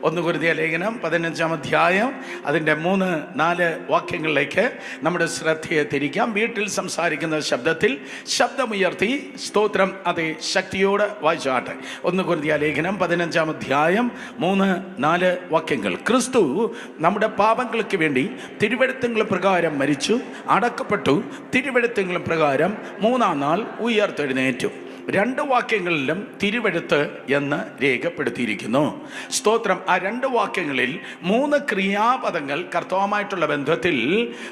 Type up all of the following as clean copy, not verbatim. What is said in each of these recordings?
1 കൊരിന്ത്യർ ലേഖനം 15-ാം അധ്യായം അതിൻ്റെ 3-4 വാക്യങ്ങളിലേക്ക് നമ്മുടെ ശ്രദ്ധയെ തിരിക്കാം. വീട്ടിൽ സംസാരിക്കുന്ന ശബ്ദത്തിൽ ശബ്ദമുയർത്തി സ്തോത്രം അതേ ശക്തിയോട് വായിച്ചാട്ടെ. 1 കൊരിന്ത്യർ ലേഖനം 15-ാം അധ്യായം 3-4 വാക്യങ്ങൾ. ക്രിസ്തു നമ്മുടെ പാപങ്ങൾക്ക് വേണ്ടി തിരുവെഴുത്തുകൾ പ്രകാരം മരിച്ചു, അടക്കപ്പെട്ടു, തിരുവെഴുത്തുകൾ പ്രകാരം 3-ാം നാൾ ഉയർത്തെഴുന്നേറ്റു. 2 വാക്യങ്ങളിലും തിരുവെഴുത്ത് എന്ന് രേഖപ്പെടുത്തിയിരിക്കുന്നു. സ്തോത്രം. ആ 2 വാക്യങ്ങളിൽ 3 ക്രിയാപദങ്ങൾ കർത്താവുമായിട്ടുള്ള ബന്ധത്തിൽ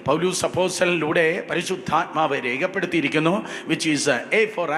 പൗലോസ് അപ്പോസ്തലനിലൂടെ പരിശുദ്ധാത്മാവ് രേഖപ്പെടുത്തിയിരിക്കുന്നു. Which is A for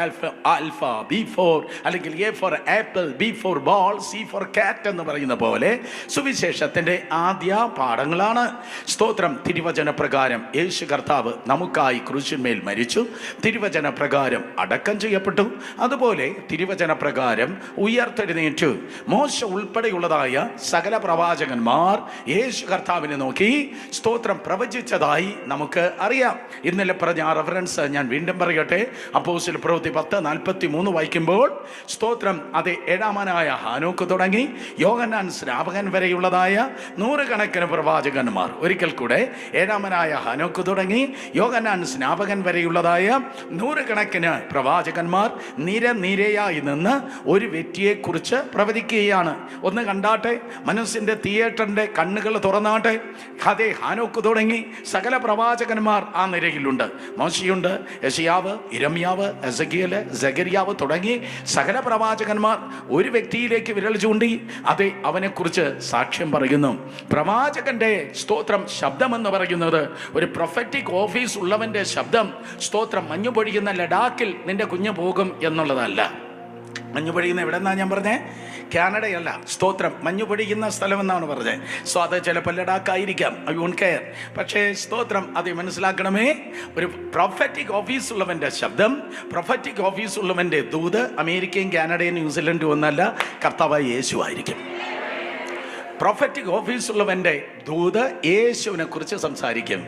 alpha, B for അല്ലെങ്കിൽ A for apple, B for ball, C for cat എന്ന് പറയുന്ന പോലെ സുവിശേഷത്തിൻ്റെ ആദ്യ പാഠങ്ങളാണ്. സ്തോത്രം. തിരുവചന പ്രകാരം യേശു കർത്താവ് നമുക്കായി ക്രൂശിന്മേൽ മരിച്ചു, തിരുവചന പ്രകാരം അടക്കം ചെയ്യപ്പെട്ടു, അതുപോലെ തിരുവചന പ്രകാരം ഉയർത്തെഴുന്നേറ്റു. മോശ ഉൾപ്പെടെയുള്ളതായ സകല പ്രവാചകന്മാർ യേശു കർത്താവിനെ നോക്കി സ്തോത്രം പ്രവചിച്ചതായി നമുക്ക് അറിയാം. ഇന്നലെ പറഞ്ഞ ആ റെഫറൻസ് ഞാൻ വീണ്ടും പറയട്ടെ. അപ്പോസ്തല പ്രവൃത്തി 10:43 വായിക്കുമ്പോൾ സ്തോത്രം അത് 7-മനായ ഹാനോക്ക് തുടങ്ങി യോഹന്നാൻ സ്നാപകൻ വരെയുള്ളതായ 100 കണക്കിന് പ്രവാചകന്മാർ. ഒരിക്കൽ കൂടെ 7-മനായ ഹാനോക്ക് തുടങ്ങി യോഹന്നാൻ സ്നാപകൻ വരെയുള്ളതായ 100 കണക്കിന് പ്രവാചകന്മാർ നിരയായി നിന്ന് ഒരു വ്യക്തിയെക്കുറിച്ച് പ്രവചിക്കുകയാണ്. ഒന്ന് കണ്ടാട്ടെ, മനസ്സിൻ്റെ തിയേറ്ററിൻ്റെ കണ്ണുകൾ തുറന്നാട്ടെ. അതേ ഹാനോക്ക് തുടങ്ങി സകല പ്രവാചകന്മാർ ആ നിരയിലുണ്ട്. മോശയുണ്ട്, യെശയ്യാവ്, യിരെമ്യാവ്, എസെക്കിയേല്, സെഖര്യാവ് തുടങ്ങി സകല പ്രവാചകന്മാർ ഒരു വ്യക്തിയിലേക്ക് വിരൽ ചൂണ്ടി അതേ അവനെക്കുറിച്ച് സാക്ഷ്യം പറയുന്നു. പ്രവാചകന്റെ സ്തോത്രം ശബ്ദമെന്ന് പറയുന്നത് ഒരു പ്രൊഫറ്റിക് ഓഫീസ് ഉള്ളവൻ്റെ ശബ്ദം. സ്തോത്രം. മഞ്ഞു പൊഴിയുന്ന ലഡാക്കിൽ നിന്റെ കുഞ്ഞ് പോകും എന്നുള്ളതല്ല. മഞ്ഞു പൊഴിയുന്ന എവിടെ നിന്നാണ് ഞാൻ പറഞ്ഞത്? കാനഡയല്ല. സ്തോത്രം. മഞ്ഞു പൊഴിയുന്ന സ്ഥലമെന്നാണ് പറഞ്ഞത്. സോ അത് ചിലപ്പോൾ ലഡാക്കായിരിക്കാം, ഐ വോണ്ട് കെയർ. പക്ഷേ സ്തോത്രം അത് മനസ്സിലാക്കണമേ, ഒരു പ്രൊഫറ്റിക് ഓഫീസ് ഉള്ളവൻ്റെ ശബ്ദം, പ്രൊഫറ്റിക് ഓഫീസ് ഉള്ളവൻ്റെ ദൂത് അമേരിക്കയും കാനഡയും ന്യൂസിലൻഡും ഒന്നല്ല, കർത്താവായ യേശു ആയിരിക്കും. പ്രൊഫറ്റിക് ഓഫീസുള്ളവൻ്റെ ദൂത് യേശുവിനെ കുറിച്ച് സംസാരിക്കും.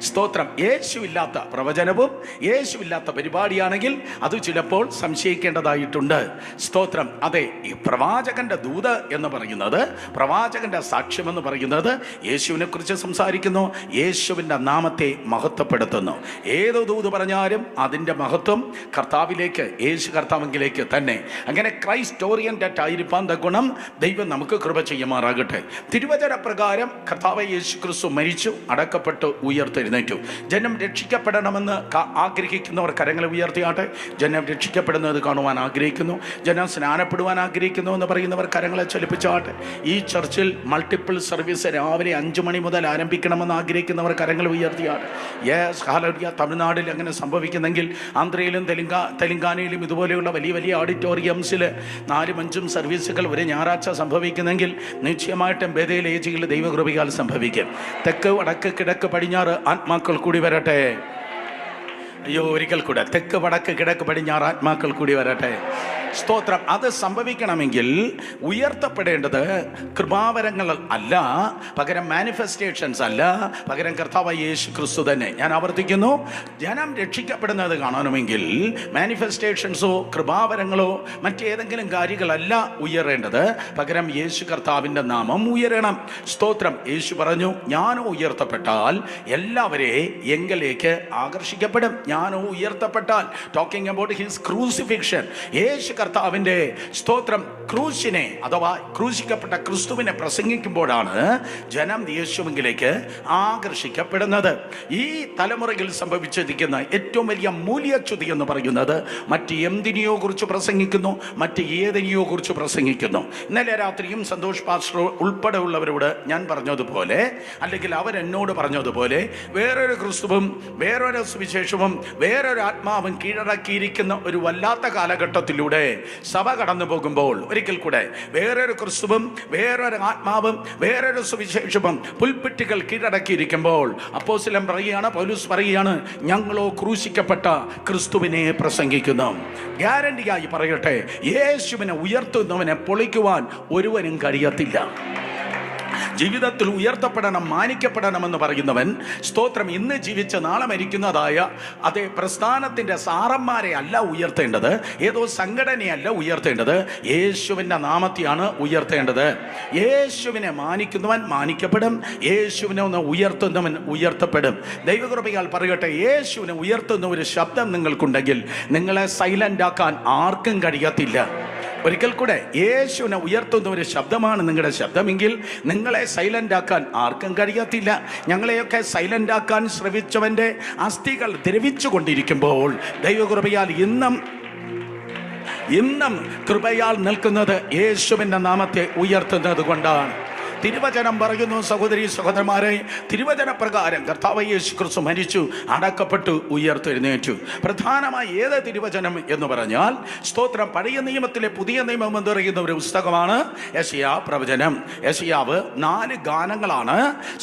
സ്തോത്രം. യേശുവില്ലാത്ത പ്രവചനവും യേശുവില്ലാത്ത പരിപാടിയാണെങ്കിൽ അത് ചിലപ്പോൾ സംശയിക്കേണ്ടതായിട്ടുണ്ട്. സ്തോത്രം. അതെ, ഈ പ്രവാചകന്റെ ദൂത് എന്ന് പറയുന്നത്, പ്രവാചകന്റെ സാക്ഷ്യം എന്ന് പറയുന്നത് യേശുവിനെ കുറിച്ച് സംസാരിക്കുന്നു, യേശുവിൻ്റെ നാമത്തെ മഹത്വപ്പെടുത്തുന്നു. ഏത് ദൂത് പറഞ്ഞാലും അതിൻ്റെ മഹത്വം കർത്താവിലേക്ക്, യേശു കർത്താവിലേക്ക് തന്നെ. അങ്ങനെ ക്രൈസ്റ്റ് ഓറിയന്റഡ് ആയിരിക്കാൻ ഗുണം ദൈവം നമുക്ക് കൃപ ചെയ്യുമാറാകട്ടെ. തിരുവചന പ്രകാരം കർത്താവ് യേശു ക്രിസ്തു മരിച്ചു, അടക്കപ്പെട്ടു, ഉയർത്തെഴുന്നേറ്റു. ജനം രക്ഷിക്കപ്പെടണമെന്ന് ആഗ്രഹിക്കുന്നവർ കരങ്ങൾ ഉയർത്തിയാട്ടെ. ജനം രക്ഷിക്കപ്പെടുന്നത് കാണുവാൻ ആഗ്രഹിക്കുന്നു, ജനം സ്നാനപ്പെടുവാൻ ആഗ്രഹിക്കുന്നു എന്ന് പറയുന്നവർ കരങ്ങളെ ചലിപ്പിച്ചാട്ടെ. ഈ ചർച്ചിൽ മൾട്ടിപ്പിൾ സർവീസ് രാവിലെ 5 മണി മുതൽ ആരംഭിക്കണമെന്ന് ആഗ്രഹിക്കുന്നവർ കരങ്ങൾ ഉയർത്തിയാട്ടെ. Yes, hallelujah. തമിഴ്നാട്ടിൽ അങ്ങനെ സംഭവിക്കുന്നെങ്കിൽ ആന്ധ്രയിലും തെലങ്കാനയിലും ഇതുപോലെയുള്ള വലിയ വലിയ ഓഡിറ്റോറിയംസിൽ 4-5 സർവീസുകൾ ഒരു ഞായറാഴ്ച സംഭവിക്കുന്നെങ്കിൽ നിശ്ചയമായിട്ടും ബേഥേൽ ഏജിയിൽ ദൈവകൃപയാൽ സംഭവിക്കും. തെക്ക്, വടക്ക്, കിഴക്ക്, പടിഞ്ഞാറ് ആത്മാക്കൾ കൂടി വരട്ടെ. അയ്യോ, ഒരിക്കൽ കൂടെ തെക്ക്, വടക്ക്, കിഴക്ക്, പടിഞ്ഞാറ് ആത്മാക്കൾ കൂടി വരട്ടെ. സ്തോത്രം. അത് സംഭവിക്കണമെങ്കിൽ ഉയർത്തപ്പെടേണ്ടത് കൃപാവരങ്ങൾ അല്ല, പകരം മാനിഫെസ്റ്റേഷൻസ് അല്ല, പകരം കർത്താവായ യേശു ക്രിസ്തു തന്നെ. ഞാൻ ആവർത്തിക്കുന്നു, ജനം രക്ഷിക്കപ്പെടുന്നത് കാണണമെങ്കിൽ മാനിഫെസ്റ്റേഷൻസോ കൃപാവരങ്ങളോ മറ്റേതെങ്കിലും കാര്യങ്ങളല്ല ഉയരേണ്ടത്, പകരം യേശു കർത്താവിൻ്റെ നാമം ഉയരണം. സ്തോത്രം. യേശു പറഞ്ഞു, ഞാനോ ഉയർത്തപ്പെട്ടാൽ എല്ലാവരെയും എങ്കിലേക്ക് ആകർഷിക്കപ്പെടും. ഞാനോ ഉയർത്തപ്പെട്ടാൽ, ടോക്കിംഗ് അബൌട്ട് ഹിസ് ക്രൂസിഫിക്ഷൻ, യേശു കർത്താവിൻ്റെ സ്തോത്രം ക്രൂശിനെ അഥവാ ക്രൂശിക്കപ്പെട്ട ക്രിസ്തുവിനെ പ്രസംഗിക്കുമ്പോഴാണ് ജനം യേശുവിലേക്ക് ആകർഷിക്കപ്പെടുന്നത്. ഈ തലമുറയിൽ സംഭവിച്ചിരിക്കുന്ന ഏറ്റവും വലിയ മൂല്യച്യുതി എന്ന് പറയുന്നത് മറ്റ് എന്തിനെയോ കുറിച്ച് പ്രസംഗിക്കുന്നു, മറ്റ് ഏതിനെയോ കുറിച്ച് പ്രസംഗിക്കുന്നു. ഇന്നലെ രാത്രിയും സന്തോഷ് പാസ്റ്റർ ഉൾപ്പെടെ ഉള്ളവരോട് ഞാൻ പറഞ്ഞതുപോലെ, അല്ലെങ്കിൽ അവരെന്നോട് പറഞ്ഞതുപോലെ, വേറൊരു ക്രിസ്തുവും വേറൊരു സുവിശേഷവും വേറൊരു ആത്മാവും കീഴടക്കിയിരിക്കുന്ന ഒരു വല്ലാത്ത കാലഘട്ടത്തിലൂടെ സഭ കടന്നു പോകുമ്പോൾ ഒരിക്കൽ കൂടെ വേറൊരു ക്രിസ്തുവും വേറൊരു ആത്മാവും വേറൊരു സുവിശേഷവും പുൽപ്പിറ്റുകൾ കീഴടക്കിയിരിക്കുമ്പോൾ അപ്പോസ്തലൻ പറയുകയാണ്, പൗലോസ് പറയുകയാണ്, ഞങ്ങളോ ക്രൂശിക്കപ്പെട്ട ക്രിസ്തുവിനെ പ്രസംഗിക്കുന്നു. ഗ്യാരണ്ടിയായി പറയട്ടെ, യേശുവിനെ ഉയർത്തുന്നവനെ പൊളിക്കുവാൻ ഒരുവനും കഴിയത്തില്ല. ജീവിതത്തിൽ ഉയർത്തപ്പെടണം, മാനിക്കപ്പെടണമെന്ന് പറയുന്നവൻ, സ്തോത്രം, ഇന്ന് ജീവിച്ച് നാളെ മരിക്കുന്നതായ അതേ പ്രസ്ഥാനത്തിൻ്റെ സാറന്മാരെ അല്ല ഉയർത്തേണ്ടത്, ഏതോ സംഘടനയല്ല ഉയർത്തേണ്ടത്, യേശുവിൻ്റെ നാമത്തെയാണ് ഉയർത്തേണ്ടത്. യേശുവിനെ മാനിക്കുന്നവൻ മാനിക്കപ്പെടും, യേശുവിനെ ഒന്ന് ഉയർത്തുന്നവൻ ഉയർത്തപ്പെടും. ദൈവകൃപയാൽ പറയട്ടെ, യേശുവിനെ ഉയർത്തുന്ന ഒരു ശബ്ദം നിങ്ങൾക്കുണ്ടെങ്കിൽ നിങ്ങളെ സൈലന്റ് ആക്കാൻ ആർക്കും കഴിയത്തില്ല. ഒരിക്കൽ കൂടെ, യേശുവിനെ ഉയർത്തുന്ന ഒരു ശബ്ദമാണ് നിങ്ങളുടെ ശബ്ദമെങ്കിൽ നിങ്ങളെ സൈലന്റ് ആക്കാൻ ആർക്കും കഴിയത്തില്ല. ഞങ്ങളെയൊക്കെ സൈലന്റ് ആക്കാൻ ശ്രമിച്ചവൻ്റെ അസ്ഥികൾ ദ്രവിച്ചു കൊണ്ടിരിക്കുമ്പോൾ ദൈവകൃപയാൽ ഇന്നും കൃപയാൽ നിൽക്കുന്നത് യേശുവിൻ്റെ നാമത്തെ ഉയർത്തുന്നത് കൊണ്ടാണ്. തിരുവചനം പറയുന്നു, സഹോദരി സഹോദരന്മാരെ, തിരുവചന പ്രകാരം കർത്താവ് യേശു ക്രിസ്തു മരിച്ചു, അടക്കപ്പെട്ടു, ഉയർത്തെഴുന്നേറ്റു. പ്രധാനമായി ഏത് തിരുവചനം എന്ന് പറഞ്ഞാൽ, സ്തോത്രം, പഴയ നിയമത്തിലെ പുതിയ നിയമം എന്ന് പറയുന്ന ഒരു പുസ്തകമാണ് യെശയ്യാ പ്രവചനം. യെശയ്യാവ് 4 ഗാനങ്ങളാണ്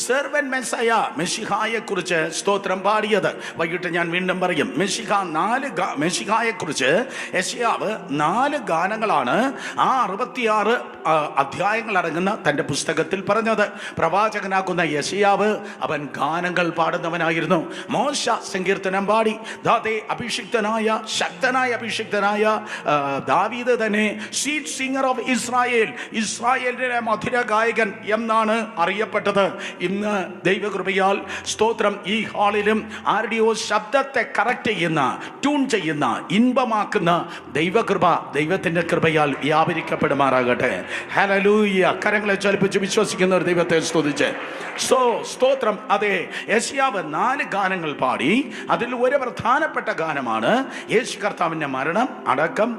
സെർവൻ മെസ്സയ, മെശിഹായെ കുറിച്ച് സ്തോത്രം പാടിയത്. വൈകിട്ട് ഞാൻ വീണ്ടും പറയും, മെശിഹായെ കുറിച്ച് യെശയ്യാവ് 4 ഗാനങ്ങളാണ് ആ 66 അധ്യായങ്ങൾ അടങ്ങുന്ന തൻ്റെ പുസ്തകത്തിൽ പറഞ്ഞത്. പ്രവാചകനാകുന്ന യെശയ്യാവ് അവൻ ഗാനങ്ങൾ പാടുന്നവനായിരുന്നു. മോശ സങ്കീർത്തനം പാടി. അഭിഷിക്തനായ ശക്തനായ അഭിഷിക്തനായ ദാവീദ് തന്നെ സ്വീറ്റ് സിംഗർ ഓഫ് ഇസ്രായേൽ, ഇസ്രായേലിലെ മധുര ഗായകൻ എന്നാണ് അറിയപ്പെട്ടത്. ഇന്ന് ദൈവകൃപയാൽ സ്തോത്രം ഈ ഹാളിലും ആരുടെയോ ശബ്ദത്തെ കറക്റ്റ് ചെയ്യുന്ന, ട്യൂൺ ചെയ്യുന്ന, ഇൻപമാക്കുന്ന ദൈവകൃപ ദൈവത്തിൻ്റെ കൃപയാൽ വ്യാപരിക്കപ്പെടുമാറാകട്ടെ. ഹല്ലേലൂയ. കരങ്ങളെ ചലിപ്പിച്ച് വിശ്വസിക്കുന്ന ഒരു ദൈവത്തെ സ്തുതിച്ച് സ്തോത്രം. അതെ, യെശയ്യാവ് 4 ഗാനങ്ങൾ പാടി. അതിൽ ഒരു പ്രധാനപ്പെട്ട ഗാനമാണ് യേശു കർത്താവിൻ്റെ മരണം, അടക്കം,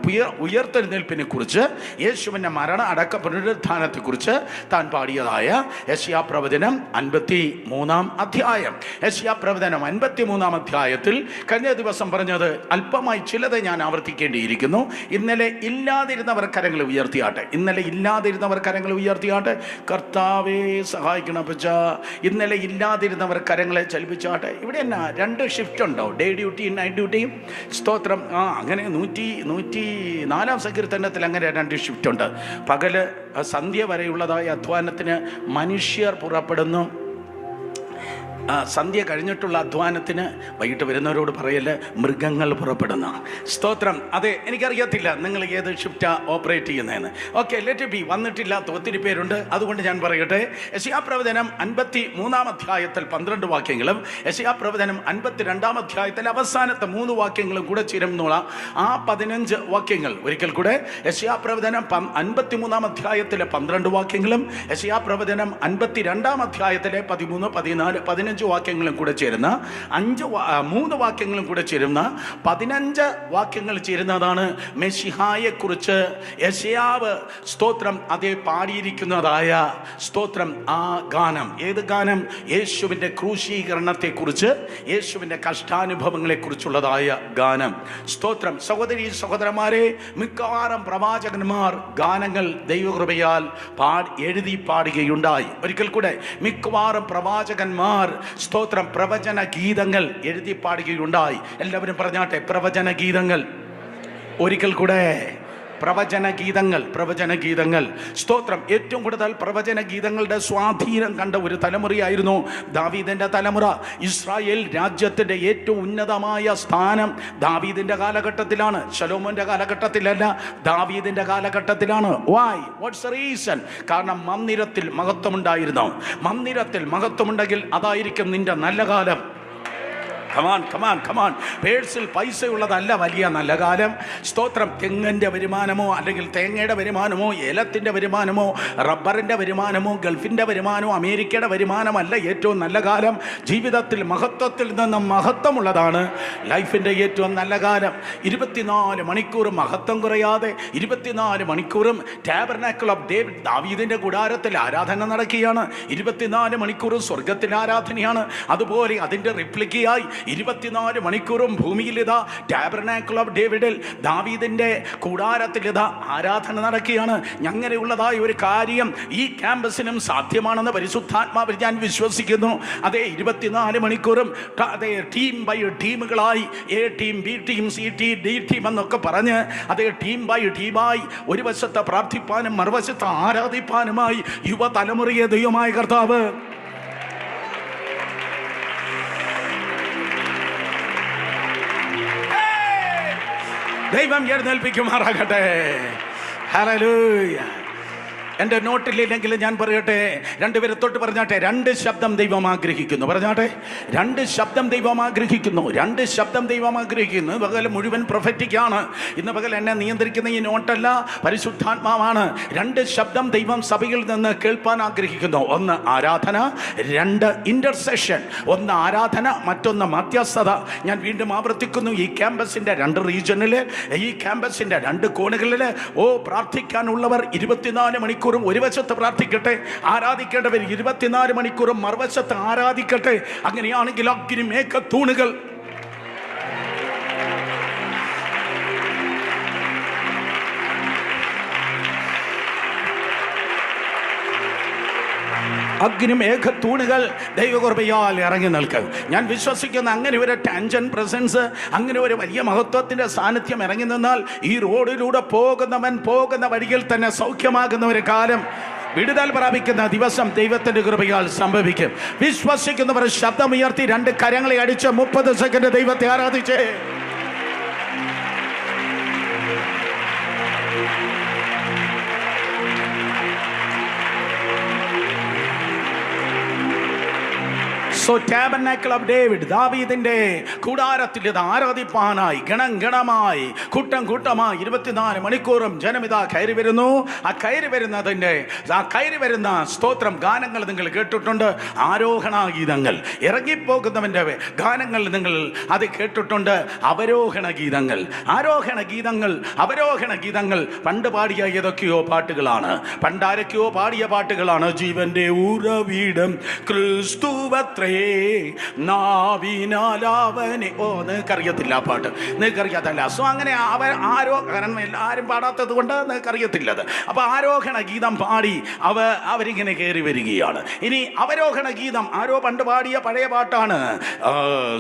ഉയർത്തെഴുന്നേൽപ്പിനെ കുറിച്ച്, യേശുവിൻ്റെ മരണം, അടക്ക, പുനരുത്ഥാനത്തെ കുറിച്ച് താൻ പാടിയതായ യെശയ്യാ പ്രവചനം 53-ാം അധ്യായം. യെശയ്യാ പ്രവചനം 53-ാം അധ്യായത്തിൽ കഴിഞ്ഞ ദിവസം പറഞ്ഞത് അല്പമായി ചിലത് ഞാൻ ആവർത്തിക്കേണ്ടിയിരിക്കുന്നു. ഇന്നലെ ഇല്ലാതിരുന്നവർ കരങ്ങൾ ഉയർത്തിയാട്ടെ, ഇന്നലെ ഇല്ലാതിരുന്നവർ കരങ്ങൾ ഉയർത്തിയാട്ടെ. കർത്താവേ സഹായിക്കണം പച്ച. ഇന്നലെ ഇല്ലാതിരുന്നവർ കരങ്ങളെ ചലിപ്പിച്ചാട്ടെ. ഇവിടെ എന്നാ 2 ഷിഫ്റ്റ് ഉണ്ടോ? ഡേ ഡ്യൂട്ടിയും നൈറ്റ് ഡ്യൂട്ടിയും. സ്തോത്രം. അങ്ങനെ 104-ാം സങ്കീർത്തനത്തിൽ അങ്ങനെ 2 ഷിഫ്റ്റ് ഉണ്ട്. പകല് സന്ധ്യ വരെയുള്ളതായ അധ്വാനത്തിന് മനുഷ്യർ പുറപ്പെടുന്നു. സന്ധ്യ കഴിഞ്ഞിട്ടുള്ള അധ്വാനത്തിന് വൈകിട്ട് വരുന്നവരോട് പറയല് മൃഗങ്ങൾ പുറപ്പെടുന്ന. സ്തോത്രം. അതെ, എനിക്കറിയത്തില്ല നിങ്ങൾ ഏത് ഷിഫ്റ്റാ ഓപ്പറേറ്റ് ചെയ്യുന്നതെന്ന്. Okay, let be. വന്നിട്ടില്ലാത്ത ഒത്തിരി പേരുണ്ട്, അതുകൊണ്ട് ഞാൻ പറയട്ടെ. യെശയ്യാ പ്രവചനം 53-ാം അധ്യായത്തിൽ 12 വാക്യങ്ങളും യെശയ്യാ പ്രവചനം 52-ാം അധ്യായത്തിൽ അവസാനത്തെ 3 വാക്യങ്ങളും കൂടെ ചേരുന്നുള്ള ആ 15 വാക്യങ്ങൾ. ഒരിക്കൽ കൂടെ, യെശയ്യാ പ്രവചനം 53-ാം അധ്യായത്തിലെ 12 വാക്യങ്ങളും യെശയ്യാ പ്രവചനം 52-ാം അധ്യായത്തിലെ 13, 14, 15 വാക്യങ്ങളും കൂടെ ചേരുന്ന 3 വാക്യങ്ങളും കൂടെ ചേരുന്ന 15 വാക്യങ്ങൾ ചേരുന്നതാണ് മെശിഹായെ കുറിച്ച് യെശയ്യാവ് സ്തോത്രം അതേ പാടിയിരിക്കുന്നതായ സ്തോത്രം ആ ഗാനം. ഏത് ഗാനം? യേശുവിൻ്റെ ക്രൂശീകരണത്തെ കുറിച്ച്, യേശുവിൻ്റെ കഷ്ടാനുഭവങ്ങളെ കുറിച്ചുള്ളതായ ഗാനം. സ്തോത്രം. സഹോദരി സഹോദരന്മാരെ, മിക്കവാറും പ്രവാചകന്മാർ ഗാനങ്ങൾ ദൈവകൃപയാൽ എഴുതി പാടുകയുണ്ടായി. ഒരിക്കൽ കൂടെ, മിക്കവാറും പ്രവാചകന്മാർ സ്തോത്രം പ്രവചന ഗീതങ്ങൾ എഴുതി പാടുകയുണ്ടായി. എല്ലാവരും പറഞ്ഞാട്ടെ, പ്രവചന ഗീതങ്ങൾ. ഒരിക്കൽ കൂടെ, പ്രവചന ഗീതങ്ങൾ. സ്തോത്രം. ഏറ്റവും കൂടുതൽ പ്രവചന ഗീതങ്ങളുടെ സ്വാധീനം കണ്ട ഒരു തലമുറയായിരുന്നു ദാവീദിൻ്റെ തലമുറ. ഇസ്രായേൽ രാജ്യത്തിൻ്റെ ഏറ്റവും ഉന്നതമായ സ്ഥാനം ദാവീദിൻ്റെ കാലഘട്ടത്തിലാണ്, ശലോമോൻ്റെ കാലഘട്ടത്തിലല്ല, ദാവീദിൻ്റെ കാലഘട്ടത്തിലാണ്. വൈ? What's the reason? കാരണം മന്ദിരത്തിൽ മഹത്വമുണ്ടായിരുന്നു. മന്ദിരത്തിൽ മഹത്വമുണ്ടെങ്കിൽ അതായിരിക്കും നിന്റെ നല്ല കാലം. കമാൻ. പേഴ്സിൽ പൈസയുള്ളതല്ല വലിയ നല്ല കാലം. സ്തോത്രം. തെങ്ങിൻ്റെ വരുമാനമോ അല്ലെങ്കിൽ തേങ്ങയുടെ വരുമാനമോ ഏലത്തിൻ്റെ വരുമാനമോ റബ്ബറിൻ്റെ വരുമാനമോ ഗൾഫിൻ്റെ വരുമാനമോ അമേരിക്കയുടെ വരുമാനമല്ല ഏറ്റവും നല്ല കാലം. ജീവിതത്തിൽ മഹത്വത്തിൽ നിന്ന് മഹത്വമുള്ളതാണ് ലൈഫിൻ്റെ ഏറ്റവും നല്ല കാലം. 24 മണിക്കൂറും മഹത്വം കുറയാതെ 24 മണിക്കൂറും ടാബർനാക്കിൾ ഓഫ് ഡേവിഡ്, ദാവീദിൻ്റെ കൂടാരത്തിൽ ആരാധന നടക്കുകയാണ്. 24 മണിക്കൂറും സ്വർഗത്തിൽ ആരാധനയാണ്. അതുപോലെ അതിൻ്റെ റിപ്ലിക്കയായി 24 മണിക്കൂറും ഭൂമിയിൽ ഇതാ ടാബർനാക്കിൾ ഓഫ് ഡേവിഡിൽ ദാവീദിന്റെ കൂടാരത്തിൽ ഇതാ ആരാധന നടക്കുകയാണ്. അങ്ങനെയുള്ളതായ ഒരു കാര്യം ഈ ക്യാമ്പസിനും സാധ്യമാണെന്ന് പരിശുദ്ധാത്മാവിൽ ഞാൻ വിശ്വസിക്കുന്നു. അതേ 24 മണിക്കൂറും അതേ ടീം ബൈ ടീമുകളായി A team, B team, C team, D team എന്നൊക്കെ പറഞ്ഞ് അതേ ടീം ബൈ ടീമായി ഒരു വശത്ത് പ്രാർത്ഥിപ്പാനും മറുവശത്ത് ആരാധിപ്പാനുമായി യുവതലമുറയെ ദൈവമായ കർത്താവ് ദൈവം എഴുന്നേൽപ്പിക്കുമാറാകട്ടെ. ഹല്ലേലൂയ. എൻ്റെ നോട്ടിലില്ലെങ്കിൽ ഞാൻ പറയട്ടെ, രണ്ടുപേരെ തൊട്ട് പറഞ്ഞാട്ടെ, 2 ശബ്ദം ദൈവം ആഗ്രഹിക്കുന്നു. പറഞ്ഞാട്ടെ, 2 ശബ്ദം ദൈവം ആഗ്രഹിക്കുന്നു. 2 ശബ്ദം ദൈവം ആഗ്രഹിക്കുന്നു. പകൽ മുഴുവൻ പ്രൊഫറ്റിക്കാണ്. ഇന്ന് പകൽ എന്നെ നിയന്ത്രിക്കുന്ന ഈ നോട്ടല്ല, പരിശുദ്ധാത്മാവാണ്. 2 ശബ്ദം ദൈവം സഭയിൽ നിന്ന് കേൾപ്പാൻ ആഗ്രഹിക്കുന്നു. 1 ആരാധന, 2 ഇന്റർസെഷൻ. 1 ആരാധന, മറ്റൊന്ന് മധ്യസ്ഥത. ഞാൻ വീണ്ടും ആവർത്തിക്കുന്നു, ഈ ക്യാമ്പസിന്റെ 2 റീജിയനിൽ, ഈ ക്യാമ്പസിന്റെ 2 കോണുകളിൽ പ്രാർത്ഥിക്കാനുള്ളവർ 24 മണിക്കൂറും ഒരു വശത്ത് പ്രാർത്ഥിക്കട്ടെ, ആരാധിക്കേണ്ടവർ 24 മണിക്കൂറും മറുവശത്ത് ആരാധിക്കട്ടെ. അങ്ങനെയാണെങ്കിൽ അഗ്നി മേഘത്തൂണുകൾ അഗ്നിമേഘത്തൂണുകൾ ദൈവകൃപയാൽ ഇറങ്ങി നിൽക്കും. ഞാൻ വിശ്വസിക്കുന്ന അങ്ങനെ ഒരു ടാൻജൻ പ്രസൻസ്, അങ്ങനെ ഒരു വലിയ മഹത്വത്തിന്റെ സാന്നിധ്യം ഇറങ്ങി നിന്നാൽ ഈ റോഡിലൂടെ പോകുന്നവൻ പോകുന്ന വഴിയിൽ തന്നെ സൗഖ്യമാകുന്ന ഒരു കാലം, വിടുതൽ പ്രാപിക്കുന്ന ദിവസം ദൈവത്തിന്റെ കൃപയാൽ സംഭവിക്കും. വിശ്വസിക്കുന്നവർ ശബ്ദമുയർത്തി 2 കരങ്ങളെ അടിച്ച് 30 സെക്കൻഡ് ദൈവത്തെ ആരാധിച്ചേ. So tabernacle of David, ദാവീദിന്റെ കൂടാരത്തിൽ ഇത് ആരാധിപ്പാനായി ഗണമായി കൂട്ടം കൂട്ടമായി 24 മണിക്കൂറും ജനമിതാ കയറി വരുന്നു. ആ കയറി വരുന്ന സ്തോത്രം ഗാനങ്ങൾ നിങ്ങൾ കേട്ടിട്ടുണ്ട്. ആരോഹണ ഗീതങ്ങൾ, ഇറങ്ങിപ്പോകുന്നവന്റെ ഗാനങ്ങൾ നിങ്ങൾ അത് കേട്ടിട്ടുണ്ട്. അവരോഹണ ഗീതങ്ങൾ പണ്ട് പാടിയ ഏതൊക്കെയോ പാട്ടുകളാണ്, പണ്ടാരൊക്കെയോ പാടിയ പാട്ടുകളാണ്. ജീവന്റെ ഉറവിടം ക്രിസ്തുവത്രേ നാവിനാലാവനെ. നിങ്ങൾക്കറിയത്തില്ല ആ പാട്ട്, നിങ്ങൾക്കറിയാത്തല്ല. സോ അങ്ങനെ കാരണം എല്ലാവരും പാടാത്തത് കൊണ്ട് നിങ്ങൾക്കറിയത്തില്ലത്. അപ്പൊ ആരോഹണ ഗീതം പാടി അവരിങ്ങനെ കയറി വരികയാണ്. ഇനി അവരോഹണ ഗീതം ആരോ പണ്ട് പാടിയ പഴയ പാട്ടാണ്.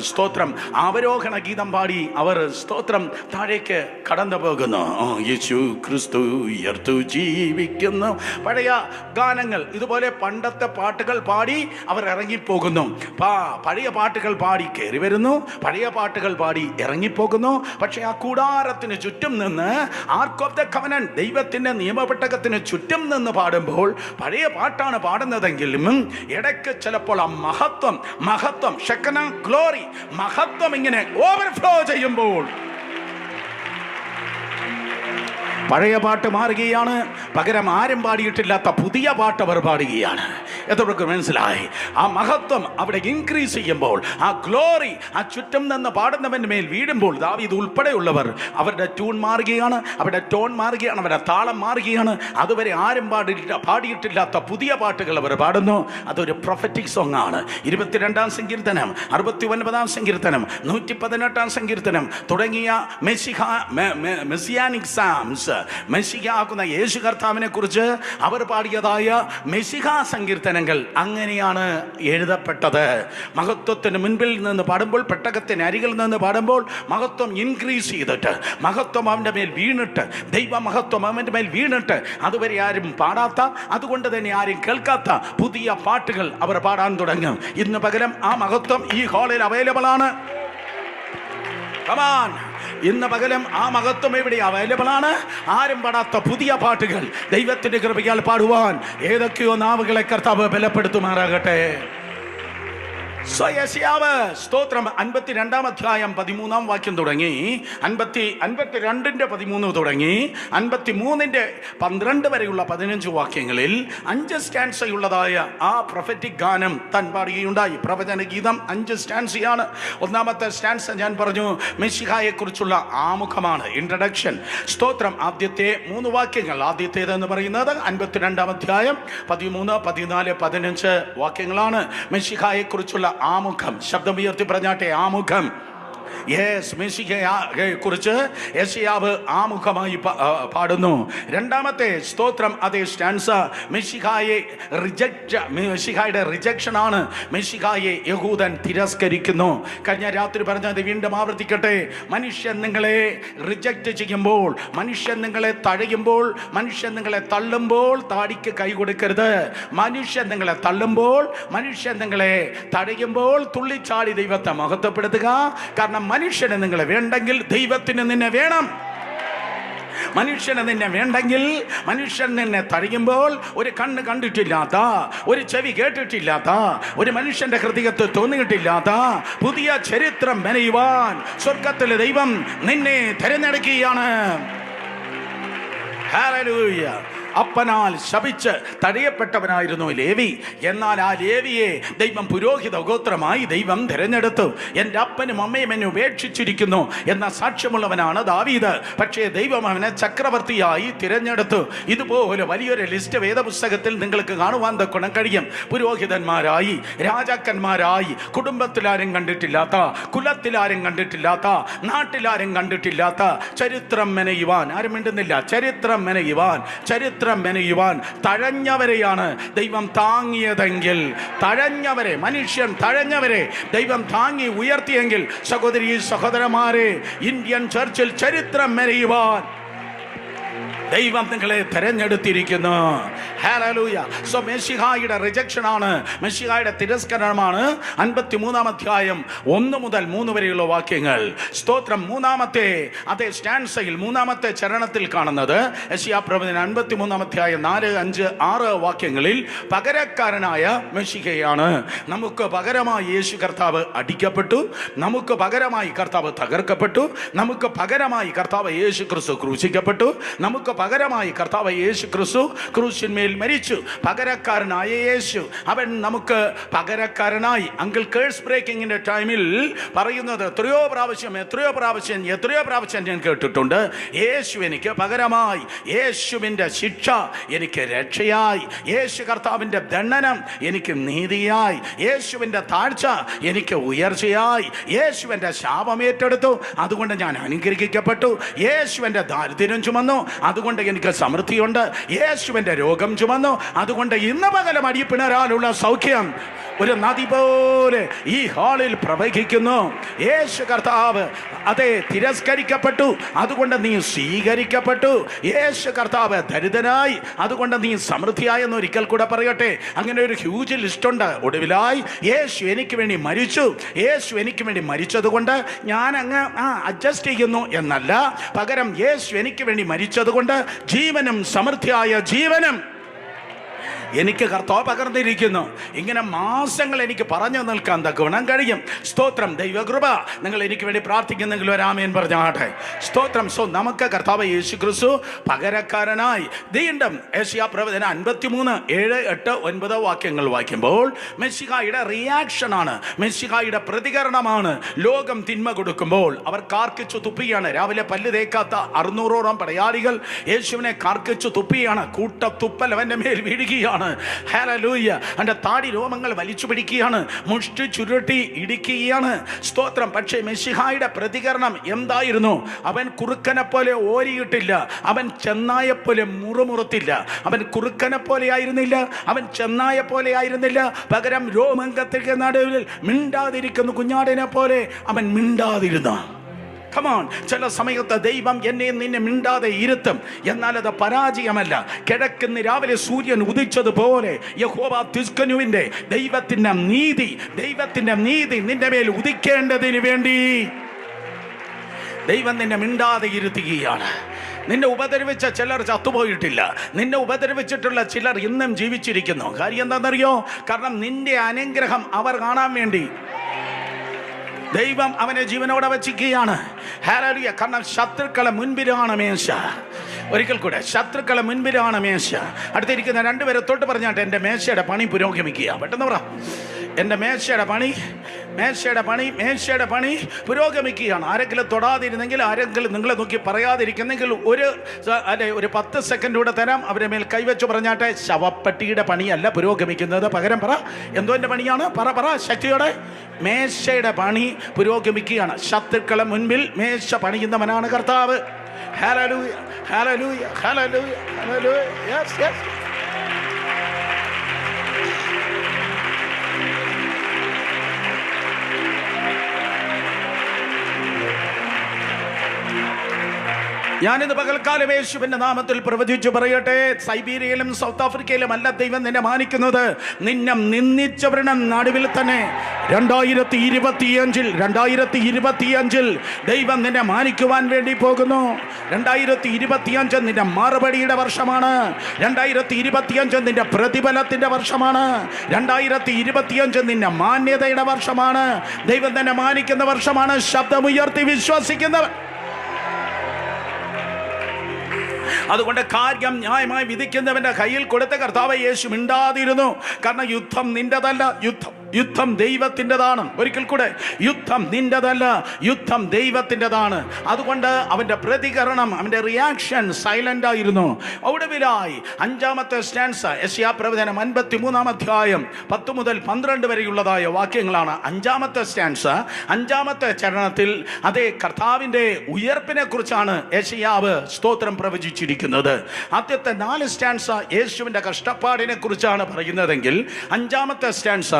സ്തോത്രം. അവരോഹണ ഗീതം പാടി അവർ സ്തോത്രം താഴേക്ക് കടന്നു പോകുന്നു. യേശു ക്രിസ്തു ഉയർത്തു ജീവിക്കുന്നു. പഴയ ഗാനങ്ങൾ ഇതുപോലെ പണ്ടത്തെ പാട്ടുകൾ പാടി അവർ ഇറങ്ങിപ്പോകുന്നു. പഴയ പാട്ടുകൾ പാടി കയറി വരുന്നു, പഴയ പാട്ടുകൾ പാടി ഇറങ്ങിപ്പോകുന്നു. പക്ഷെ ആ കൂടാരത്തിന് ചുറ്റും നിന്ന് ആർക്ക് ഓഫ് ദ കവനന്റ്, ദൈവത്തിന്റെ നിയമപെട്ടകത്തിന് ചുറ്റും നിന്ന് പാടുമ്പോൾ പഴയ പാട്ടാണ് പാടുന്നതെങ്കിലും ഇടയ്ക്ക് ചിലപ്പോൾ ആ മഹത്വം ഷെക്കന ഗ്ലോറി, മഹത്വം ഇങ്ങനെ ഓവർഫ്ലോ ചെയ്യുമ്പോൾ പഴയ പാട്ട് മാറുകയാണ്. പകരം ആരും പാടിയിട്ടില്ലാത്ത പുതിയ പാട്ട് അവർ പാടുകയാണ്. എത്രയൊക്കെ മനസ്സിലായി? ആ മഹത്വം അവിടെ ഇൻക്രീസ് ചെയ്യുമ്പോൾ, ആ ഗ്ലോറി ആ ചുറ്റും നിന്ന് പാടുന്നവന്റെ മേൽ വീഴുമ്പോൾ ദാവീദ് ഉൾപ്പെടെയുള്ളവർ അവരുടെ ട്യൂൺ മാറുകയാണ്, അവരുടെ ടോൺ മാറുകയാണ്, അവരുടെ താളം മാറുകയാണ്. അതുവരെ ആരും പാടിയിട്ടില്ലാത്ത പുതിയ പാട്ടുകൾ അവർ പാടുന്നു. അതൊരു പ്രൊഫറ്റിക് സോങ് ആണ്. 22-ാം സങ്കീർത്തനം, 69-ാം സങ്കീർത്തനം, 118-ാം സങ്കീർത്തനം തുടങ്ങിയ മെസ്സിയാനിക് സാംസ്, മെസ്സിയാകുന്ന യേശു കർത്താവിനെ കുറിച്ച് അവർ പാടിയതായ മെസ്സിഹ സങ്കീർത്തനങ്ങൾ അങ്ങനെയാണ് എഴുതപ്പെട്ടത്. മഹത്വത്തിന് മുൻപിൽ നിന്ന് പാടുമ്പോൾ, പെട്ടകത്തിന് അരികിൽ നിന്ന് പാടുമ്പോൾ മഹത്വം ഇൻക്രീസ് ചെയ്തിട്ട്, മഹത്വം അവൻ്റെ മേൽ വീണിട്ട്, ദൈവ മഹത്വം അവൻ്റെ മേൽ വീണിട്ട്, അതുവരെ ആരും പാടാത്ത, അതുകൊണ്ട് തന്നെ ആരും കേൾക്കാത്ത പുതിയ പാട്ടുകൾ അവർ പാടാൻ തുടങ്ങും. ഇന്ന് പകരം ആ മഹത്വം ഈ ഹാളിൽ അവൈലബിൾ ആണ്. ഇന്ന് പകലും ആ മഹത്വം ഇവിടെ അവൈലബിൾ ആണ്. ആരും പാടാത്ത പുതിയ പാട്ടുകൾ ദൈവത്തിന്റെ കൃപയാൽ പാടുവാൻ ഏതൊക്കെയോ നാവുകളെ കർത്താവ് ബലപ്പെടുത്തുമാറാകട്ടെ. സ്തോത്രം. 52-ാം അധ്യായം 13-ാം വാക്യം തുടങ്ങി 52-ന്റെ 13 തുടങ്ങി 53-ന്റെ 12 വരെയുള്ള 15 വാക്യങ്ങളിൽ 5 സ്റ്റാൻസയുള്ളതായ ആ പ്രൊഫറ്റിക് ഗാനം താൻ പാടുകയുണ്ടായി. പ്രവചന ഗീതം 5 സ്റ്റാൻസയാണ്. ഒന്നാമത്തെ സ്റ്റാൻസ ഞാൻ പറഞ്ഞു മെസ്സിഹായെ കുറിച്ചുള്ള ആമുഖമാണ്, ഇൻട്രഡക്ഷൻ. സ്തോത്രം. ആദ്യത്തെ 3 വാക്യങ്ങൾ, ആദ്യത്തേതെന്ന് പറയുന്നത് 52-ാം അധ്യായം 13, 14, 15 വാക്യങ്ങളാണ്. മെസ്സിഹായെ കുറിച്ചുള്ള ആമുഖം. ശബ്ദമുയർത്തി പറഞ്ഞാട്ടെ, ആമുഖം. യേസ്, മെശിഹയെ കുറിച്ച് യെശയ്യാവ് ആമുഖമായി പാടുന്നു. രണ്ടാമത്തെ സ്തോത്രം, അതേ സ്റ്റാൻസ മെശിഹായുടെ റിജക്ഷൻ ആണ്. മെശിഹായെ യഹൂദൻ തിരസ്കരിക്കുന്നു. കഴിഞ്ഞ രാത്രി പറഞ്ഞത് വീണ്ടും ആവർത്തിക്കട്ടെ. മനുഷ്യൻ നിങ്ങളെ റിജക്റ്റ് ചെയ്യുമ്പോൾ, മനുഷ്യൻ നിങ്ങളെ തഴയുമ്പോൾ, മനുഷ്യൻ നിങ്ങളെ തള്ളുമ്പോൾ താടിക്ക് കൈ കൊടുക്കരുത്. മനുഷ്യൻ നിങ്ങളെ തള്ളുമ്പോൾ, മനുഷ്യൻ നിങ്ങളെ തടയുമ്പോൾ തുള്ളിച്ചാടി ദൈവത്തെ മഹത്വപ്പെടുത്തുക. കാരണം മനുഷ്യന് നിങ്ങളെ വേണ്ടെങ്കിൽ ദൈവത്തിന് നിന്നെ വേണം. മനുഷ്യന് നിന്നെ വേണ്ടെങ്കിൽ, മനുഷ്യൻ നിന്നെ തടയുമ്പോൾ ഒരു കണ്ണ് കണ്ടിട്ടില്ലാത്ത, ഒരു ചെവി കേട്ടിട്ടില്ലാത്ത, ഒരു മനുഷ്യന്റെ ഹൃദയത്തിൽ തോന്നിയിട്ടില്ലാത്ത പുതിയ ചരിത്രം മെനയുവാൻ സ്വർഗത്തിലെ ദൈവം നിന്നെ തിരഞ്ഞെടുക്കുകയാണ്. ഹല്ലേലൂയ. അപ്പനാൽ ശപിച്ച് തടയപ്പെട്ടവനായിരുന്നു ലേവി. എന്നാൽ ആ ലേവിയെ ദൈവം പുരോഹിത ഗോത്രമായി ദൈവം തിരഞ്ഞെടുത്തു. എൻ്റെ അപ്പനും അമ്മയും എന്നെ ഉപേക്ഷിച്ചിരിക്കുന്നു എന്ന സാക്ഷ്യമുള്ളവനാണ് ദാവീദ്. പക്ഷേ ദൈവം അവനെ ചക്രവർത്തിയായി തിരഞ്ഞെടുത്തു. ഇതുപോലെ വലിയൊരു ലിസ്റ്റ് വേദപുസ്തകത്തിൽ നിങ്ങൾക്ക് കാണുവാൻ തക്കണം കഴിയും. പുരോഹിതന്മാരായി, രാജാക്കന്മാരായി, കുടുംബത്തിലാരും കണ്ടിട്ടില്ലാത്ത, കുലത്തിലാരും കണ്ടിട്ടില്ലാത്ത, നാട്ടിലാരും കണ്ടിട്ടില്ലാത്ത ചരിത്രം മെനയുവാൻ, ആരും മിണ്ടുന്നില്ല, ചരിത്രം മെനയുവാൻ തഴഞ്ഞവരെയാണ് ദൈവം താങ്ങിയതെങ്കിൽ, തഴഞ്ഞവരെ, മനുഷ്യൻ തഴഞ്ഞവരെ ദൈവം താങ്ങി ഉയർത്തിയെങ്കിൽ, സഹോദരീ സഹോദരന്മാരെ, ഇന്ത്യൻ ചർച്ചിൽ ചരിത്രം മെനയുവാൻ ദൈവം നിങ്ങളെ തെരഞ്ഞെടുത്തിരിക്കുന്നു. ഹല്ലേലൂയ. സോ മെശിഹായുടെ റിജക്ഷൻ ആണ്, മെശിഹായുടെ തിരസ്കരണമാണ് 53-ാം അധ്യായം 1 മുതൽ 3 വരെയുള്ള വാക്യങ്ങൾ. സ്തോത്രം. മൂന്നാമത്തെ അതേ സ്റ്റാൻസയിൽ, മൂന്നാമത്തെ ചരണത്തിൽ കാണുന്നത് യെശയ്യാ പ്രവചനം 53-ാം അധ്യായം 4, 5, 6 വാക്യങ്ങളിൽ പകരക്കാരനായ മെശിഹയാണ്. നമുക്ക് പകരമായി യേശു കർത്താവ് അടിക്കപ്പെട്ടു, നമുക്ക് പകരമായി കർത്താവ് തകർക്കപ്പെട്ടു, നമുക്ക് പകരമായി കർത്താവ് യേശു ക്രിസ്തു ക്രൂശിക്കപ്പെട്ടു, നമുക്ക് പകരമായി കർത്താവ് യേശു ക്രിസ്തു ക്രൂശിന്മേൽ മരിച്ചു. പകരക്കാരനായ യേശു, അവൻ നമുക്ക് പകരക്കാരനായി. അങ്കിൾ കേഴ്സ് ബ്രേക്കിങ്ങിന്റെ ടൈമിൽ പറയുന്നത് എത്രയോ പ്രാവശ്യം ഞാൻ കേട്ടിട്ടുണ്ട്. യേശു എനിക്ക് പകരമായി, യേശുവിൻ്റെ ശിക്ഷ എനിക്ക് രക്ഷയായി, യേശു കർത്താവിൻ്റെ ദണ്ഡനം എനിക്ക് നീതിയായി, യേശുവിൻ്റെ താഴ്ച എനിക്ക് ഉയർച്ചയായി, യേശുവിൻ്റെ ശാപം ഏറ്റെടുത്തു, അതുകൊണ്ട് ഞാൻ അനുഗ്രഹിക്കപ്പെട്ടു, യേശുവിൻ്റെ ദാരിദ്ര്യം ചുമന്നു, അതുകൊണ്ട് എനിക്ക് സമൃദ്ധിയുണ്ട്, യേശുവിന്റെ രോഗം ചുമന്നു, അതുകൊണ്ട് ഇന്ന് പകലും അടിപ്പിണരാലുള്ള സൗഖ്യം ഒരു നദി പോലെ ഈ ഹാളിൽ പ്രവഹിക്കുന്നു. യേശു കർത്താവ് അതേ തിരസ്കരിക്കപ്പെട്ടു, അതുകൊണ്ട് നീ സ്വീകരിക്കപ്പെട്ടു. യേശു കർത്താവ് ദരിദ്രനായി, അതുകൊണ്ട് നീ സമൃദ്ധിയായി എന്ന് ഒരിക്കൽ കൂടെ പറയട്ടെ. അങ്ങനെ ഒരു ഹ്യൂജ് ലിസ്റ്റുണ്ട്. ഒടുവിലായി യേശു എനിക്ക് വേണ്ടി മരിച്ചു, യേശു എനിക്ക് വേണ്ടി മരിച്ചതുകൊണ്ട് ഞാൻ അങ്ങ് അഡ്ജസ്റ്റ് ചെയ്യുന്നു എന്നല്ല, പകരം യേശു എനിക്ക് വേണ്ടി മരിച്ചതുകൊണ്ട് ജീവനും സമൃദ്ധിയായ ജീവനും എനിക്ക് കർത്താവ് പകർന്നിരിക്കുന്നു. ഇങ്ങനെ മാസങ്ങൾ എനിക്ക് പറഞ്ഞു നിൽക്കാൻ തക്കവണ്ണം കഴിയും. സ്തോത്രം. ദൈവകൃപ. നിങ്ങൾ എനിക്ക് വേണ്ടി പ്രാർത്ഥിക്കുന്നെങ്കിൽ ഒരാമേൻ പറഞ്ഞാട്ടെ. സ്തോത്രം. സോ നമുക്ക് കർത്താവ് യേശു ക്രിസ്തു പകരക്കാരനായി. വീണ്ടും യെശയ്യാ പ്രവചനം 53, 7, 8, 9 വാക്യങ്ങൾ വായിക്കുമ്പോൾ മെശിഹായുടെ റിയാക്ഷനാണ്, മെശിഹായുടെ പ്രതികരണമാണ്. ലോകം തിന്മ കൊടുക്കുമ്പോൾ അവർ കാർക്കിച്ചു തുപ്പിയാണ്. രാവിലെ പല്ല് തേക്കാത്ത 600ഓളം പടയാളികൾ യേശുവിനെ കാർക്കിച്ചു തുപ്പിയാണ്. കൂട്ടത്തുപ്പൽ അവൻ്റെ മേൽ വീഴുകയാണ്. ഹല്ലേലൂയ. അവന്റെ താടി രോമങ്ങൾ വലിച്ചു പിടിക്കുകയാണ്, മുഷ്ടി ചുരുട്ടി ഇടിക്കുകയാണ്. സ്തോത്രം. പക്ഷേ മെശിഹായുടെ പ്രതികരണം എന്തായിരുന്നു? അവൻ കുറുക്കനെ പോലെ ഓരിയിട്ടില്ല, അവൻ ചെന്നായെ പോലെ മുറുമുറുത്തില്ല. അവൻ കുറുക്കനെ പോലെ ആയിരുന്നില്ല, അവൻ ചെന്നായെ പോലെ ആയിരുന്നില്ല. പകരം രോമങ്കത്തിന് നടുവിൽ മിണ്ടാതിരിക്കുന്ന കുഞ്ഞാടിനെ പോലെ അവൻ മിണ്ടാതിരുന്നു. കമോൺ. ചില സമയത്ത് ദൈവം എന്നെ നിന്നെ മിണ്ടാതെ ഇരുത്തും, എന്നാൽ അത് പരാജയമല്ല. കിഴക്കുന്ന രാവിലെ സൂര്യൻ ഉദിച്ചതുപോലെ യഹോവ തിസ്കനുവിൻ്റെ ദൈവത്തിൻ്റെ നീതി നിന്റെ മേൽ ഉദിക്കേണ്ടതിന് വേണ്ടി ദൈവം നിന്നെ മിണ്ടാതെ ഇരുത്തുകയാണ്. നിന്നെ ഉപദ്രവിച്ച ചിലർ ചത്തുപോയിട്ടില്ല, നിന്നെ ഉപദ്രവിച്ചിട്ടുള്ള ചിലർ ഇന്നും ജീവിച്ചിരിക്കുന്നു. കാര്യം എന്താണെന്നറിയോ? കാരണം നിന്റെ അനുഗ്രഹം അവർ കാണാൻ വേണ്ടി ദൈവം അവനെ ജീവനോടെ വച്ചിരിക്കുകയാണ്. ഹല്ലേലൂയ. കാരണം ശത്രുക്കളെ മുൻപിലാണ് മേശ. ഒരിക്കൽ കൂടെ, ശത്രുക്കളെ മുൻപിലാണ് മേശ. അടുത്തിരിക്കുന്ന രണ്ടുപേരെ തൊട്ട് പറഞ്ഞാട്ടെ, എൻ്റെ മേശയുടെ പണി പുരോഗമിക്കുക. പെട്ടെന്ന് പറ, എൻ്റെ മേശയുടെ പണി മേശയുടെ പണി പുരോഗമിക്കുകയാണ്. ആരെങ്കിലും തൊടാതിരുന്നെങ്കിൽ, ആരെങ്കിലും നിങ്ങളെ നോക്കി പറയാതിരിക്കുന്നെങ്കിൽ ഒരു 10 സെക്കൻഡ് കൂടെ തരാം. അവരെ മേൽ കൈവച്ച് പറഞ്ഞാട്ടെ, ശവപ്പെട്ടിയുടെ പണിയല്ല പുരോഗമിക്കുന്നത്, പകരം പറ എന്തോന്റെ പണിയാണ്? പറ ശക്തിയോടെ. മേശയുടെ പണി പുരോഗമിക്കുകയാണ്. ശത്രുക്കളെ മുൻപിൽ മേശ പണിയുന്നവനാണ് കർത്താവ്. Hallelujah, hallelujah, hallelujah, hallelujah. Yes, yes. ഞാനിന്ന് പകൽക്കാലം യേശുവിന്റെ നാമത്തിൽ പ്രവചിച്ചു പറയട്ടെ, സൈബീരിയയിലും സൗത്ത് ആഫ്രിക്കയിലും അല്ല ദൈവം നിന്നെ മാനിക്കുന്നത്, നിന്നെ നിന്ദിച്ചവരുടെ നടുവിൽ തന്നെ 2025 ദൈവം നിന്നെ മാനിക്കുവാൻ വേണ്ടി പോകുന്നു. 2025 നിന്റെ മറുപടിയുടെ വർഷമാണ്. 2025 നിന്റെ പ്രതിഫലത്തിന്റെ വർഷമാണ്. 2025 നിന്റെ മാന്യതയുടെ വർഷമാണ്. ദൈവം നിന്നെ മാനിക്കുന്ന വർഷമാണ്. ശബ്ദമുയർത്തി വിശ്വസിക്കുന്നവർ. അതുകൊണ്ട് കാര്യം ന്യായമായി വിധിക്കുന്നവന്റെ കയ്യിൽ കൊടുത്ത കർത്താവ് യേശു മിണ്ടാതിരുന്നു. കാരണം യുദ്ധം നിന്റെതല്ല, യുദ്ധം ദൈവത്തിൻ്റെതാണ്. ഒരിക്കൽ കൂടെ, യുദ്ധം നിന്റെതല്ല, യുദ്ധം ദൈവത്തിൻ്റെതാണ്. അതുകൊണ്ട് അവന്റെ പ്രതികരണം, അവന്റെ റിയാക്ഷൻ സൈലന്റ് ആയിരുന്നു. ഒടുവിലായി 5-ാമത്തെ സ്റ്റാൻസ, യെശയ്യാ പ്രവചനം 53-ാം അധ്യായം 10 മുതൽ 12 വരെയുള്ളതായ വാക്യങ്ങളാണ് 5-ാമത്തെ സ്റ്റാൻസ. 5-ാമത്തെ ചരണത്തിൽ അതേ കർത്താവിന്റെ ഉയർപ്പിനെ കുറിച്ചാണ് യെശയ്യാവ് സ്തോത്രം പ്രവചിച്ചിരിക്കുന്നത്. ആദ്യത്തെ 4 സ്റ്റാൻസ യേശുവിന്റെ കഷ്ടപ്പാടിനെ കുറിച്ചാണ് പറയുന്നതെങ്കിൽ 5-ാമത്തെ സ്റ്റാൻസ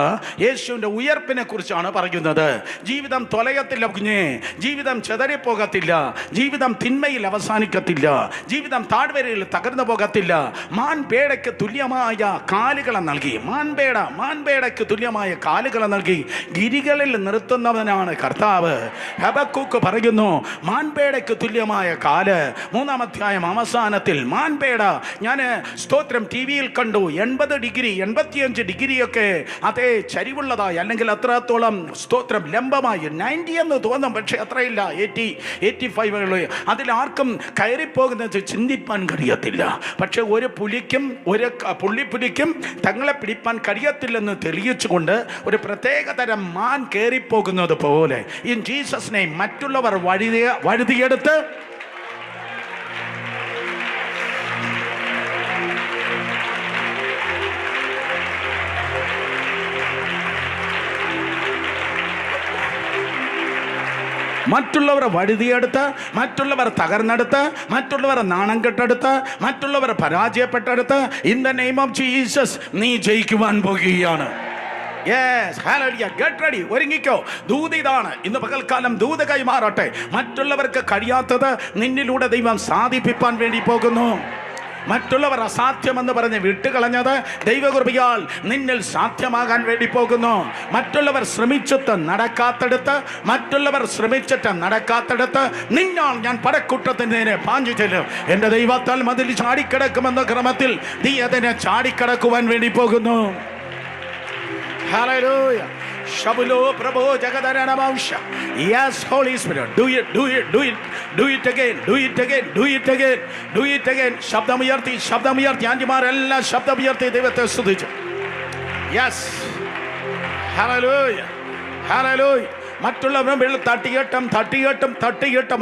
യേശുവിന്റെ ഉയർപ്പിനെ കുറിച്ചാണ് പറയുന്നത്. ജീവിതം തൊലയത്തില്ല കുഞ്ഞേ, ജീവിതം ചെതറിപ്പോകത്തില്ല, ജീവിതം തിന്മയിൽ അവസാനിക്കത്തില്ല, ജീവിതം താഴ്വരയിൽ തകർന്നു പോകത്തില്ല. മാൻപേടയ്ക്ക് തുല്യമായ കാലുകളെ നൽകി, മാൻപേടയ്ക്ക് തുല്യമായ കാലുകളെ നൽകി ഗിരികളിൽ നിർത്തുന്നവനാണ് കർത്താവ്. ഹബക്കൂക്ക് പറയുന്നു, മാൻപേടയ്ക്ക് തുല്യമായ കാല്. 3-ാം അധ്യായം അവസാനത്തിൽ മാൻപേട ഞാൻ സ്തോത്രം TV-യിൽ കണ്ടു. 80 ഡിഗ്രി 85 ഡിഗ്രിയൊക്കെ അതേ ചരിവുള്ളതായി, അല്ലെങ്കിൽ അത്രത്തോളം സ്തോത്രം ലംബമായി 90 എന്ന് തോന്നും, പക്ഷെ അത്രയില്ല, 80-85. അതിലാർക്കും കയറിപ്പോകുന്നത് ചിന്തിപ്പാൻ കഴിയത്തില്ല. പക്ഷെ ഒരു പുള്ളിപ്പുലിക്കും തങ്ങളെ പിടിപ്പാൻ കഴിയത്തില്ലെന്ന് തെളിയിച്ചുകൊണ്ട് ഒരു പ്രത്യേക തരം മാൻ കയറിപ്പോകുന്നത് പോലെ ഇൻ ജീസസ് നെയിം മറ്റുള്ളവർ വഴുതിയെടുത്ത് മറ്റുള്ളവരെ വഴുതിയെടുത്ത്, മറ്റുള്ളവർ തകർന്നെടുത്ത്, മറ്റുള്ളവർ നാണം കെട്ടെടുത്ത്, മറ്റുള്ളവർ പരാജയപ്പെട്ടെടുത്ത് in the name of Jesus നീ ജയിക്കുവാൻ പോകുകയാണ്. Yes, hallelujah. Get ready. ഒരുങ്ങിക്കോ. ദൂത് ഇതാണ്. ഇന്ന് പകൽക്കാലം ദൂത് കൈമാറട്ടെ. മറ്റുള്ളവർക്ക് കഴിയാത്തത് നിന്നിലൂടെ ദൈവം സാധിപ്പിക്കാൻ വേണ്ടി പോകുന്നു. മറ്റുള്ളവർ അസാധ്യമെന്ന് പറഞ്ഞ് വിട്ടുകളഞ്ഞത് ദൈവകൃപയാൽ നിന്നിൽ സാധ്യമാകാൻ വേണ്ടി പോകുന്നു. മറ്റുള്ളവർ ശ്രമിച്ചിട്ട് നടക്കാത്തടത്ത് നിന്നാൽ ഞാൻ പടക്കൂട്ടത്തിന് നേരെ പാഞ്ഞു ചെല്ലും. എൻ്റെ ദൈവത്താൽ മതിൽ ചാടിക്കിടക്കുമെന്ന ക്രമത്തിൽ നീ അതിനെ ചാടിക്കിടക്കുവാൻ വേണ്ടി പോകുന്നു. Hallelujah. Shabulo Prabhu Jagadaranabausha. Yes, Holy Spirit. Do it again. Do it again. Shabdamuyarti. Anjimarella Shabdamuyarti Devate Sudhiju. Yes. Hallelujah. മറ്റുള്ളവരുടെ മുമ്പിൽ തട്ടിയിട്ടും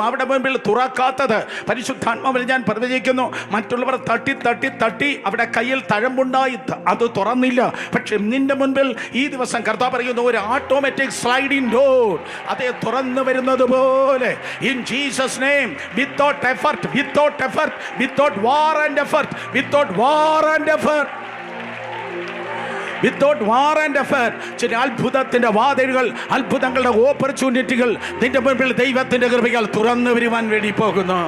അവിടെ മുമ്പിൽ തുറക്കാത്തത് പരിശുദ്ധാത്മാവിൽ ഞാൻ പ്രവചിക്കുന്നു. മറ്റുള്ളവർ തട്ടി അവിടെ കയ്യിൽ തഴമ്പുണ്ടായി അത് തുറന്നില്ല. പക്ഷെ നിന്റെ മുൻപിൽ ഈ ദിവസം കർത്താവ് പറയുന്നു, ഒരു ഓട്ടോമാറ്റിക് സ്ലൈഡിംഗ് ഡോർ അതേ തുറന്നു വരുന്നത് പോലെ in Jesus name, without effort, without war and effort, ചില അത്ഭുതത്തിന്റെ വാതിലുകൾ, അത്ഭുതങ്ങളുടെ ഓപ്പർച്യൂണിറ്റികൾ നിന്റെ മുൻപിൽ ദൈവത്തിന്റെ കൃപയാൽ തുറന്നു വരുവാൻ വേണ്ടി പോകുന്നു.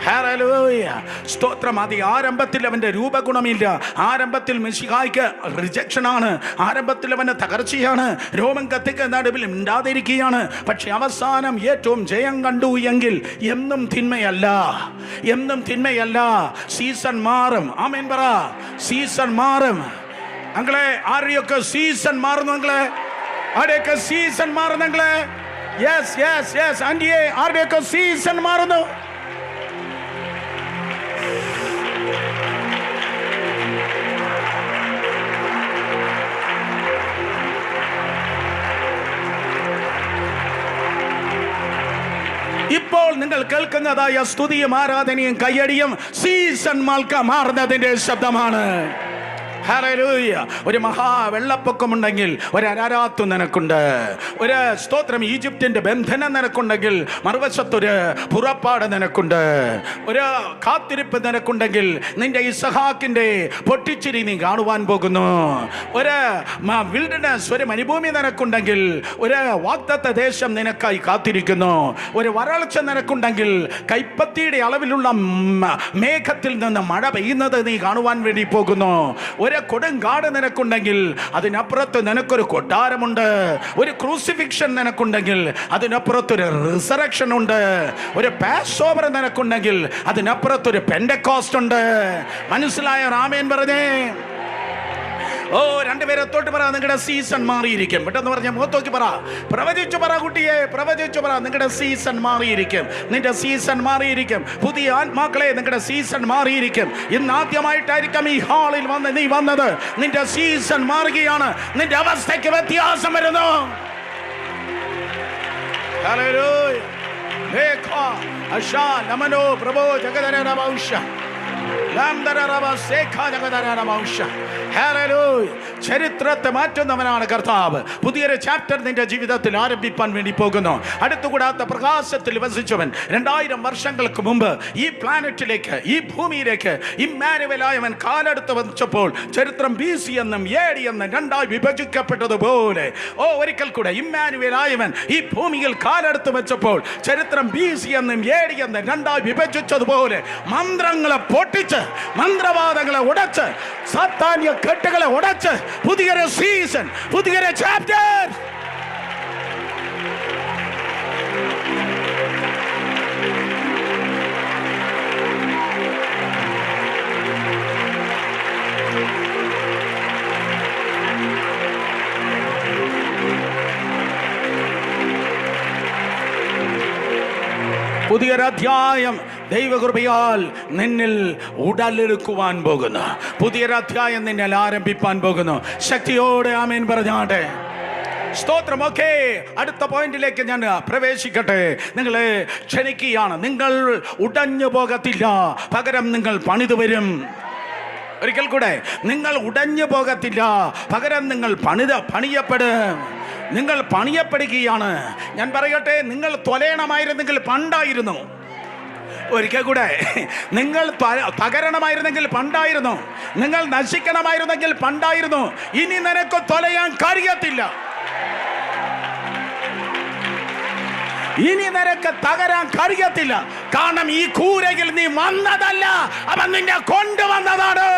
ഹല്ലേലൂയ. സ്തോത്രം. അത് ആരംഭത്തിൽ അവൻ്റെ രൂപഗുണമില്ല, ആരംഭത്തിൽ മെശിഹായ്ക്ക് റിജക്ഷനാണ്, ആരംഭത്തിൽ അവൻ്റെ തകർച്ചയാണ്, രോമം കത്തിക്കുന്ന നടുവിൽ മിണ്ടാതിരിക്കുകയാണ്. പക്ഷെ അവസാനം ഏറ്റവും ജയം കണ്ടു എങ്കിൽ എന്നും തിന്മയല്ല. സീസൺ മാറും. ആമേൻ പറ. സീസൺ മാറും. അങ്ങളെ ആരുടെയൊക്കെ സീസൺ മാറുന്നു? ആരുടെയൊക്കെ സീസൺ മാറുന്നു? യെസ് ആൻഡിയെ, ആരുടെയൊക്കെ സീസൺ മാറുന്നു? നിങ്ങൾ കേൾക്കുന്നതായ സ്തുതിയും ആരാധനയും കയ്യടിയും സീസൺ മാറുന്നതിന്റെ ശബ്ദമാണ്. ഹല്ലേലൂയ. ഒരു മഹാവെള്ളപ്പൊക്കമുണ്ടെങ്കിൽ ഒരു അരാരാത്തു നിനക്കുണ്ട്. ഒരു സ്തോത്രം ഈജിപ്തിന്റെ ബന്ധനം നിനക്കുണ്ടെങ്കിൽ മറുവശത്തൊരു പുറപ്പാട് നിനക്കുണ്ട്. ഒരു കാത്തിരിപ്പ് നിനക്കുണ്ടെങ്കിൽ നിന്റെ ഇസഹാക്കിന്റെ പൊട്ടിച്ചിരി നീ കാണുവാൻ പോകുന്നു. ഒരു വിൽഡർനെസ്, ഒരു മരുഭൂമി നിനക്കുണ്ടെങ്കിൽ ഒരു വാഗ്ദത്ത ദേശം നിനക്കായി കാത്തിരിക്കുന്നു. ഒരു വരൾച്ച നിനക്കുണ്ടെങ്കിൽ കൈപ്പത്തിയുടെ അളവിലുള്ള മേഘത്തിൽ നിന്ന് മഴ പെയ്യുന്നത് നീ കാണുവാൻ വേണ്ടി പോകുന്നു. ഒരു കൊടുങ്കാട് നിനക്കുണ്ടെങ്കിൽ അതിനപ്പുറത്ത് നിനക്കൊരു കൊട്ടാരമുണ്ട്. ഒരു ക്രൂസിഫിക്ഷൻ നിനക്കുണ്ടെങ്കിൽ അതിനപ്പുറത്തൊരു റിസറക്ഷൻ ഉണ്ട്. ഒരു പാസ് ഓവർ നിനക്കുണ്ടെങ്കിൽ അതിനപ്പുറത്തൊരു പെന്റക്കോസ്റ്റ് ഉണ്ട്. മനസ്സിലായ ആമേൻ പറഞ്ഞേ. ഓ, രണ്ടുപേരെ തൊട്ട് പറ, നിങ്ങളുടെ സീസൺ മാറിയിരിക്കും. പെട്ടെന്ന് പറഞ്ഞ മുഖത്തോക്കി പറ, പ്രവചിച്ചു പറ കുട്ടിയെ, പ്രവചിച്ചു പറ, നിങ്ങളുടെ സീസൺ മാറിയിരിക്കും. നിന്റെ സീസൺ മാറിയിരിക്കും. പുതിയ ആത്മാക്കളെ, നിങ്ങളുടെ സീസൺ മാറിയിരിക്കും. ഇന്ന് ആദ്യമായിട്ടായിരിക്കും ഈ ഹാളിൽ വന്ന് നീ വന്നത്. നിന്റെ സീസൺ മാറുകയാണ്. നിന്റെ അവസ്ഥയ്ക്ക് വ്യത്യാസം വരുന്നു. ഹല്ലേലൂയ. ലേഖാ അശാ നമനോ പ്രഭോ ജഗദന ഭൗഷ ചരിത്രത്തെ മാറ്റുന്നവനാണ് കർത്താവ്. പുതിയൊരു ചാപ്റ്റർ നിന്റെ ജീവിതത്തിൽ ആരംഭിക്കാൻ വേണ്ടി പോകുന്നു. അടുത്തുകൂടാത്ത പ്രകാശത്തിൽ വസിച്ചവൻ 2000 വർഷങ്ങൾക്ക് മുമ്പ് ഈ പ്ലാനറ്റിലേക്ക്, ഈ ഭൂമിയിലേക്ക് ഇമ്മാനുവേലായവൻ കാലെടുത്ത് വച്ചപ്പോൾ ചരിത്രം BC എന്നും AD എന്നും രണ്ടായി വിഭജിക്കപ്പെട്ടതുപോലെ, ഒരിക്കൽ കൂടെ ഇമ്മാനുവേലായവൻ ഈ ഭൂമിയിൽ കാലെടുത്ത് വെച്ചപ്പോൾ ചരിത്രം BC എന്നും AD എന്നും രണ്ടായി വിഭജിച്ചതുപോലെ മന്ത്രങ്ങളെ പൊട്ടിച്ച്, മന്ത്രവാദങ്ങളെ ഉടച്ച്, സാത്താന്യ കെട്ടുകളെ ഉടച്ച് പുതിയൊരു സീസൺ, പുതിയൊരു ചാപ്റ്റർ. പുതിയൊരധ്യായം ദൈവകൃപയാൽ നിന്നിൽ ഉടലെടുക്കുവാൻ പോകുന്നു. പുതിയൊരധ്യായം നിന്നിൽ ആരംഭിക്കാൻ പോകുന്നു. ശക്തിയോടെ ആമേൻ പറഞ്ഞാട്ടെ. സ്തോത്രം. ഓക്കെ, അടുത്ത പോയിന്റിലേക്ക് ഞാൻ പ്രവേശിക്കട്ടെ. നിങ്ങളെ ക്ഷണിക്കുകയാണ്. നിങ്ങൾ ഉടഞ്ഞു പോകത്തില്ല, പകരം നിങ്ങൾ പണിതു വരും. ഒരിക്കൽ കൂടെ, നിങ്ങൾ ഉടഞ്ഞു പോകത്തില്ല, പകരം നിങ്ങൾ പണിയപ്പെടും. നിങ്ങൾ പണിയപ്പെടുകയാണ്. ഞാൻ പറയട്ടെ, നിങ്ങൾ തൊലയണമായിരുന്നെങ്കിൽ പണ്ടായിരുന്നു. ഒരിക്കൽ കൂടെ, നിങ്ങൾ തകരണമായിരുന്നെങ്കിൽ പണ്ടായിരുന്നു. നിങ്ങൾ നശിക്കണമായിരുന്നെങ്കിൽ പണ്ടായിരുന്നു. ഇനി നിനക്ക് തൊലയാൻ കഴിയത്തില്ല. ഇനി നിനക്ക് തകരാൻ കഴിയത്തില്ല. കാരണം ഈ കൂരയിൽ നീ വന്നതല്ല, അവൻ നിന്നെ കൊണ്ടുവന്നതാണ്.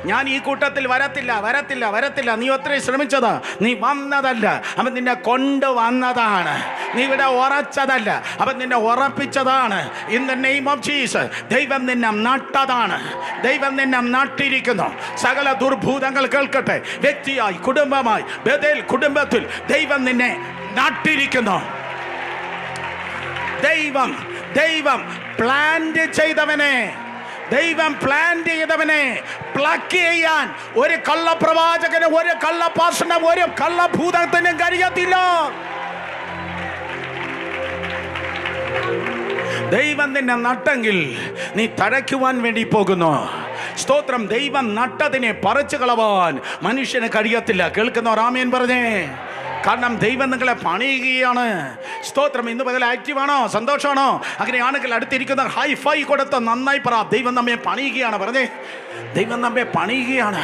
ഞാൻ ഈ കൂട്ടത്തിൽ വരത്തില്ല. നീ ഒത്തിരി ശ്രമിച്ചതാ, നീ വന്നതല്ല, അവൻ നിന്നെ കൊണ്ടുവന്നതാണ്. നീ ഇവിടെ ഉറച്ചതല്ല, അവൻ നിന്നെ ഉറപ്പിച്ചതാണ്. In the name of Jesus. ദൈവം നിന്നെ നട്ടതാണ്. ദൈവം നിന്നെ നട്ടിരിക്കുന്നു. സകല ദുർഭൂതങ്ങൾ കേൾക്കട്ടെ. വ്യക്തിയായി, കുടുംബമായി, ബേഥേൽ കുടുംബത്തിൽ ദൈവം നിന്നെ നട്ടിരിക്കുന്നു. ദൈവം പ്ലാന്റ് ചെയ്തവനെ, ദൈവം പ്ലാന്റ് ചെയ്തവനെ പ്ലക്ക് ചെയ്യാൻ ഒരു കള്ളപ്രവാചകന്, ഒരു കള്ളപാഷനും, ഒരു കള്ളഭൂതത്തിനും കഴിയത്തില്ല. ദൈവം നിന്നെ നട്ടെങ്കിൽ നീ തഴയ്ക്കുവാൻ വേണ്ടി പോകുന്നു. സ്തോത്രം. ദൈവം നട്ടതിനെ പറിച്ചു കളവാൻ മനുഷ്യന് കഴിയത്തില്ല. കേൾക്കുന്നവർ ആമേൻ പറഞ്ഞേ. കാരണം ദൈവം നിങ്ങളെ പണിയുകയാണ്. സ്തോത്രം. ഇന്ന് പകൽ ആക്റ്റീവാണോ? സന്തോഷമാണോ? അങ്ങനെയാണെങ്കിൽ അടുത്തിരിക്കുന്ന ഹൈഫൈ കൊടുത്ത് നന്നായി പറ, ദൈവം നമ്മെ പണിയുകയാണ്. പറഞ്ഞേ, ദൈവം നമ്മെ പണിയുകയാണ്.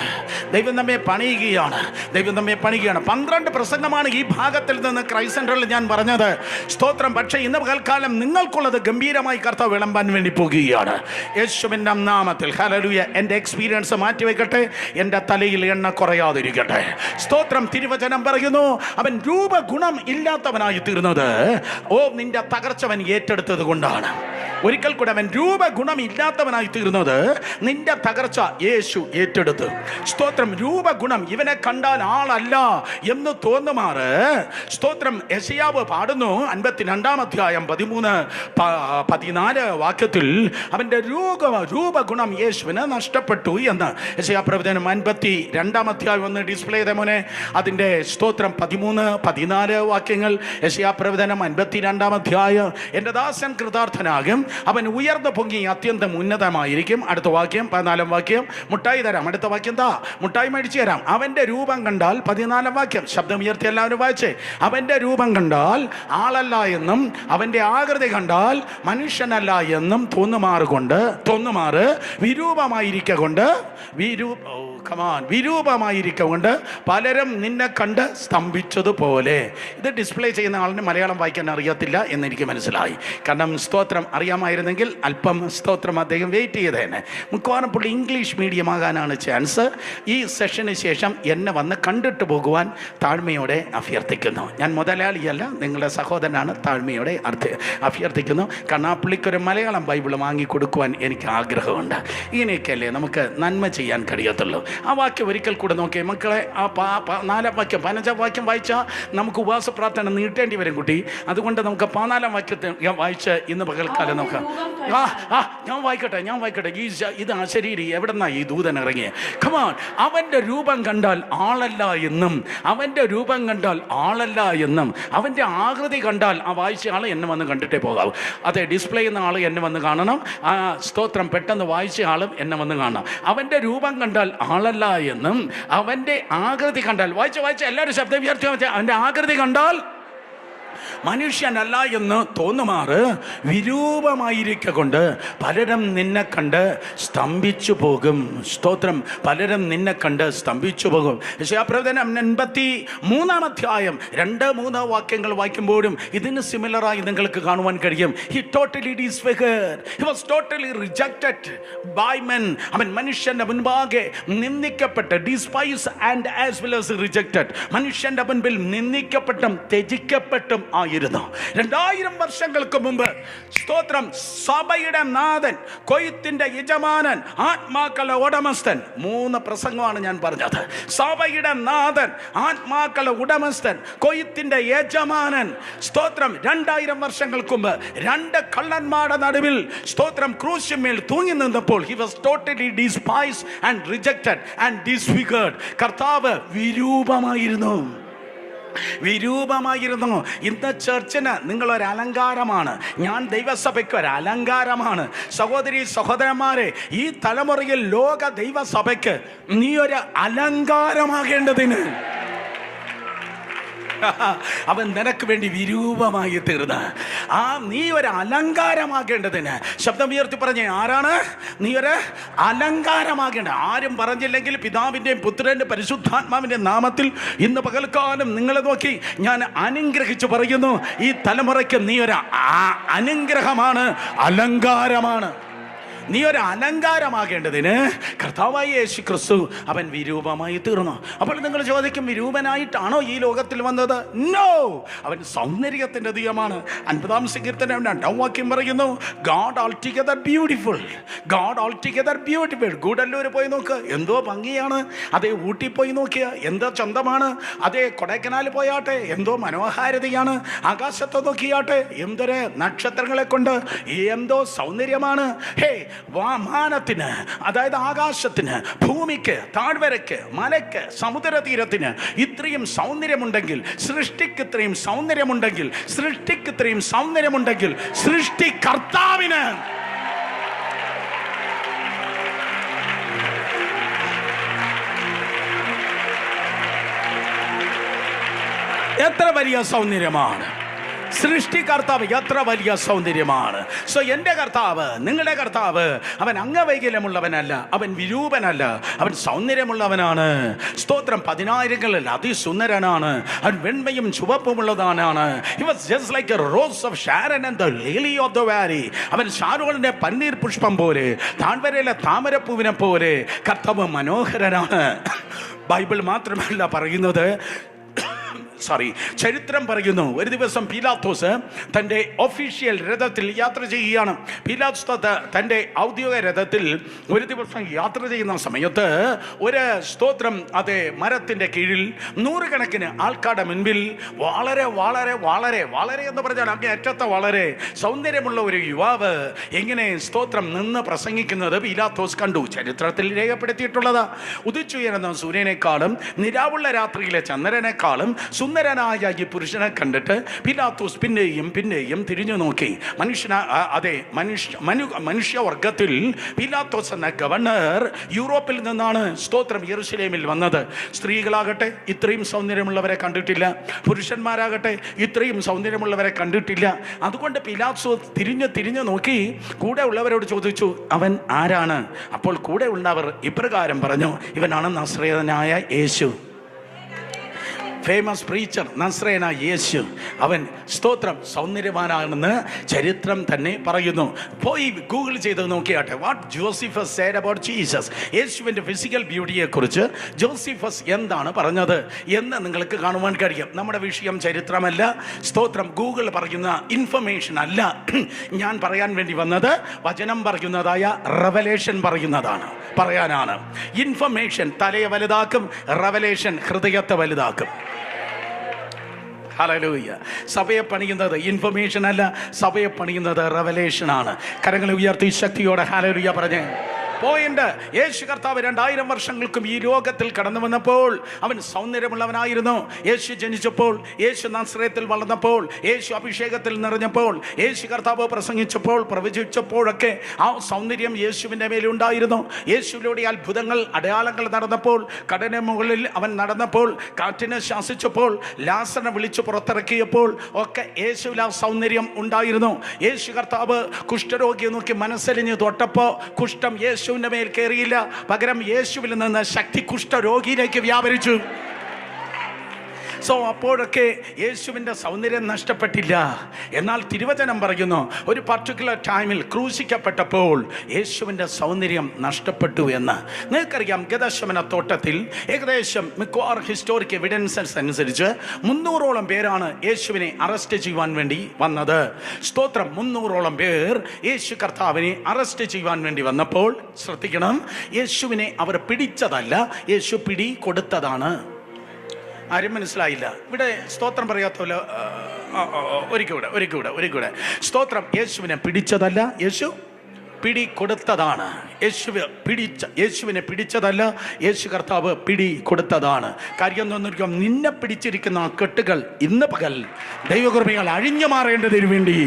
ദൈവം നമ്മെ പണിയുകയാണ്. ദൈവം നമ്മെ പണിയുകയാണ്. 12 പ്രസംഗമാണ് ഈ ഭാഗത്തിൽ നിന്ന് ക്രൈസ്റ്റ് സെന്ററിൽ ഞാൻ പറഞ്ഞത്. സ്തോത്രം. പക്ഷേ ഇന്ന് പകൽക്കാലം നിങ്ങൾക്കുള്ളത് ഗംഭീരമായി കർത്താവ് വിളമ്പാൻ വേണ്ടി പോകുകയാണ്. യേശുവിൻ്റെ നാമത്തിൽ. ഹല്ലേലൂയ. എൻ്റെ എക്സ്പീരിയൻസ് മാറ്റിവെക്കട്ടെ, എൻ്റെ തലയിൽ എണ്ണ കുറയാതിരിക്കട്ടെ. സ്തോത്രം. തിരുവചനം പറയുന്നു, അവൻ രൂപഗുണം ഇല്ലാത്തവനായി തീർന്നത് നിന്റെ തകർച്ചവൻ ഏറ്റെടുത്തത് കൊണ്ടാണ്. ഒരിക്കൽ കൂടെ അവൻ രൂപഗുണം ഇല്ലാത്തവനായി തീർന്നത് നിന്റെ തകർച്ച യേശു ഏറ്റെടുത്തു. സ്തോത്രം. രൂപഗുണം ഇവനെ കണ്ടാൽ ആളല്ല എന്ന് തോന്നുമാറ് സ്തോത്രം യെശയ്യാവ് പാടുന്നു 52-ാം അധ്യായം 13-14 വാക്യത്തിൽ അവന്റെ രൂപഗുണം യേശുവിന് നഷ്ടപ്പെട്ടു എന്ന്. യെശയ്യാ പ്രവചനം 52-ാം അധ്യായം ഒന്ന് ഡിസ്പ്ലേ ചെയ്ത മോനെ. അതിന്റെ സ്തോത്രം 13-14 വാക്യങ്ങൾ. യെശയ്യാ പ്രവചനം 52-ാം അധ്യായം. എൻ്റെ ദാസൻ കൃതാർത്ഥനാകും, അവൻ ഉയർന്നു പൊങ്ങി അത്യന്തം ഉന്നതമായിരിക്കും. അടുത്ത വാക്യം 14-ാം വാക്യം. മുട്ടായി തരാം. അടുത്ത വാക്യം താ, മുട്ടായി മേടിച്ചു തരാം. അവന്റെ രൂപം കണ്ടാൽ 14-ാം വാക്യം ശബ്ദം ഉയർത്തി എല്ലാവരും വായിച്ചേ. അവന്റെ രൂപം കണ്ടാൽ ആളല്ല എന്നും അവന്റെ ആകൃതി കണ്ടാൽ മനുഷ്യനല്ല എന്നും തോന്നുമാറ് വിരൂപമായിരിക്കൊണ്ട് പലരും നിന്നെ കണ്ട് സ്തംഭിച്ചതുപോലെ. ഇത് ഡിസ്പ്ലേ ചെയ്യുന്ന ആളിന് മലയാളം വായിക്കാൻ അറിയത്തില്ല എന്നെനിക്ക് മനസ്സിലായി. കാരണം സ്തോത്രം അറിയാമായിരുന്നെങ്കിൽ അല്പം സ്തോത്രം അദ്ദേഹം വെയിറ്റ് ചെയ്തേനെ. മിക്കവാറും പുള്ളി ഇംഗ്ലീഷ് മീഡിയം ആകാനാണ് ചാൻസ്. ഈ സെഷന് ശേഷം എന്നെ വന്ന് കണ്ടിട്ട് പോകുവാൻ താഴ്മയോടെ അഭ്യർത്ഥിക്കുന്നു. ഞാൻ മുതലാളിയല്ല, നിങ്ങളുടെ സഹോദരനാണ്. താഴ്മയോടെ അഭ്യർത്ഥിക്കുന്നു. കാരണം ആ പുള്ളിക്കൊരു മലയാളം ബൈബിൾ വാങ്ങിക്കൊടുക്കുവാൻ എനിക്ക് ആഗ്രഹമുണ്ട്. ഇങ്ങനെയൊക്കെയല്ലേ നമുക്ക് നന്മ ചെയ്യാൻ കഴിയത്തുള്ളൂ. ആ വാക്യം ഒരിക്കൽ കൂടെ നോക്കിയേ മക്കളെ. ആ 4-ാം വാക്യം 15-ാം വാക്യം വായിച്ചാൽ നമുക്ക് ഉപവാസ പ്രാർത്ഥന നീട്ടേണ്ടി വരും കുട്ടി. അതുകൊണ്ട് നമുക്ക് 14-ാം വാക്യത്തെ വായിച്ച് ഇന്ന് പകൽക്കാലം നോക്കാം. ഞാൻ വായിക്കട്ടെ. ഇത് അശരീരി എവിടെന്നാ ഈ ദൂതൻ ഇറങ്ങിയ? കമാൻ. അവന്റെ രൂപം കണ്ടാൽ ആളല്ല എന്നും അവന്റെ ആകൃതി കണ്ടാൽ ആ വായിച്ച ആൾ എന്നെ വന്ന് കണ്ടിട്ടേ പോകാവൂ. അതെ, ഡിസ്പ്ലേ ചെയ്യുന്ന ആൾ എന്നെ വന്ന് കാണണം. ആ സ്തോത്രം പെട്ടെന്ന് വായിച്ച ആളും എന്നെ വന്ന് കാണണം. അവന്റെ രൂപം കണ്ടാൽ ആളല്ല എന്നും അവന്റെ ആകൃതി കണ്ടാൽ വായിച്ച എല്ലാവരും ശബ്ദം ഉയർത്തി. അവന്റെ ആകൃതി കണ്ടാൽ മനുഷ്യനല്ല എന്ന് തോന്നുമാറ് വിരൂപമായിരിക്കൊണ്ട് പലരും നിന്നെ കണ്ട് സ്തംഭിച്ചു പോകും. സ്തോത്രം. പലരും നിന്നെ കണ്ട് സ്തംഭിച്ചു പോകും. യെശയ്യാപ്രവചനം 53-ാം അധ്യായം 2-3 വാക്യങ്ങൾ വായിക്കുമ്പോഴും ഇതിന് സിമിലറായി നിങ്ങൾക്ക് കാണുവാൻ കഴിയും. He totally disfigured. He was totally rejected by men. അവൻ മനുഷ്യന്റെ മുൻപാകെ നിന്ദിക്കപ്പെട്ട്, despised and as well as rejected. മനുഷ്യന്റെ മുൻപിൽ നിന്ദിക്കപ്പെട്ടും ത്യജിക്കപ്പെട്ടും ആയിരുന്നു. 2000 വർഷങ്ങൾക്ക് മുമ്പ് സ്തോത്രം സഭയുടെ നാഥൻ, കൊയ്ത്തിന്റെ യജമാനൻ, ആത്മാക്കളുടെ ഉടമസ്ഥൻ. 3 പ്രസംഗമാണ് ഞാൻ പറഞ്ഞത്. സഭയുടെ നാഥൻ, ആത്മാക്കളുടെ ഉടമസ്ഥൻ, കൊയ്ത്തിന്റെ യജമാനൻ. സ്തോത്രം. 2000 വർഷങ്ങൾക്ക് മുമ്പ് 2 കള്ളന്മാരുടെ നടുവിൽ സ്തോത്രം ക്രൂശിന്മേൽ തൂങ്ങി നിന്നപ്പോൾ he was totally despised and rejected and disfigured. കർത്താവ് വിരൂപമായിരുന്നു. ഇന്ന് ചർച്ചിന് നിങ്ങളൊരു അലങ്കാരമാണ്. ഞാൻ ദൈവസഭയ്ക്ക് ഒരു അലങ്കാരമാണ്. സഹോദരി സഹോദരന്മാരെ, ഈ തലമുറയിൽ ലോക ദൈവസഭയ്ക്ക് നീ ഒരു അലങ്കാരമാകേണ്ടതിന് അവൻ നിനക്ക് വേണ്ടി വിരൂപമായി തീർന്ന് നീ ഒരു അലങ്കാരമാകേണ്ടതിന്. ശബ്ദം ഉയർത്തി പറഞ്ഞേ, ആരാണ് നീ? ഒരു അലങ്കാരമാകേണ്ട. ആരും പറഞ്ഞില്ലെങ്കിൽ പിതാവിൻ്റെയും പുത്രൻ്റെ പരിശുദ്ധാത്മാവിൻ്റെ നാമത്തിൽ ഇന്ന് പകൽക്കാലം നിങ്ങളെ നോക്കി ഞാൻ അനുഗ്രഹിച്ചു പറയുന്നു, ഈ തലമുറയ്ക്ക് നീ ഒരു അനുഗ്രഹമാണ്, അലങ്കാരമാണ്. നീ ഒരു അലങ്കാരമാകേണ്ടതിന് കർത്താവായ യേശു ക്രിസ്തു അവൻ വിരൂപമായി തീർന്നു. അപ്പോൾ നിങ്ങൾ ചോദിക്കും, വിരൂപനായിട്ടാണോ ഈ ലോകത്തിൽ വന്നത്? നോ, അവൻ സൗന്ദര്യത്തിന്റെ ദൈവമാണ്. 50-ാം സങ്കീർത്തനം 2-ാം വാക്യം പറയുന്നു, God all together beautiful. Gudalur പോയി നോക്ക്, എന്തോ ഭംഗിയാണ്. അതേ ഊട്ടി പോയി നോക്കിയ എന്തോ ചന്തമാണ്. അതേ കൊടൈക്കനാൽ പോയാട്ടെ, എന്തോ മനോഹാരിതയാണ്. ആകാശത്തെ നോക്കിയാട്ടെ, എന്തൊരു നക്ഷത്രങ്ങളെ കൊണ്ട് എന്തോ സൗന്ദര്യമാണ്. ഹേ, വാമാനത്തിന്, അതായത് ആകാശത്തിന്, ഭൂമിക്ക്, താഴ്വരയ്ക്ക്, മലയ്ക്ക്, സമുദ്രതീരത്തിന് ഇത്രയും സൗന്ദര്യമുണ്ടെങ്കിൽ, സൃഷ്ടിക്ക് ഇത്രയും സൗന്ദര്യമുണ്ടെങ്കിൽ, സൃഷ്ടികർത്താവിന് എത്ര വലിയ സൗന്ദര്യമാണ്. സൃഷ്ടികർത്താവ് എത്ര വലിയ സൗന്ദര്യമാണ്. സോ എൻ്റെ കർത്താവ്, നിങ്ങളുടെ കർത്താവ്, അവൻ അംഗവൈകല്യമുള്ളവനല്ല, അവൻ വിരൂപനല്ല, അവൻ സൗന്ദര്യമുള്ളവനാണ്. സ്തോത്രം. 10,000-ങ്ങളിൽ അതിസുന്ദരനാണ്. അവൻ വെണ്മയും ചുവപ്പുമുള്ളതാണ്. He was just like a rose of Sharon and the lily of the valley. അവൻ ഷാരോണിന്റെ പന്നീർ പുഷ്പം പോലെ, താഴ്വരയിലെ താമരപ്പൂവിനെ പോലെ കർത്താവ് മനോഹരനാണ്. ബൈബിൾ മാത്രമല്ല പറയുന്നത്, ചരിത്രം പറയുന്നു, ഒരു ദിവസം പീലാത്തോസ് തൻ്റെ ഒഫീഷ്യൽ രഥത്തിൽ യാത്ര ചെയ്യുകയാണ്. പീലാത്തോസ് തൻ്റെ ഔദ്യോഗിക രഥത്തിൽ ഒരു ദിവസം യാത്ര ചെയ്യുന്ന സമയത്ത് ഒരു സ്തോത്രം അതെ മരത്തിൻ്റെ കീഴിൽ നൂറുകണക്കിന് ആൾക്കാരുടെ മുൻപിൽ വളരെ വളരെ വളരെ വളരെ എന്ന് പറഞ്ഞാൽ അങ്ങേ അറ്റത്തെ വളരെ സൗന്ദര്യമുള്ള ഒരു യുവാവ് എങ്ങനെ സ്തോത്രം നിന്ന് പ്രസംഗിക്കുന്നത് പീലാത്തോസ് കണ്ടു. ചരിത്രത്തിൽ രേഖപ്പെടുത്തിയിട്ടുള്ളത്, ഉദിച്ചുയരുന്ന സൂര്യനേക്കാളും നിലാവുള്ള രാത്രിയിലെ ചന്ദ്രനേക്കാളും സുന്ദരനായ ഈ പുരുഷനെ കണ്ടിട്ട് പീലാത്തോസ് പിന്നെയും പിന്നെയും തിരിഞ്ഞു നോക്കി. മനുഷ്യവർഗത്തിൽ പീലാത്തോസ് എന്ന ഗവർണർ യൂറോപ്പിൽ നിന്നാണ് സ്തോത്രം യെരുശലേമിൽ വന്നത്. സ്ത്രീകളാകട്ടെ ഇത്രയും സൗന്ദര്യമുള്ളവരെ കണ്ടിട്ടില്ല, പുരുഷന്മാരാകട്ടെ ഇത്രയും സൗന്ദര്യമുള്ളവരെ കണ്ടിട്ടില്ല. അതുകൊണ്ട് പീലാത്തോസ് തിരിഞ്ഞു നോക്കി കൂടെ ഉള്ളവരോട് ചോദിച്ചു, അവൻ ആരാണ്? അപ്പോൾ കൂടെ ഉള്ളവർ ഇപ്രകാരം പറഞ്ഞു, ഇവനാണ് നസ്രയനായ യേശു. ഫേമസ് പ്രീച്ചർ നസ്രയനായ യേശു. അവൻ സ്തോത്രം സൗന്ദര്യവാനാണെന്ന് ചരിത്രം തന്നെ പറയുന്നു. പോയി ഗൂഗിൾ ചെയ്ത് നോക്കിയാട്ടെ, what Josephus said about Jesus. യേശുവിൻ്റെ ഫിസിക്കൽ ബ്യൂട്ടിയെക്കുറിച്ച് ജോസിഫസ് എന്താണ് പറഞ്ഞത് എന്ന് നിങ്ങൾക്ക് കാണുവാൻ കഴിയും. നമ്മുടെ വിഷയം ചരിത്രമല്ല, സ്തോത്രം ഗൂഗിൾ പറയുന്ന ഇൻഫർമേഷൻ അല്ല. ഞാൻ പറയാൻ വേണ്ടി വന്നത് വചനം പറയുന്നതായ റെവലേഷൻ പറയാനാണ്. ഇൻഫർമേഷൻ തലയെ വലുതാക്കും, റെവലേഷൻ ഹൃദയത്തെ വലുതാക്കും. ഹല്ലേലൂയ. സഭയെ പണിയുന്നത് ഇൻഫർമേഷൻ അല്ല, സഭയെ പണിയുന്നത് റെവലേഷൻ ആണ്. കരങ്ങളെ ഉയർത്തി ശക്തിയോടെ ഹല്ലേലൂയ പറഞ്ഞേ. പോയിന്റ്, യേശു കർത്താവ് 2000 വർഷങ്ങൾക്കും ഈ ലോകത്തിൽ കടന്നു വന്നപ്പോൾ അവൻ സൗന്ദര്യമുള്ളവനായിരുന്നു. യേശു ജനിച്ചപ്പോൾ, യേശു നാസറേത്തിൽ വളർന്നപ്പോൾ, യേശു അഭിഷേകത്തിൽ നിറഞ്ഞപ്പോൾ, യേശു കർത്താവ് പ്രസംഗിച്ചപ്പോൾ, പ്രവചിച്ചപ്പോഴൊക്കെ ആ സൗന്ദര്യം യേശുവിൻ്റെ മേലുണ്ടായിരുന്നു. യേശുവിലൂടെ അത്ഭുതങ്ങൾ അടയാളങ്ങൾ നടന്നപ്പോൾ, കടലിന് മുകളിൽ അവൻ നടന്നപ്പോൾ, കാറ്റിനെ ശാസിച്ചപ്പോൾ, ലാസറിനെ വിളിച്ചു പുറത്തിറക്കിയപ്പോൾ ഒക്കെ യേശുവിൽ ആ സൗന്ദര്യം ഉണ്ടായിരുന്നു. യേശു കർത്താവ് കുഷ്ഠരോഗിയെ നോക്കി മനസ്സലിഞ്ഞ് തൊട്ടപ്പോൾ കുഷ്ഠം യേശുവിൻ്റെ മേൽ കയറിയില്ല, പകരം യേശുവിൽ നിന്ന് ശക്തി കുഷ്ഠരോഗിയിലേക്ക് വ്യാപരിച്ചു. അപ്പോഴൊക്കെ യേശുവിൻ്റെ സൗന്ദര്യം നഷ്ടപ്പെട്ടില്ല. എന്നാൽ തിരുവചനം പറയുന്നു, ഒരു പർട്ടിക്കുലർ ടൈമിൽ ക്രൂശിക്കപ്പെട്ടപ്പോൾ യേശുവിൻ്റെ സൗന്ദര്യം നഷ്ടപ്പെട്ടു എന്ന്. നിങ്ങൾക്കറിയാം, ഗെത്സമനെ തോട്ടത്തിൽ ഏകദേശം മിക്കവാറും ഹിസ്റ്റോറിക് എവിഡൻസസ് അനുസരിച്ച് 300ഓളം പേരാണ് യേശുവിനെ അറസ്റ്റ് ചെയ്യുവാൻ വേണ്ടി വന്നത്. സ്തോത്രം, 300ഓളം പേർ യേശു കർത്താവിനെ അറസ്റ്റ് ചെയ്യുവാൻ വേണ്ടി വന്നപ്പോൾ ശ്രദ്ധിക്കണം, യേശുവിനെ അവർ പിടിച്ചതല്ല, യേശു പിടി കൊടുത്തതാണ്. ആരും മനസ്സിലായില്ല ഇവിടെ? സ്തോത്രം പറയാത്തല്ലോ. ഒരിക്കൂടെ സ്തോത്രം. യേശുവിനെ പിടിച്ചതല്ല, യേശു പിടി കൊടുത്തതാണ്. യേശുവിനെ പിടിച്ചതല്ല, യേശു കർത്താവ് പിടി കൊടുത്തതാണ്. കാര്യം എന്താണെന്നറിയാം, നിന്നെ പിടിച്ചിരിക്കുന്ന കെട്ടുകൾ ഇന്ന് പകൽ ദൈവകൃപയാൽ അഴിഞ്ഞു മാറേണ്ടതിനു വേണ്ടി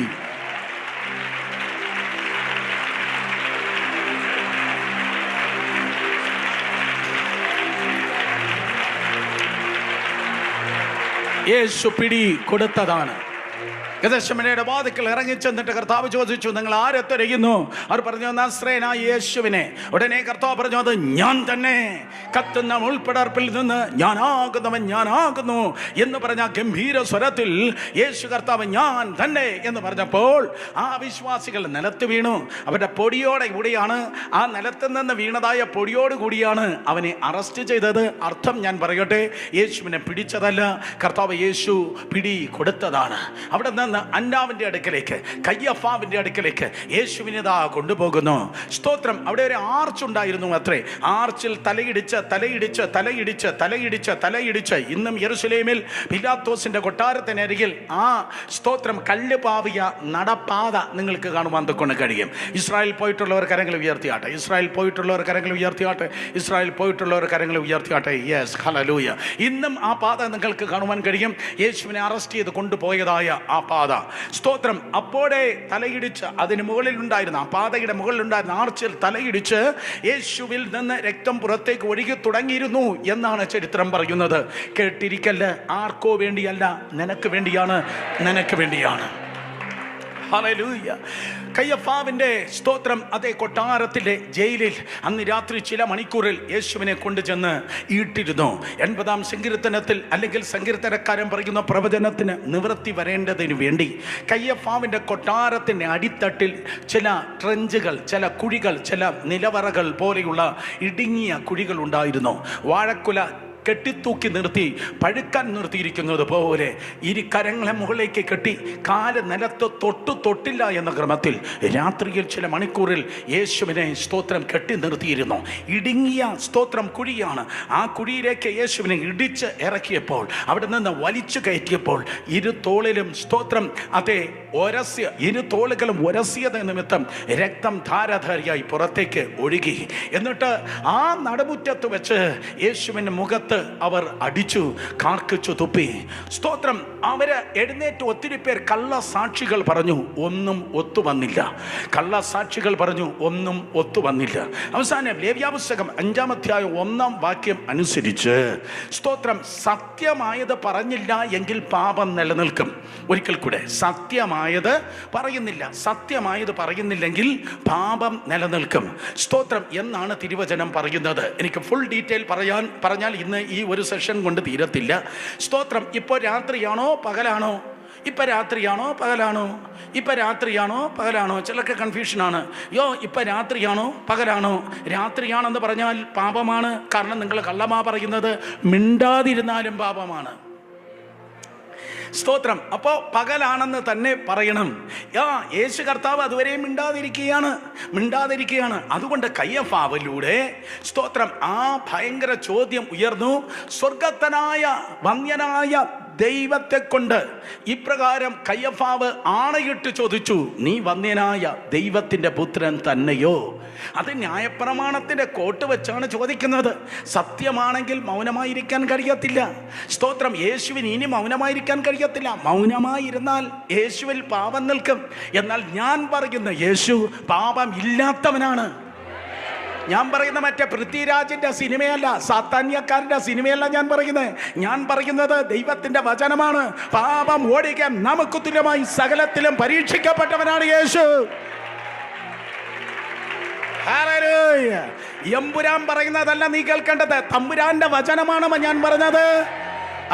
യേശു പിടി കൊടുത്തതാണ്. ഗെത്സമനയുടെ വാതിക്കൽ ഇറങ്ങിച്ചെന്നിട്ട് കർത്താവ് ചോദിച്ചു, നിങ്ങൾ ആരെ തിരയുന്നു? അവർ പറഞ്ഞു, നസ്രയനായ യേശുവിനെ. ഉടനെ കർത്താവ് പറഞ്ഞു, അത് ഞാൻ തന്നെ. കത്തുന്ന മുൾപ്പടർപ്പിൽ നിന്ന് ഞാനാകുന്നു എന്ന് പറഞ്ഞ ഗംഭീര സ്വരത്തിൽ യേശു കർത്താവ് ഞാൻ തന്നെ എന്ന് പറഞ്ഞപ്പോൾ ആ വിശ്വാസികൾ നിലത്ത് വീണു. അവരുടെ പൊടിയോടെ കൂടിയാണ്, ആ നിലത്ത് നിന്ന് വീണതായ പൊടിയോട് കൂടിയാണ് അവനെ അറസ്റ്റ് ചെയ്തത്. അർത്ഥം ഞാൻ പറയട്ടെ, യേശുവിനെ പിടിച്ചതല്ല, കർത്താവ് യേശു പിടി കൊടുത്തതാണ്. അവിടെ നിന്ന് അന്നാവിൻ്റെ അടുക്കലേക്ക്, കയ്യഫാവിൻ്റെ അടുക്കലേക്ക് യേശുവിനെ കൊണ്ടുപോകുന്നു. സ്തോത്രം. അവിടെ ഒരു ആർച്ച് ഉണ്ടായിരുന്നു അത്രേ. ആർച്ചിൽ തലയിടിച്ച് ഇന്നും യെരുശലേമിൽ പിലാത്തോസിന്റെ കൊട്ടാരത്തിനരികിൽ ആ സ്തോത്രം കല്ല് പാവിയ നടപ്പാത നിങ്ങൾക്ക് കാണുവാൻ തൊക്കെ കഴിയും. ഇസ്രായേൽ പോയിട്ടുള്ളവർ കരങ്ങൾ ഉയർത്തിയാട്ടെ. Yes, hallelujah. ഇന്നും ആ പാത നിങ്ങൾക്ക് കാണുവാൻ കഴിയും. യേശുവിനെ അറസ്റ്റ് ചെയ്ത് കൊണ്ടുപോയതായ ആ പാത. സ്തോത്രം. അപ്പോഴേ തലയിടിച്ച് അതിന് മുകളിലുണ്ടായിരുന്ന, ആ പാതയുടെ മുകളിലുണ്ടായിരുന്ന ആർച്ചിൽ തലയിടിച്ച് യേശുവിൽ നിന്ന് രക്തം പുറത്തേക്ക് ഒഴുകി തുടങ്ങിയിരുന്നു എന്നാണ് ചരിത്രം പറയുന്നത്. കേട്ടിരിക്കല്ല, ആർക്കോ വേണ്ടിയല്ല, നിനക്ക് വേണ്ടിയാണ്. ഹല്ലേലൂയ. കയ്യഫാവിൻ്റെ സ്തോത്രം അതേ കൊട്ടാരത്തിലെ ജയിലിൽ അന്ന് രാത്രി ചില മണിക്കൂറിൽ യേശുവിനെ കൊണ്ടുചെന്ന് ഇട്ടിരുന്നു. 80-ാം സങ്കീർത്തനത്തിൽ അല്ലെങ്കിൽ സങ്കീർത്തനക്കാരൻ പറയുന്ന പ്രവചനത്തിന് നിവൃത്തി വരേണ്ടതിന് വേണ്ടി കയ്യഫാവിൻ്റെ കൊട്ടാരത്തിൻ്റെ അടിത്തട്ടിൽ ചില ട്രെഞ്ചുകൾ, ചില കുഴികൾ, ചില നിലവറകൾ പോലെയുള്ള ഇടുങ്ങിയ കുഴികൾ ഉണ്ടായിരുന്നു. വാഴക്കുല കെട്ടിത്തൂക്കി നിർത്തി പഴുക്കാൻ നിർത്തിയിരിക്കുന്നത് പോലെ ഇരു കരങ്ങളെ മുകളിലേക്ക് കെട്ടി കാല് നിലത്ത് തൊട്ടില്ല എന്ന ക്രമത്തിൽ രാത്രിയിൽ ചില മണിക്കൂറിൽ യേശുവിനെ സ്തോത്രം കെട്ടി നിർത്തിയിരുന്നു. ഇടുങ്ങിയ സ്തോത്രം കുഴിയാണ്. ആ കുഴിയിലേക്ക് യേശുവിനെ ഇടിച്ച് ഇറക്കിയപ്പോൾ, അവിടെ നിന്ന് വലിച്ചു കയറ്റിയപ്പോൾ ഇരു തോളിലും സ്തോത്രം അതേ ഇരു തോളുകളും ഉരസിയത് നിമിത്തം രക്തം ധാരാധാരിയായി പുറത്തേക്ക് ഒഴുകി. എന്നിട്ട് ആ നടുമുറ്റത്ത് വെച്ച് യേശുവിൻ്റെ മുഖത്ത് അവർ അടിച്ചു, കാർക്കിച്ചു, തുപ്പി. സ്തോത്രം. അവര് എഴുന്നേറ്റ് ഒത്തിരി പേർ കള്ളസാക്ഷികൾ പറഞ്ഞു, ഒന്നും ഒത്തുവന്നില്ല. കള്ളസാക്ഷികൾ പറഞ്ഞു, ഒന്നും ഒത്തുവന്നില്ല. അവസാനം ലേവ്യാപുസ്തകം 5-ാം അധ്യായം 1-ാം വാക്യം അനുസരിച്ച് സ്തോത്രം സത്യമായത് പറഞ്ഞില്ല എങ്കിൽ പാപം നിലനിൽക്കും. ഒരിക്കൽ കൂടെ, സത്യമായത് പറയുന്നില്ലെങ്കിൽ പാപം നിലനിൽക്കും. സ്തോത്രം എന്നാണ് തിരുവചനം പറയുന്നത്. എനിക്ക് ഫുൾ ഡീറ്റെയിൽ പറഞ്ഞാൽ ഇന്ന് ഈ ഒരു സെഷൻ കൊണ്ട് തീരത്തില്ല. സ്തോത്രം. ഇപ്പോൾ രാത്രിയാണോ പകലാണോ? ഇപ്പം രാത്രിയാണോ പകലാണോ? ഇപ്പം രാത്രിയാണോ പകലാണോ? ചിലർക്ക് കൺഫ്യൂഷനാണ്. ഇപ്പം രാത്രിയാണോ പകലാണോ? രാത്രിയാണെന്ന് പറഞ്ഞാൽ പാപമാണ്. കാരണം നിങ്ങൾ കള്ളമാ പറയുന്നത്. മിണ്ടാതിരുന്നാലും പാപമാണ്. സ്തോത്രം. അപ്പോൾ പകലാണെന്ന് തന്നെ പറയണം. യേശു കർത്താവ് അതുവരെയും മിണ്ടാതിരിക്കുകയാണ്. അതുകൊണ്ട് കയ്യഫാവിലൂടെ സ്തോത്രം ആ ഭയങ്കര ചോദ്യം ഉയർന്നു. സ്വർഗസ്ഥനായ വന്യനായ ദൈവത്തെ കൊണ്ട് ഇപ്രകാരം കയ്യഫാവ് ആണയിട്ട് ചോദിച്ചു, നീ വന്യനായ ദൈവത്തിൻ്റെ പുത്രൻ തന്നെയോ? അത് ന്യായപ്രമാണത്തിൻ്റെ കോട്ട് വെച്ചാണ് ചോദിക്കുന്നത്. സത്യമാണെങ്കിൽ മൗനമായിരിക്കാൻ കഴിയത്തില്ല. സ്തോത്രം. യേശുവിന് ഇനി മൗനമായിരിക്കാൻ കഴിയത്തില്ല. മൗനമായിരുന്നാൽ യേശുവിൽ പാപം നിൽക്കും. എന്നാൽ ഞാൻ പറയുന്ന യേശു പാപം ഇല്ലാത്തവനാണ്. ഞാൻ പറയുന്ന മറ്റേ പൃഥ്വിരാജിന്റെ സിനിമയല്ല, സാത്താന്യക്കാരന്റെ സിനിമയല്ല ഞാൻ പറയുന്നത് ദൈവത്തിന്റെ വചനമാണ്. പാപം ഓടിക്കാൻ നമുക്ക് തുല്യമായി സകലത്തിലും പരീക്ഷിക്കപ്പെട്ടവനാണ് യേശു. ഹല്ലേലൂയ. എമ്പുരാൻ പറയുന്നതല്ല നീ കേൾക്കേണ്ടത്, തമ്പുരാന്റെ വചനമാണ് ഞാൻ പറഞ്ഞത്.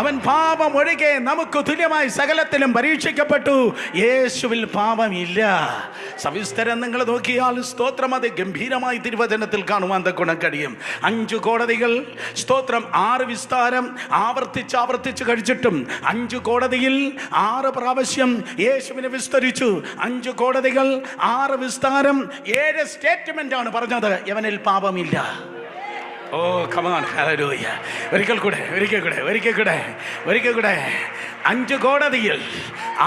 അവൻ പാപം ഒഴികെ നമുക്ക് തുല്യമായി സകലത്തിലും പരീക്ഷിക്കപ്പെട്ടു. യേശുവിൽ പാപമില്ല. സവിസ്തരം നിങ്ങൾ നോക്കിയാൽ സ്തോത്രം അത് ഗംഭീരമായി തിരുവചനത്തിൽ കാണുവാൻ ഗുണം കഴിയും. 5 കോടതികൾ സ്തോത്രം 6 വിസ്താരം ആവർത്തിച്ച് കഴിച്ചിട്ടും 5 കോടതിയിൽ 6 പ്രാവശ്യം യേശുവിനെ വിസ്തരിച്ചു. 5 കോടതികൾ 6 വിസ്താരം 7 സ്റ്റേറ്റ്മെന്റ് ആണ് പറഞ്ഞത്, ഇവനിൽ പാപമില്ല. ഓ കമാൻ. ഹല്ലേലൂയ. ഒരിക്കൽ കൂടെ 5 കോടതിയിൽ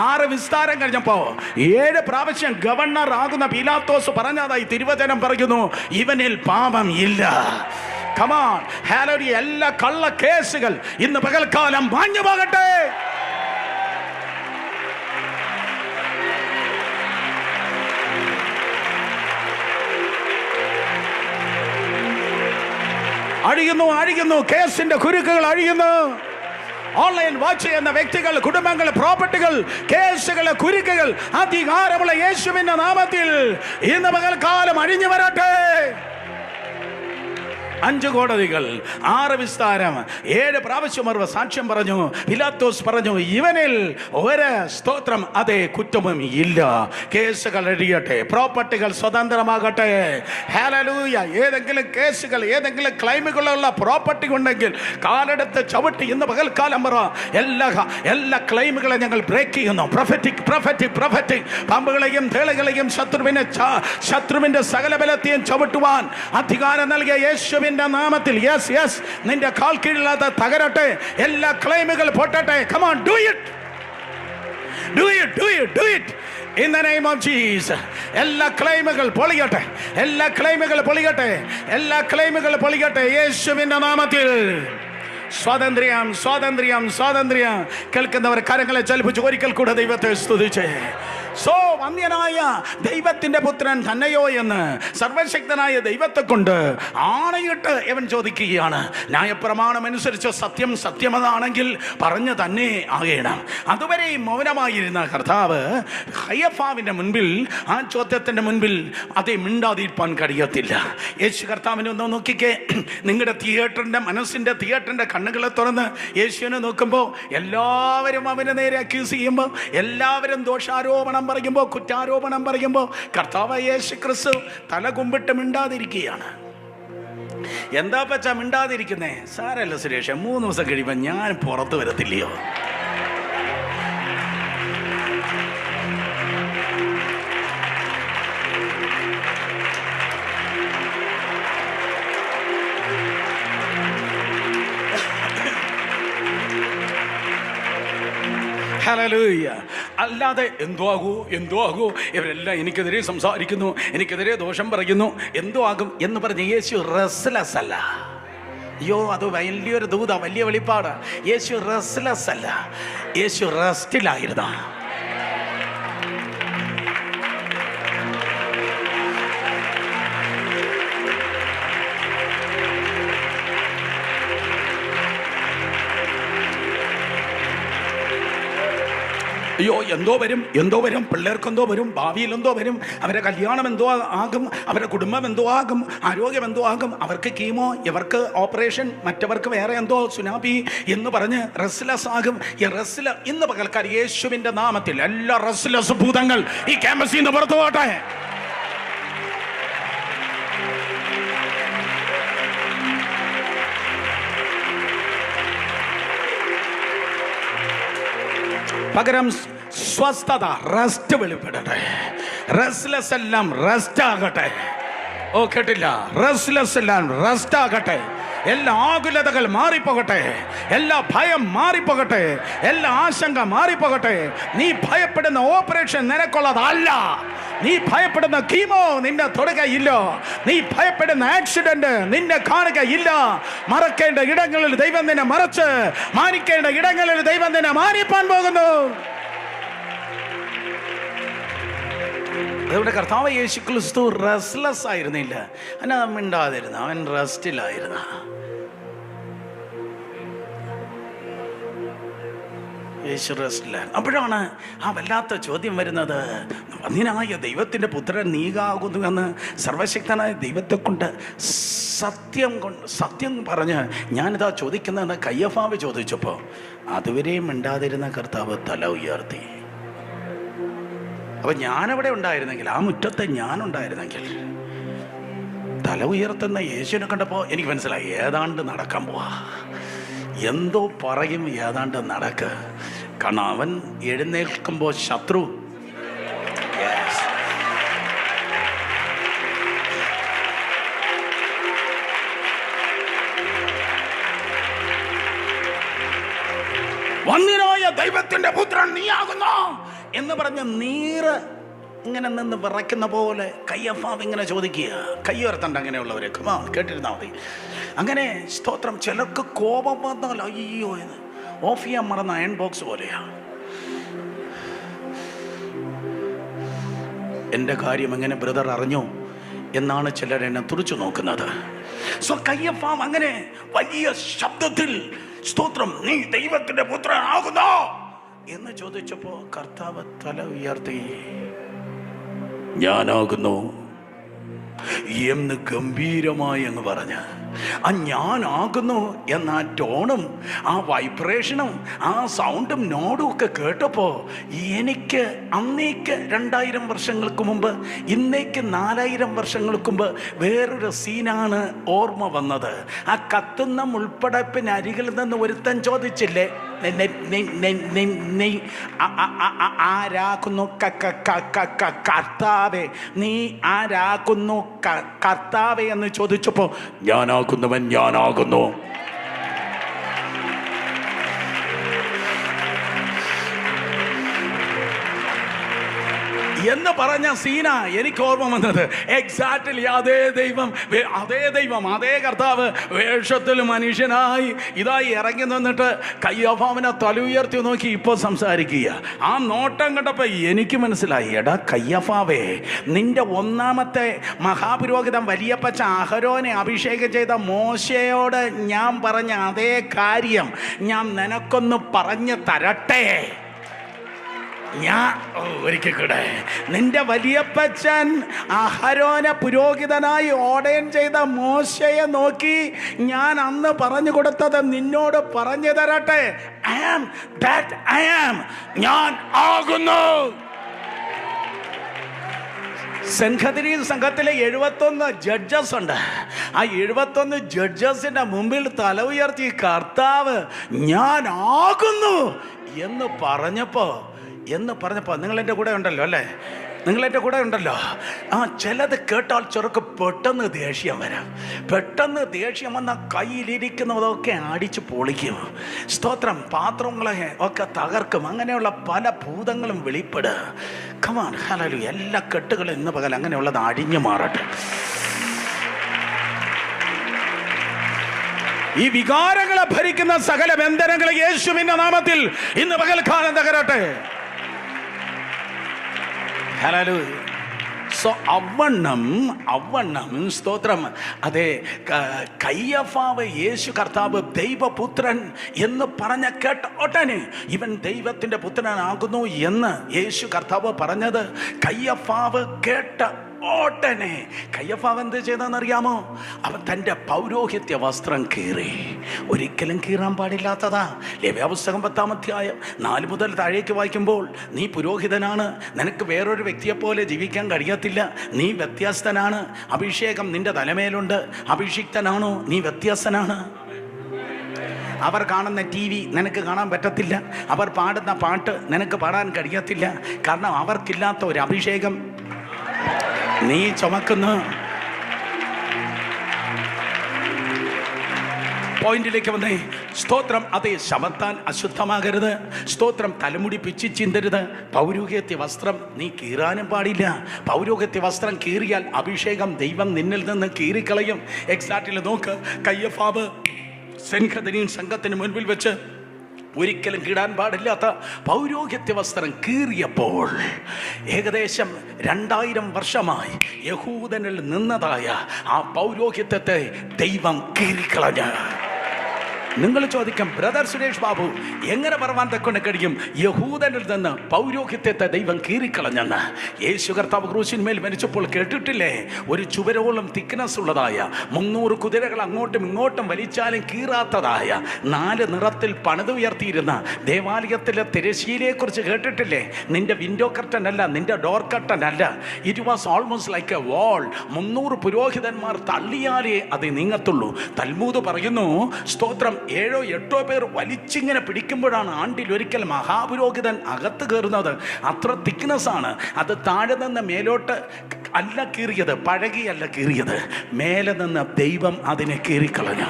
6 വിസ്താരം കഴിഞ്ഞപ്പോ 7 പ്രാവശ്യം ഗവർണർ ആകുന്ന പീലാത്തോസ് പറഞ്ഞതായി തിരുവചനം പറയുന്നു, ഇവനിൽ പാപം ഇല്ല. കമാൻ. ഹല്ലേലൂയ. എല്ലാ കള്ള കേസുകൾ ഇന്ന് പകൽക്കാലം മാഞ്ഞു പോകട്ടെ. അഴിയുന്നു കേസിന്റെ കുരുക്കുകൾ അഴിയുന്നു. ഓൺലൈൻ വാച്ച് ചെയ്യുന്ന വ്യക്തികൾ, കുടുംബങ്ങൾ, പ്രോപ്പർട്ടികൾ, കേസുകളെ കുരുക്കുകൾ അധികാരമുള്ള യേശുവിന്റെ നാമത്തിൽ ഇന്ന് പകൽക്കാലം അഴിഞ്ഞു വരട്ടെ. 5 കോടതികൾ 6 വിസ്താരം 7 പ്രാവശ്യം അവർ സാക്ഷ്യം പറഞ്ഞു. പിലാത്തോസ് പറഞ്ഞു, ഇവനിൽ ഒരു സ്തോത്രം അതേ കുറ്റവും ഇല്ല. കേസുകൾ എഴുതിയട്ടെ, പ്രോപ്പർട്ടികൾ സ്വതന്ത്രമാകട്ടെ. ഹല്ലേലൂയ. ഏതെങ്കിലും കേസുകൾ, ഏതെങ്കിലും ക്ലെയിമുകളുള്ള പ്രോപ്പർട്ടി ഉണ്ടെങ്കിൽ കാലെടുത്ത് ചവിട്ടി ഇന്ന് പകൽക്കാലം പറ, എല്ലാ ക്ലെയിമുകളെ ഞങ്ങൾ ബ്രേക്ക് ചെയ്യുന്നു. പ്രൊഫറ്റിക് പാമ്പുകളെയും തേളുകളെയും ശത്രുവിന്റെ സകല ബലത്തെയും ചവിട്ടുവാൻ അധികാരം നൽകിയ യേശുവിന്റെ നാമത്തിൽ യെസ് നിന്റെ കാൽ കീഴില്ലാതെ തകരട്ടെ. എല്ലാ ക്ലെയിമുകൾ പൊട്ടട്ടെ. Come on, do it in the name of Jesus. എല്ലാ ക്ലെയിമുകൾ പൊളിയട്ടെ യേശുവിന്റെ നാമത്തിൽ. സ്വാതന്ത്ര്യം. കേൾക്കുന്നവർ കരങ്ങളെ ചലിപ്പിച്ച് ഒരിക്കൽ കൂടെ ദൈവത്തെ സ്തുതിച്ചേ. വന്യനായ ദൈവത്തിന്റെ പുത്രൻ തന്നെയോ എന്ന് സർവശക്തനായ ദൈവത്തെ കൊണ്ട് ആണയിട്ട് അവൻ ചോദിക്കുകയാണ്. ന്യായപ്രമാണം അനുസരിച്ച് സത്യമെന്നാണെങ്കിൽ പറഞ്ഞു തന്നെ ആകണം. അതുവരെ മൗനമായിരുന്ന കർത്താവ് കയ്യഫാവിന്റെ മുൻപിൽ, ആ ചോദ്യത്തിന്റെ മുൻപിൽ അതേ മിണ്ടാതിരിക്കാൻ കഴിയത്തില്ല. യേശു കർത്താവിനെ ഒന്ന് നോക്കിക്കേ. നിങ്ങളുടെ മനസ്സിന്റെ തിയേറ്ററിന്റെ കണ്ണുകളെ തുറന്ന് യേശുവിനെ നോക്കുമ്പോൾ എല്ലാവരും അവനെ നേരെ അക്യൂസ് ചെയ്യുമ്പോൾ, എല്ലാവരും ദോഷാരോപണം പറയുമ്പോൾ, കുറ്റാരോപണം പറയുമ്പോൾ, കർത്താവ് യേശു ക്രിസ്തു തല കുമ്പിട്ട് മിണ്ടാതിരിക്കുകയാണ്. എന്താ പച്ചാ മിണ്ടാതിരിക്കുന്നേ? സാരല്ല സുരേഷ്, 3 ദിവസം കഴിയുമ്പോൾ ഞാൻ പുറത്ത് വരത്തില്ലയോ? ഹല്ലേലൂയ. അല്ലാതെ എന്തോ ആകൂ ഇവരെല്ലാം എനിക്കെതിരെ സംസാരിക്കുന്നു, എനിക്കെതിരെ ദോഷം പറയുന്നു, എന്തോ ആകും എന്ന് പറഞ്ഞ് യേശു റെസ്റ്റ്ലെസ് അല്ല. അയ്യോ, അത് വലിയൊരു ദൂത, വലിയ വെളിപ്പാട്. യേശു റെസ്റ്റ്ലെസ് അല്ല, യേശു റെസ്റ്റിലായിരുന്നു. അയ്യോ, എന്തോ വരും, പിള്ളേർക്ക് എന്തോ വരും, ഭാവിയിൽ എന്തോ വരും, അവരുടെ കല്യാണം എന്തോ ആകും, അവരുടെ കുടുംബം എന്തോ ആകും, ആരോഗ്യം എന്തോ ആകും, അവർക്ക് കീമോ, ഇവർക്ക് ഓപ്പറേഷൻ, മറ്റവർക്ക് വേറെ എന്തോ സുനാമി എന്ന് പറഞ്ഞ് റെസ്റ്റ്ലെസ് ആകും. ഈ റെസ്റ്റ്ലെസ് ഇന്ന് പകൽക്കാർ യേശുവിൻ്റെ നാമത്തിൽ എല്ലാ റെസ്റ്റ്ലെസ് ഭൂതങ്ങൾ ഈ ക്യാമ്പസിൽ നിന്ന് പുറത്തു പോട്ടെ. പകരം സ്വസ്ഥത, റെസ്റ്റ് വെളിപ്പെടട്ടെ. റെസ്റ്റ്ലെസ് എല്ലാം റെസ്റ്റ് ആകട്ടെ. ഓ, കേട്ടില്ല? റെസ്റ്റ്ലെസ് എല്ലാം റെസ്റ്റ് ആകട്ടെ. എല്ലാ ആകുലതകൾ മാറിപ്പോകട്ടെ, എല്ലാ ഭയം മാറിപ്പോകട്ടെ, എല്ലാ ആശങ്ക മാറിപ്പോകട്ടെ. നീ ഭയപ്പെടുന്ന ഓപ്പറേഷൻ നിനക്കുള്ളതല്ല. നീ ഭയപ്പെടുന്ന കീമോ നിന്നെ തൊടുകയില്ല. നീ ഭയപ്പെടുന്ന ആക്സിഡന്റ് നിന്നെ കാണുകയില്ല. മറക്കേണ്ട ഇടങ്ങളിൽ ദൈവം നിന്നെ മറച്ച്, മാനിക്കേണ്ട ഇടങ്ങളിൽ ദൈവം നിന്നെ മാനിപ്പാൻ പോകുന്നു. അതുകൊണ്ട് കർത്താവ് യേശു ക്രിസ്തു റെസ്റ്റ്ലെസ് ആയിരുന്നില്ല. അവൻ മിണ്ടാതിരുന്നു, അവൻ റെസ്റ്റിലായിരുന്നു. യേശു റെസ്റ്റിലാണ്. അപ്പോഴാണ് ആ വല്ലാത്ത ചോദ്യം വരുന്നത്, വന്യനായ ദൈവത്തിൻ്റെ പുത്രൻ നീകാകുന്നു എന്ന് സർവശക്തനായ ദൈവത്തെ കൊണ്ട് സത്യം പറഞ്ഞ് ഞാനിതാ ചോദിക്കുന്നതെന്ന് കയ്യഫാവ് ചോദിച്ചപ്പോൾ അതുവരെയും മിണ്ടാതിരുന്ന കർത്താവ് തല ഉയർത്തി. അപ്പം ഞാനവിടെ ഉണ്ടായിരുന്നെങ്കിൽ, ആ മുറ്റത്തെ ഞാനുണ്ടായിരുന്നെങ്കിൽ, തല ഉയർത്തുന്ന യേശുവിനെ കണ്ടപ്പോൾ എനിക്ക് മനസ്സിലായി ഏതാണ്ട് നടക്കാൻ പോവാ. എന്തോ പറയും, ഏതാണ്ട് നടക്ക്. കാരണം അവൻ എഴുന്നേൽക്കുമ്പോൾ ശത്രു വന്യനായ ദൈവത്തിന്റെ പുത്രൻ നീയാകുന്നു എന്ന് പറഞ്ഞ് നീറ് ഇങ്ങനെ നിന്ന് വിറയ്ക്കുന്ന പോലെ കയ്യഫാവ് ഇങ്ങനെ ചോദിക്കുക. കയ്യുയർത്തണ്ട അങ്ങനെയുള്ളവരെ, കേട്ടിരുന്നാൽ മതി. അങ്ങനെ സ്തോത്രം. ചിലർക്ക് കോപം വന്നാൽ അയ്യോ എന്ന് ഓഫ് ചെയ്യാൻ മറന്ന അയൺ ബോക്സ് പോലെയാ. എൻ്റെ കാര്യം എങ്ങനെ ബ്രദർ അറിഞ്ഞു എന്നാണ് ചിലർ എന്നെ തുറിച്ചു നോക്കുന്നത്. സോ കയ്യഫാവ് അങ്ങനെ വലിയ ശബ്ദത്തിൽ സ്തോത്രം, നീ ദൈവത്തിന്റെ പുത്രനാകുന്നോ എന്ന് ചോദിച്ചപ്പോ കർത്താവ് തല ഉയർത്തി, ഞാനാകുന്നു എന്ന് ഗംഭീരമായി അങ്ങ് പറഞ്ഞ്, ആ ഞാനാകുന്നു എന്ന ആ ടോണും ആ വൈബ്രേഷനും ആ സൗണ്ടും നോഡും ഒക്കെ കേട്ടപ്പോൾ എനിക്ക് അന്നേക്ക് 2000 വർഷങ്ങൾക്ക് മുമ്പ്, ഇന്നേക്ക് 4000 വർഷങ്ങൾക്ക് മുമ്പ് വേറൊരു സീനാണ് ഓർമ്മ വന്നത്. ആ കത്തുന്ന മുൾപ്പടപ്പിനരികിൽ നിന്ന് ഒരുത്തൻ ചോദിച്ചില്ലേ, ആരാകുന്നു കർത്താവേ, നീ ആരാകുന്നു കർത്താവേ എന്ന് ചോദിച്ചപ്പോ ഞാനാകുന്നവൻ ഞാനാകുന്നു. എന്ന് പറഞ്ഞ സീന എനിക്ക് ഓർമ്മ വന്നത്. എക്സാക്ട്ലി അതേ ദൈവം, അതേ കർത്താവ് വേഷത്തിൽ മനുഷ്യനായി ഇതായി ഇറങ്ങി നിന്നിട്ട് കയ്യഫാവിനെ തല ഉയർത്തി നോക്കി ഇപ്പോൾ സംസാരിക്കുക. ആ നോട്ടം കണ്ടപ്പോൾ എനിക്ക് മനസ്സിലായി, എടാ കയ്യഫാവേ, നിന്റെ ഒന്നാമത്തെ മഹാപുരോഹിതൻ വലിയപ്പച്ച അഹരോനെ അഭിഷേകം ചെയ്ത മോശയോട് ഞാൻ പറഞ്ഞ അതേ കാര്യം ഞാൻ നിനക്കൊന്ന് പറഞ്ഞു തരട്ടെ. ഞാൻ ഒരിക്കൽ കൂടെ, നിന്റെ വലിയപ്പച്ചൻ അഹരോനെ പുരോഹിതനായി ഓർഡൈൻ ചെയ്ത മോശയെ നോക്കി ഞാൻ അന്ന് പറഞ്ഞു കൊടുത്തത് നിന്നോട് പറഞ്ഞു തരട്ടെ. I am that I am. ഞാൻ ആകുന്നു. സെൻഹദരീൻ സംഘത്തിലെ 71 ജഡ്ജസ് ഉണ്ട്. ആ 71 ജഡ്ജസിന്റെ മുമ്പിൽ തല ഉയർത്തി കർത്താവ് ഞാനാകുന്നു എന്ന് പറഞ്ഞപ്പോ നിങ്ങൾ എൻ്റെ കൂടെ ഉണ്ടല്ലോ അല്ലേ? നിങ്ങളെൻ്റെ കൂടെ ഉണ്ടല്ലോ. ചിലത് കേട്ടാൽ ചെറുക്ക് പെട്ടെന്ന് ദേഷ്യം വരാം. പെട്ടെന്ന് ദേഷ്യം വന്നാൽ കയ്യിലിരിക്കുന്നതൊക്കെ അടിച്ച് പൊളിക്കും. സ്തോത്രം. പാത്രങ്ങളെ ഒക്കെ തകർക്കും. അങ്ങനെയുള്ള പല ഭൂതങ്ങളും വെളിപ്പെടുക. Come on hallelujah. എല്ലാ കെട്ടുകളും ഇന്ന് പകൽ അങ്ങനെയുള്ളത് അടിഞ്ഞു മാറട്ടെ. ഈ വികാരങ്ങളെ ഭരിക്കുന്ന സകല ബന്ധനങ്ങളെ യേശുവിന്റെ നാമത്തിൽ ഇന്ന് പകൽക്കാലം തകരട്ടെ. ഹല്ലേലൂയ. സോ അവണ്ണം സ്തോത്രം. അതെ, കയ്യഫാവ് യേശു കർത്താവ് ദൈവപുത്രൻ എന്ന് പറഞ്ഞ കേട്ട ഒട്ടനെ ഇവൻ ദൈവത്തിന്റെ പുത്രനാകുന്നു എന്ന് യേശു കർത്താവ് പറഞ്ഞത് കയ്യഫാവ് കേട്ട ഓട്ടനെ കയ്യഫാവ് എന്ത് ചെയ്തെന്നറിയാമോ? അവൻ തൻ്റെ പൗരോഹിത്യ വസ്ത്രം കീറി. ഒരിക്കലും കീറാൻ പാടില്ലാത്തതാ. ലേവ്യാപുസ്തകം 10-ാം അധ്യായം 4 മുതൽ താഴേക്ക് വായിക്കുമ്പോൾ, നീ പുരോഹിതനാണ്, നിനക്ക് വേറൊരു വ്യക്തിയെപ്പോലെ ജീവിക്കാൻ കഴിയത്തില്ല, നീ വ്യത്യസ്തനാണ്, അഭിഷേകം നിന്റെ തലമേലുണ്ട്, അഭിഷിക്തനാണോ, നീ വ്യത്യസ്തനാണ്. അവർ കാണുന്ന TV നിനക്ക് കാണാൻ പറ്റത്തില്ല, അവർ പാടുന്ന പാട്ട് നിനക്ക് പാടാൻ കഴിയത്തില്ല. കാരണം അവർക്കില്ലാത്ത ഒരു അഭിഷേകം നീ ചുമക്കുന്നു. പോയിന്റിലേക്ക് വന്നേ. സ്തോത്രം. അതേ, ശബത്താൽ അശുദ്ധമാകരുത്. സ്തോത്രം. തലമുടി പിച്ചി ചിന്തരുത്. പൗരോഹിത്യ വസ്ത്രം നീ കീറാനും പാടില്ല. പൗരോഹിത്യ വസ്ത്രം കീറിയാൽ അഭിഷേകം ദൈവം നിന്നിൽ നിന്ന് കീറിക്കളയും. എക്സാക്റ്റിൽ നോക്ക്. കയ്യഫാവ് സെൻഹദരീൻ സംഘത്തിന് മുൻപിൽ വെച്ച് ഒരിക്കലും കീടാൻ പാടില്ലാത്ത പൗരോഹിത്യ വസ്ത്രം കീറിയപ്പോൾ ഏകദേശം 2000 വർഷമായി യഹൂദനിൽ നിന്നതായ ആ പൗരോഹിത്യത്തെ ദൈവം കീറിക്കളഞ്ഞു. നിങ്ങൾ ചോദിക്കാം, ബ്രദർ സുരേഷ് ബാബു, എങ്ങനെ പറവാൻ തക്കൊണ്ട് കഴിയും യഹൂദനിൽ നിന്ന് പൗരോഹിത്യത്തെ ദൈവം കീറിക്കളഞ്ഞെന്ന്? യേശു കർത്താവ് ക്രൂശിന്മേൽ മരിച്ചപ്പോൾ കേട്ടിട്ടില്ലേ? ഒരു ചുവരോളം തിക്നെസ് ഉള്ളതായ 300 കുതിരകൾ അങ്ങോട്ടും ഇങ്ങോട്ടും വലിച്ചാലും കീറാത്തതായ 4 നിറത്തിൽ പണിതുയർത്തിയിരുന്ന ദേവാലയത്തിലെ തിരശ്ശീലയെക്കുറിച്ച് കേട്ടിട്ടില്ലേ? നിന്റെ വിൻഡോ കർട്ടൻ അല്ല, നിന്റെ ഡോർ കർട്ടൻ അല്ല. It was almost like A വാൾ. 300 പുരോഹിതന്മാർ തള്ളിയാലേ അത് നീങ്ങത്തുള്ളൂ. തൽമൂദ് പറയുന്നു, സ്തോത്രം, 7-8 പേർ വലിച്ചിങ്ങനെ പിടിക്കുമ്പോഴാണ് ആണ്ടിലൊരിക്കൽ മഹാപുരോഹിതൻ അകത്ത് കയറുന്നത്. അത്ര തിക്നെസ് ആണ്. അത് താഴെ നിന്ന് മേലോട്ട് അല്ല കീറിയത്, പഴകിയല്ല കീറിയത്, മേലെ നിന്ന് ദൈവം അതിനെ കീറിക്കളഞ്ഞു.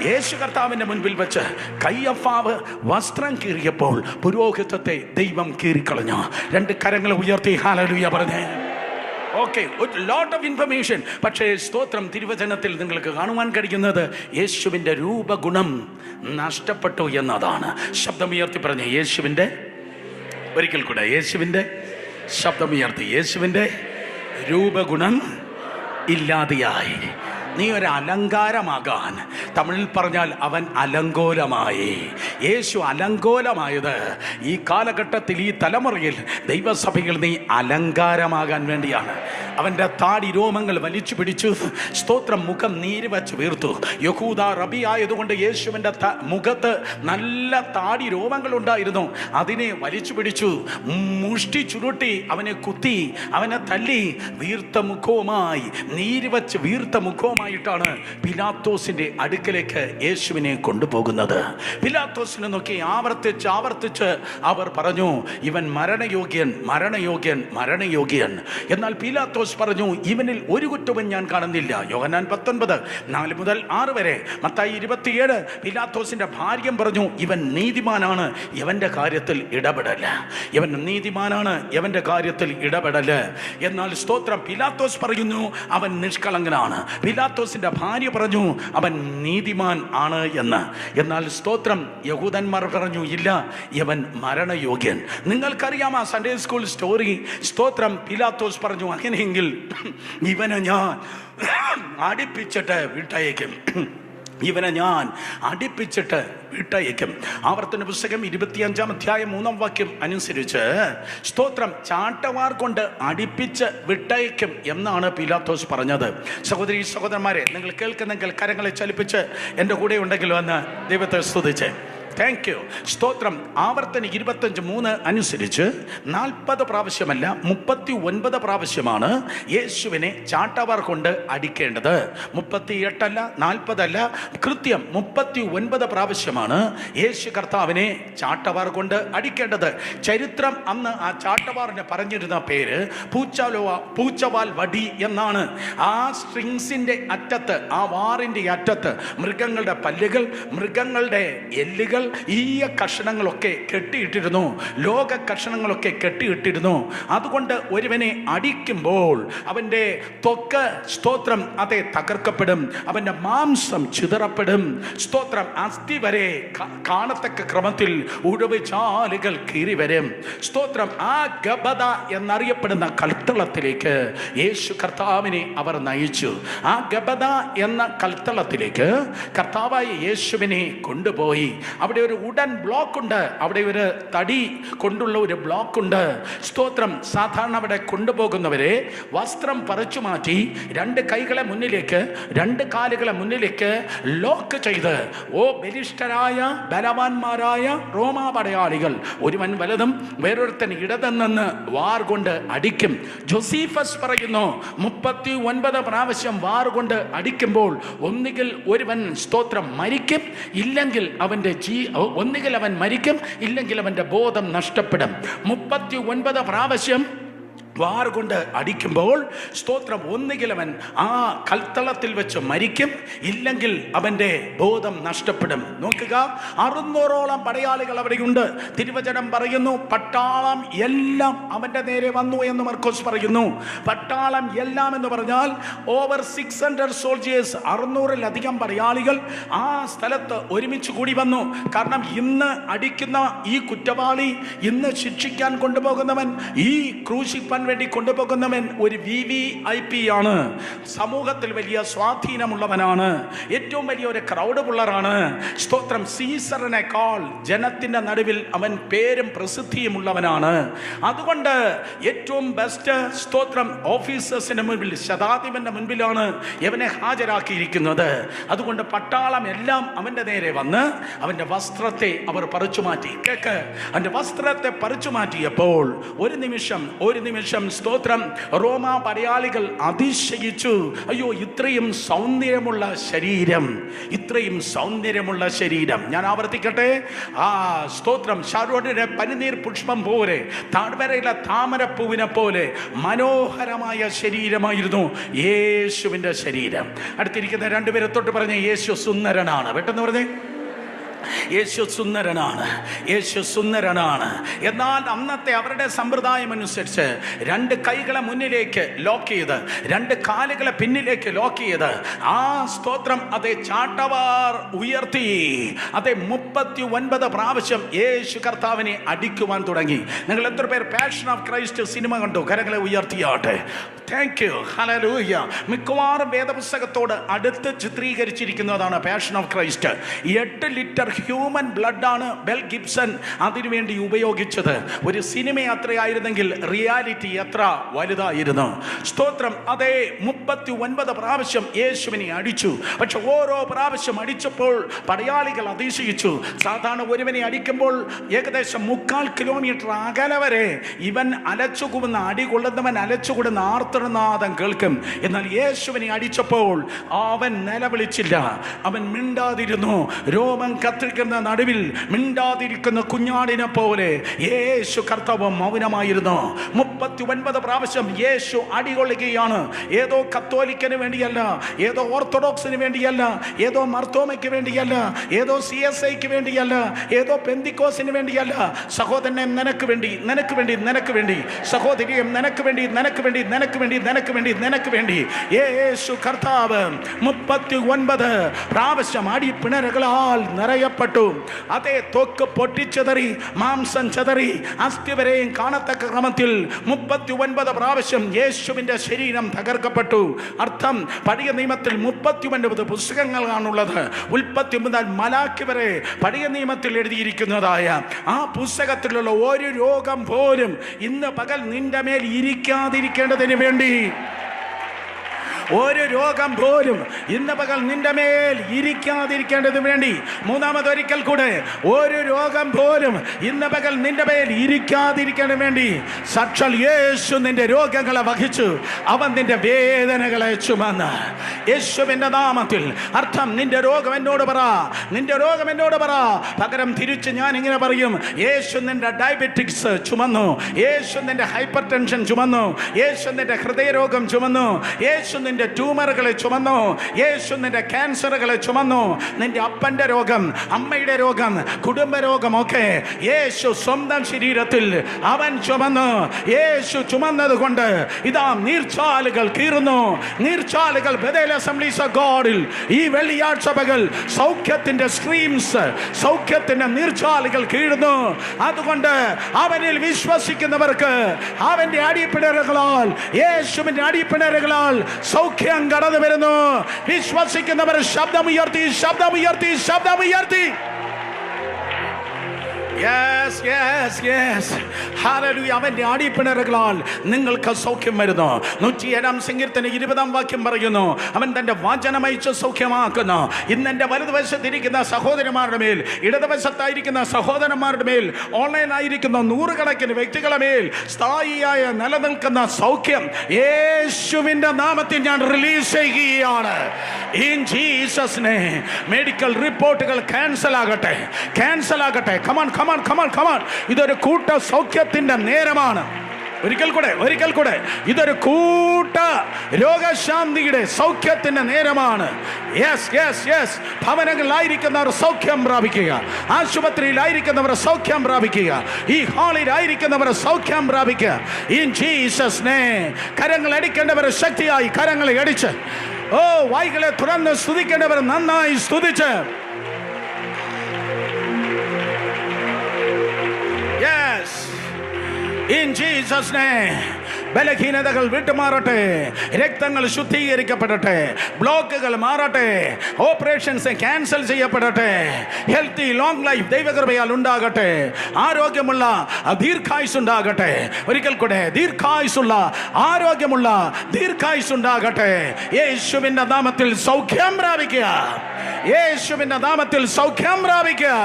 യേശു കർത്താവിൻ്റെ മുൻപിൽ വെച്ച് കയ്യഫാവ് വസ്ത്രം കീറിയപ്പോൾ പുരോഹിതത്തെ ദൈവം കീറിക്കളഞ്ഞു. 2 കരങ്ങൾ ഉയർത്തി ഹല്ലേലൂയ പറഞ്ഞേ. ഓക്കെ, ഒരു ലോട്ട് ഓഫ് ഇൻഫർമേഷൻ. പക്ഷേ സ്തോത്രം, തിരുവചനത്തിൽ നിങ്ങൾക്ക് കാണുവാൻ കഴിയുന്നത് യേശുവിൻ്റെ രൂപഗുണം നഷ്ടപ്പെട്ടു എന്നതാണ്. ശബ്ദമുയർത്തി പറഞ്ഞ യേശുവിൻ്റെ, ഒരിക്കൽ കൂടെ യേശുവിൻ്റെ ശബ്ദമുയർത്തി, യേശുവിൻ്റെ രൂപഗുണം ഇല്ലാതെയായി. നീ ഒരു അലങ്കാരമാകാൻ, തമിഴിൽ പറഞ്ഞാൽ അവൻ അലങ്കോലമായി. യേശു അലങ്കോലമായത് ഈ കാലഘട്ടത്തിൽ, ഈ തലമുറയിൽ ദൈവസഭയിൽ നീ അലങ്കാരമാകാൻ വേണ്ടിയാണ്. അവൻ്റെ താടി രോമങ്ങൾ വലിച്ചു പിടിച്ചു. സ്തോത്രം. മുഖം നീര് വച്ച് വീർത്തു. യഹൂദ റബി ആയതുകൊണ്ട് യേശുവിൻ്റെ മുഖത്ത് നല്ല താടി രോമങ്ങൾ ഉണ്ടായിരുന്നു. അതിനെ വലിച്ചു പിടിച്ചു, മുഷ്ടി ചുരുട്ടി അവനെ കുത്തി, അവനെ തല്ലി, വീർത്ത മുഖവുമായി, നീര് വച്ച് വീർത്ത മുഖവുമായിട്ടാണ് പിലാത്തോസിൻ്റെ അടുക്കലേക്ക് യേശുവിനെ കൊണ്ടുപോകുന്നത്. പിലാത്തോസിനെ നോക്കി ആവർത്തിച്ച് അവർ പറഞ്ഞു, ഇവൻ മരണയോഗ്യൻ, മരണയോഗ്യൻ, മരണയോഗ്യൻ. എന്നാൽ പിലാത്തോസ് പറഞ്ഞു, ഇവനിൽ ഒരു കുറ്റവും ഞാൻ കാണുന്നില്ല. യോഹന്നാൻ 19:4 മുതൽ 6 വരെ. മത്തായി 27 പിലാത്തോസിന്റെ ഭാര്യ പറഞ്ഞു, ഇവൻ നീതിമാനാണ്, ഇവന്റെ കാര്യത്തിൽ ഇടപെടല. ഇവൻ നീതിമാനാണ്, ഇവന്റെ കാര്യത്തിൽ ഇടപെടല. എന്നാൽ സ്തോത്രം, പിലാത്തോസ് പറയുന്നു അവൻ നിഷ്കളങ്കനാണ്. പിലാത്തോസിന്റെ ഭാര്യ പറഞ്ഞു അവൻ നീതിമാൻ ആണ് എന്ന്. എന്നാൽ സ്തോത്രം, യഹൂദന്മാർ പറഞ്ഞു ഇല്ല, ഇവൻ മരണയോഗ്യൻ. നിങ്ങൾക്കറിയാം ആ സൺഡേ സ്കൂൾ സ്റ്റോറി. സ്തോത്രം. പിലാത്തോസ് പറഞ്ഞു, അങ്ങനെയെങ്കിൽ ഇവനെ ഞാൻ അടിപ്പിച്ചിട്ട് വിട്ടയക്കും, ഇവനെ ഞാൻ അടിപ്പിച്ചിട്ട് വിട്ടയക്കും. ആവർത്തന പുസ്തകം 25-ാം അധ്യായം 3-ാം വാക്യം അനുസരിച്ച് സ്തോത്രം, ചാട്ടവാർ കൊണ്ട് അടിപ്പിച്ച് വിട്ടയക്കും എന്നാണ് പിലാത്തോസ് പറഞ്ഞത്. സഹോദരി സഹോദരന്മാരെ, നിങ്ങൾ കേൾക്കുന്നെങ്കിൽ കരങ്ങളെ ചലിപ്പിച്ച് എൻ്റെ കൂടെ ഉണ്ടെങ്കിൽ വന്ന് ദൈവത്തെ സ്തുതിച്ച് താങ്ക് യു, സ്തോത്രം. ആവർത്തന 25:3 അനുസരിച്ച് 40 പ്രാവശ്യമല്ല 39 പ്രാവശ്യമാണ് യേശുവിനെ ചാട്ടവാർ കൊണ്ട് അടിക്കേണ്ടത്. 38 അല്ല, 40 അല്ല, കൃത്യം 39 പ്രാവശ്യമാണ് യേശു കർത്താവിനെ ചാട്ടവാർ കൊണ്ട് അടിക്കേണ്ടത്. ചരിത്രം അന്ന് ആ ചാട്ടവാറിന് പറഞ്ഞിരുന്ന പേര് പൂച്ചവാൽ വടി എന്നാണ്. ആ സ്ട്രിങ്സിന്റെ അറ്റത്ത്, ആ വാറിന്റെ അറ്റത്ത് മൃഗങ്ങളുടെ പല്ലുകൾ, മൃഗങ്ങളുടെ എല്ലുകൾ, ഈയ കഷണങ്ങളൊക്കെ കെട്ടിയിട്ടിരുന്നു, ലോക കഷണങ്ങളൊക്കെ കെട്ടിയിട്ടിരുന്നു. അതുകൊണ്ട് ഒരുവനെ അടിക്കുമ്പോൾ അവൻ്റെ ത്വക്ക്, സ്തോത്രം, അതെ, തകർക്കപ്പെടും, അവൻ്റെ മാംസം ചിതറപ്പെടും, സ്തോത്രം, അസ്ഥി വരെ കാണത്തക്ക ക്രമത്തിൽ ഉഴവ് ചാലുകൾ കീറി വരും, സ്തോത്രം. ആ ഗബദ എന്നറിയപ്പെടുന്ന കൽത്തളത്തിലേക്ക് യേശു കർത്താവിനെ അവർ നയിച്ചു. ആ ഗബദ എന്ന കൽത്തളത്തിലേക്ക് കർത്താവായ യേശുവിനെ കൊണ്ടുപോയി. അവിടെ ഒരു ഉടൻ ബ്ലോക്ക് ഉണ്ട്, അവിടെ ഒരു തടി കൊണ്ടുള്ള ഒരു ബ്ലോക്ക് ഉണ്ട്, സ്തോത്രം. സാധാരണ അവിടെ കൊണ്ടുപോകുന്നവരെ വസ്ത്രം പറിച്ചു മാറ്റി 2 കൈകളെ മുന്നിലേക്ക്, 2 കാലുകളെ മുന്നിലേക്ക് ലോക്ക് ചെയ്ത്, ഓ ബലിഷ്ഠരായ ബലവാന്മാരായ റോമാ പടയാളികൾ, ഒരുവൻ വലതും വേറൊരുത്തൻ ഇടതെന്ന് വാർ കൊണ്ട് അടിക്കും. ജോസീഫസ് പറയുന്നു 39 പ്രാവശ്യം വാർ കൊണ്ട് അടിക്കുമ്പോൾ ഒന്നുകിൽ ഒരുവൻ, സ്തോത്രം, മരിക്കും, ഇല്ലെങ്കിൽ ഒന്നുകിൽ അവൻ മരിക്കും, ഇല്ലെങ്കിൽ അവൻ്റെ ബോധം നഷ്ടപ്പെടും. 39 പ്രാവശ്യം വാർ കൊണ്ട് അടിക്കുമ്പോൾ, സ്തോത്രം, ഒന്നുകിൽ അവൻ ആ കൽത്തളത്തിൽ മരിക്കും, ഇല്ലെങ്കിൽ അവൻ്റെ ബോധം നഷ്ടപ്പെടും. നോക്കുക, 600ഓളം പടയാളികൾ അവിടെയുണ്ട്. തിരുവചനം പറയുന്നു പട്ടാളം എല്ലാം അവൻ്റെ നേരെ വന്നു എന്ന് മർക്കോസ് പറയുന്നു. പട്ടാളം എല്ലാം എന്ന് പറഞ്ഞാൽ ഓവർ 600 സോൾജേഴ്സ്, 600-ലധികം പടയാളികൾ ആ സ്ഥലത്ത് ഒരുമിച്ച് കൂടി വന്നു. കാരണം ഇന്ന് അടിക്കുന്ന ഈ കുറ്റവാളി, ഇന്ന് ശിക്ഷിക്കാൻ കൊണ്ടുപോകുന്നവൻ, ഈ ക്രൂശിപ്പാൻ വേണ്ടി കൊണ്ടുപോകുന്നവൻ ഒരു VVIP ആണ്. സമൂഹത്തിൽ വലിയ സ്വാധീനമുള്ളവനാണ്, ഏറ്റവും വലിയൊരു ക്രൗഡ് പുള്ളറാണ്. സ്തോത്രം, സീസറിനേക്കാൾ ജനത്തിന്റെ നടുവിൽ അവൻ പേരും പ്രസിദ്ധിയും ഉള്ളവനാണ്. അതുകൊണ്ട് ഏറ്റവും ബെസ്റ്റ്, സ്തോത്രം, ഓഫീസേഴ്സിന് മുൻപിൽ, ശതാധിപന്റെ മുൻപിലാണ് ഇവനെ ഹാജരാക്കിയിരിക്കുന്നത്. അതുകൊണ്ട് പട്ടാളം എല്ലാം അവന്റെ നേരെ വന്ന് അവന്റെ വസ്ത്രത്തെ അവർ പറിച്ചു മാറ്റി. കേക്ക്, അവന്റെ വസ്ത്രത്തെ പറിച്ചു മാറ്റിയപ്പോൾ ഒരു നിമിഷം, സ്തോത്രം, റോമാ പടയാളികൾ അതിശയിച്ചു. അയ്യോ, ഇത്രയും സൗന്ദര്യമുള്ള ശരീരം, ഇത്രയും സൗന്ദര്യമുള്ള ശരീരം. ഞാൻ ആവർത്തിക്കട്ടെ, സ്തോത്രം, ഷാരോണിന്റെ പനിനീർ പുഷ്പം പോലെ, താഴ്വരയിലെ താമരപ്പൂവിനെ പോലെ മനോഹരമായ ശരീരമായിരുന്നു യേശുവിന്റെ ശരീരം. അടുത്തിരിക്കുന്ന 2 പേരെ തൊട്ട് പറഞ്ഞ യേശു സുന്ദരനാണ്. പെട്ടെന്ന് പറഞ്ഞേ, യേശു സുന്ദരനാണ്, യേശു സുന്ദരനാണ്. എന്നാൽ അന്നത്തെ അവരുടെ സമ്പ്രദായം അനുസരിച്ച് 2 കൈകളെ മുന്നിലേക്ക് ലോക്ക് ചെയ്ത്, 2 കാലുകളെ പിന്നിലേക്ക് ലോക്ക് ചെയ്ത്, ആ സ്തോത്രം, അതേ, ചാട്ടവാർ ഉയർത്തി, അതേ, 39 പ്രാവശ്യം യേശു കർത്താവിനെ അടിക്കുവാൻ തുടങ്ങി. നിങ്ങൾ എത്ര പേർ പാഷൻ ഓഫ് ക്രൈസ്റ്റ് സിനിമ കണ്ടു? കരങ്ങളെ ഉയർത്തിയാട്ടെ. Thank you, hallelujah. മിക്കവാറും വേദപുസ്തകത്തോട് അടുത്ത് ചിത്രീകരിച്ചിരിക്കുന്നതാണ് passion of Christ. 8 litre human ബ്ലഡാണ് ബെൽ ഗിബ്സൺ അതിനുവേണ്ടി ഉപയോഗിച്ചത്. ഒരു സിനിമ അത്രയായിരുന്നെങ്കിൽ റിയാലിറ്റി എത്ര വലുതായിരുന്നു. സ്തോത്രം, അതേ, 39 പ്രാവശ്യം യേശുവിനെ അടിച്ചു. പക്ഷെ ഓരോ പ്രാവശ്യം അടിച്ചപ്പോൾ പടയാളികൾ അതിശയിച്ചു. സാധാരണ ഒരുവനെ അടിക്കുമ്പോൾ ഏകദേശം 3/4 കിലോമീറ്റർ അകലെ വരെ ഇവൻ അലച്ചുകൂടുന്ന, അടി കൊള്ളുന്നവൻ അലച്ചുകൂടുന്ന ആർത്തനാദം കേൾക്കും. എന്നാൽ യേശുവിനെ അടിച്ചപ്പോൾ അവൻ നിലവിളിച്ചില്ല, അവൻ മിണ്ടാതിരുന്നു. രോമം കത്തിരിക്കുന്ന നടുവിൽ മിണ്ടാതിരിക്കുന്ന കുഞ്ഞാടിനെ പോലെ യേശു കർത്താവ് മൗനമായിരുന്നു. 39 പ്രാവശ്യം യേശു അടികൊള്ളുകയാണ്. ഏതോ കത്തോലിക്കന് വേണ്ടിയല്ല, ഏതോ ഓർത്തഡോക്സിന് വേണ്ടിയല്ല, ഏതോ മർത്തോമയ്ക്ക് വേണ്ടിയല്ല, ഏതോ CSIക്ക് വേണ്ടിയല്ല, ഏതോ പെന്തിക്കോസിന് വേണ്ടിയല്ല. സഹോദരനെ, നിനക്ക് വേണ്ടി, നിനക്ക് വേണ്ടി, നിനക്ക് വേണ്ടി. സഹോദരിയെ, നിനക്ക് വേണ്ടി, നിനക്ക് വേണ്ടി, നിനക്ക് വേണ്ടി, നിനക്ക് വേണ്ടി, നിനക്ക് വേണ്ടി. യേശു കർത്താവ് 39 പ്രാവശ്യം അടിപ്പിണരുകളാൽ നിറയപ്പെട്ടു. അതേ, ത്വക്ക് പൊട്ടിച്ചെതറി, മാംസം ചെതറി, അസ്ഥി വരെയും കാണത്തക്ക ക്രമത്തിൽ 39 പ്രാവശ്യം യേശുവിന്റെ ശരീരം തകർക്കപ്പെട്ടു. അർത്ഥം, പഴയ നിയമത്തിൽ 39 പുസ്തകങ്ങളാണുള്ളത്. ഉൽപ്പത്തി മുതൽ മലാക്കി വരെ പഴയ നിയമത്തിൽ എഴുതിയിരിക്കുന്നതായ ആ പുസ്തകത്തിലുള്ള ഒരു രോഗം പോലും ഇന്ന് പകൽ നിന്റെ മേൽ ഇരിക്കാതിരിക്കേണ്ടതിന് വേണ്ടി ഒരു രോഗം പോലും ഇന്ന് പകൽ നിന്റെ മേൽ ഇരിക്കാതിരിക്കേണ്ടതിന് വേണ്ടി, മൂന്നാമതൊരിക്കൽ കൂടെ, ഒരു രോഗം പോലും ഇന്ന് പകൽ നിന്റെ മേൽ ഇരിക്കാതിരിക്കേണ്ടതിന് വേണ്ടി സാക്ഷാൽ യേശു നിന്റെ രോഗങ്ങളെ വഹിച്ചു. അവൻ നിന്റെ വേദനകളെ ചുമന്ന്. യേശുവിന്റെ നാമത്തിൽ. അർത്ഥം, നിന്റെ രോഗം എന്നോട് പറ, നിന്റെ രോഗം എന്നോട് പറ. പകരം തിരിച്ച് ഞാൻ ഇങ്ങനെ പറയും, യേശു നിന്റെ ഡയബറ്റിക്സ് ചുമന്നു, യേശു നിന്റെ ഹൈപ്പർ ടെൻഷൻ ചുമന്നു, യേശു നിന്റെ ഹൃദയരോഗം ചുമന്നു, യേശു നിന്റെ ട്യൂമറുകളെ ചുമന്നു, യേശു നിന്റെ ക്യാൻസറുകളെ ചുമന്നു. നിന്റെ അപ്പന്റെ രോഗം, അമ്മയുടെ രോഗം, കുടുംബ രോഗമൊക്കെ യേശു സ്വന്തം ശരീരത്തിൽ അവൻ ചുമന്നു. യേശു ചുമന്നത് കൊണ്ട് ഇതാ നീർച്ചാലുകൾ കീറുന്നു. നീർച്ചാലുകൾ ബഥേൽ അസംബ്ലീസ് ഓഫ് ഗോഡിൽ ഈ വെള്ളിയാഴ്ച പകൽ സൗഖ്യത്തിന്റെ സ്ട്രീംസ്, സൗഖ്യത്തിന്റെ നീർച്ചാലുകൾ കീഴുന്നു. അതുകൊണ്ട് അവനിൽ വിശ്വസിക്കുന്നവർക്ക് അവന്റെ അടിപ്പിണറുകളാൽ, യേശുവിന്റെ അടിപ്പിണറുകളാൽ സൗഖ്യം കടന്നു വരുന്നു. വിശ്വസിക്കുന്നവർ ശബ്ദമുയർത്തി, ശബ്ദമുയർത്തി, ശബ്ദമുയർത്തി. Yes, yes, yes. Hallelujah. അവന്റെ അടിപ്പിണറുകളാൽ നിങ്ങൾക്ക് സൗഖ്യം വരുന്നു. 107-ാം സങ്കീർത്തനം 20-ാം വാക്യം പറയുന്നു, അവൻ തന്റെ വചനമയച്ച് സൗഖ്യമാക്കുന്നു. ഇന്ന് എന്റെ വലതുവശത്തിരിക്കുന്ന സഹോദരന്മാരുടെ മേൽ, ഇടതുവശത്തായിരിക്കുന്ന സഹോദരന്മാരുടെ മേൽ, ഓൺലൈനായിരിക്കുന്ന നൂറുകണക്കിന് വ്യക്തികളുടെ മേൽ സ്ഥായിയായ നിലനിൽക്കുന്ന സൗഖ്യം യേശുവിന്റെ നാമത്തിൽ ഞാൻ റിലീസ് ചെയ്യുകയാണ്. In Jesus name. മെഡിക്കൽ റിപ്പോർട്ടുകൾ ക്യാൻസൽ ആകട്ടെ, ക്യാൻസൽ ആകട്ടെ. Come on, come on, come on, come on. ഇതൊരു കൂട്ട സൗഖ്യത്തിന്റെ നേരമാണ്. ഒരിക്കൽ കൂടെ, ഒരിക്കൽ കൂടെ. ഇതൊരു കൂട്ട രോഗശാന്തിയുടെ സൗഖ്യത്തിന്റെ നേരമാണ്. Yes, yes, yes. ഭവനങ്ങളിലായിരിക്കുന്നവർ സൗഖ്യം പ്രാപിക്കുക, ആശുപത്രിയിലായിരിക്കുന്നവർ സൗഖ്യം പ്രാപിക്കുക, ഈ ഹാളിലായിരിക്കുന്നവർ സൗഖ്യം പ്രാപിക്കുക. In Jesus name. കരങ്ങൾ അടിക്കേണ്ടവർ ശക്തിയായി കരങ്ങളെ അടിച്ച്, ഓ വായ്കളെ തുറന്ന് സ്തുതിക്കേണ്ടവർ നന്നായി സ്തുതിച്ച്. Yes. In Jesus' name. ബലഹീനതകൾ വിട്ടുമാറട്ടെ, രക്തങ്ങൾ ശുദ്ധീകരിക്കപ്പെടട്ടെ, ബ്ലോക്കുകൾ മാറട്ടെ, ഓപ്പറേഷൻസ് ക്യാൻസൽ ചെയ്യപ്പെടട്ടെ. ഹെൽത്തി ലോങ് ലൈഫ് ദൈവകൃപയാൽ ഉണ്ടാകട്ടെ. ആരോഗ്യമുള്ള ദീർഘായുസ് ഉണ്ടാകട്ടെ. ഒരിക്കൽ കൂടെ, ദീർഘായുസുള്ള, ആരോഗ്യമുള്ള ദീർഘായുസ് ഉണ്ടാകട്ടെ. യേശുവിന്റെ നാമത്തിൽ സൗഖ്യം പ്രാപിക്കുക, യേശുവിന്റെ നാമത്തിൽ സൗഖ്യം പ്രാപിക്കുക.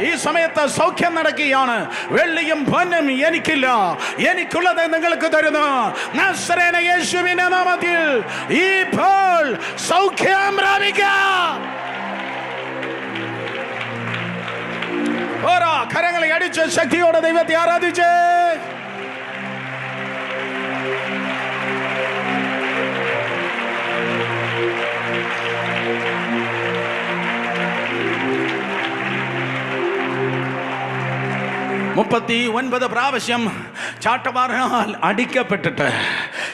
ഈ സമയത്ത് സൗഖ്യം നടക്കുകയാണ്. വെള്ളിയും പൊന്നും എനിക്കില്ല, എനിക്കുള്ളത് നിങ്ങൾക്ക് തരുന്നു. നസറേന യേശുവിന്റെ നാമത്തിൽ ഇപ്പോൾ സൗഖ്യം പ്രാപിക്കുക. ഓരോ കരങ്ങളെ അടിച്ച് ശക്തിയോടെ ദൈവത്തെ ആരാധിച്ച്. മുപ്പത്തി 9 പ്രാവശ്യം ചാട്ടവാറിനാൽ അടിക്കപ്പെട്ടിട്ട്,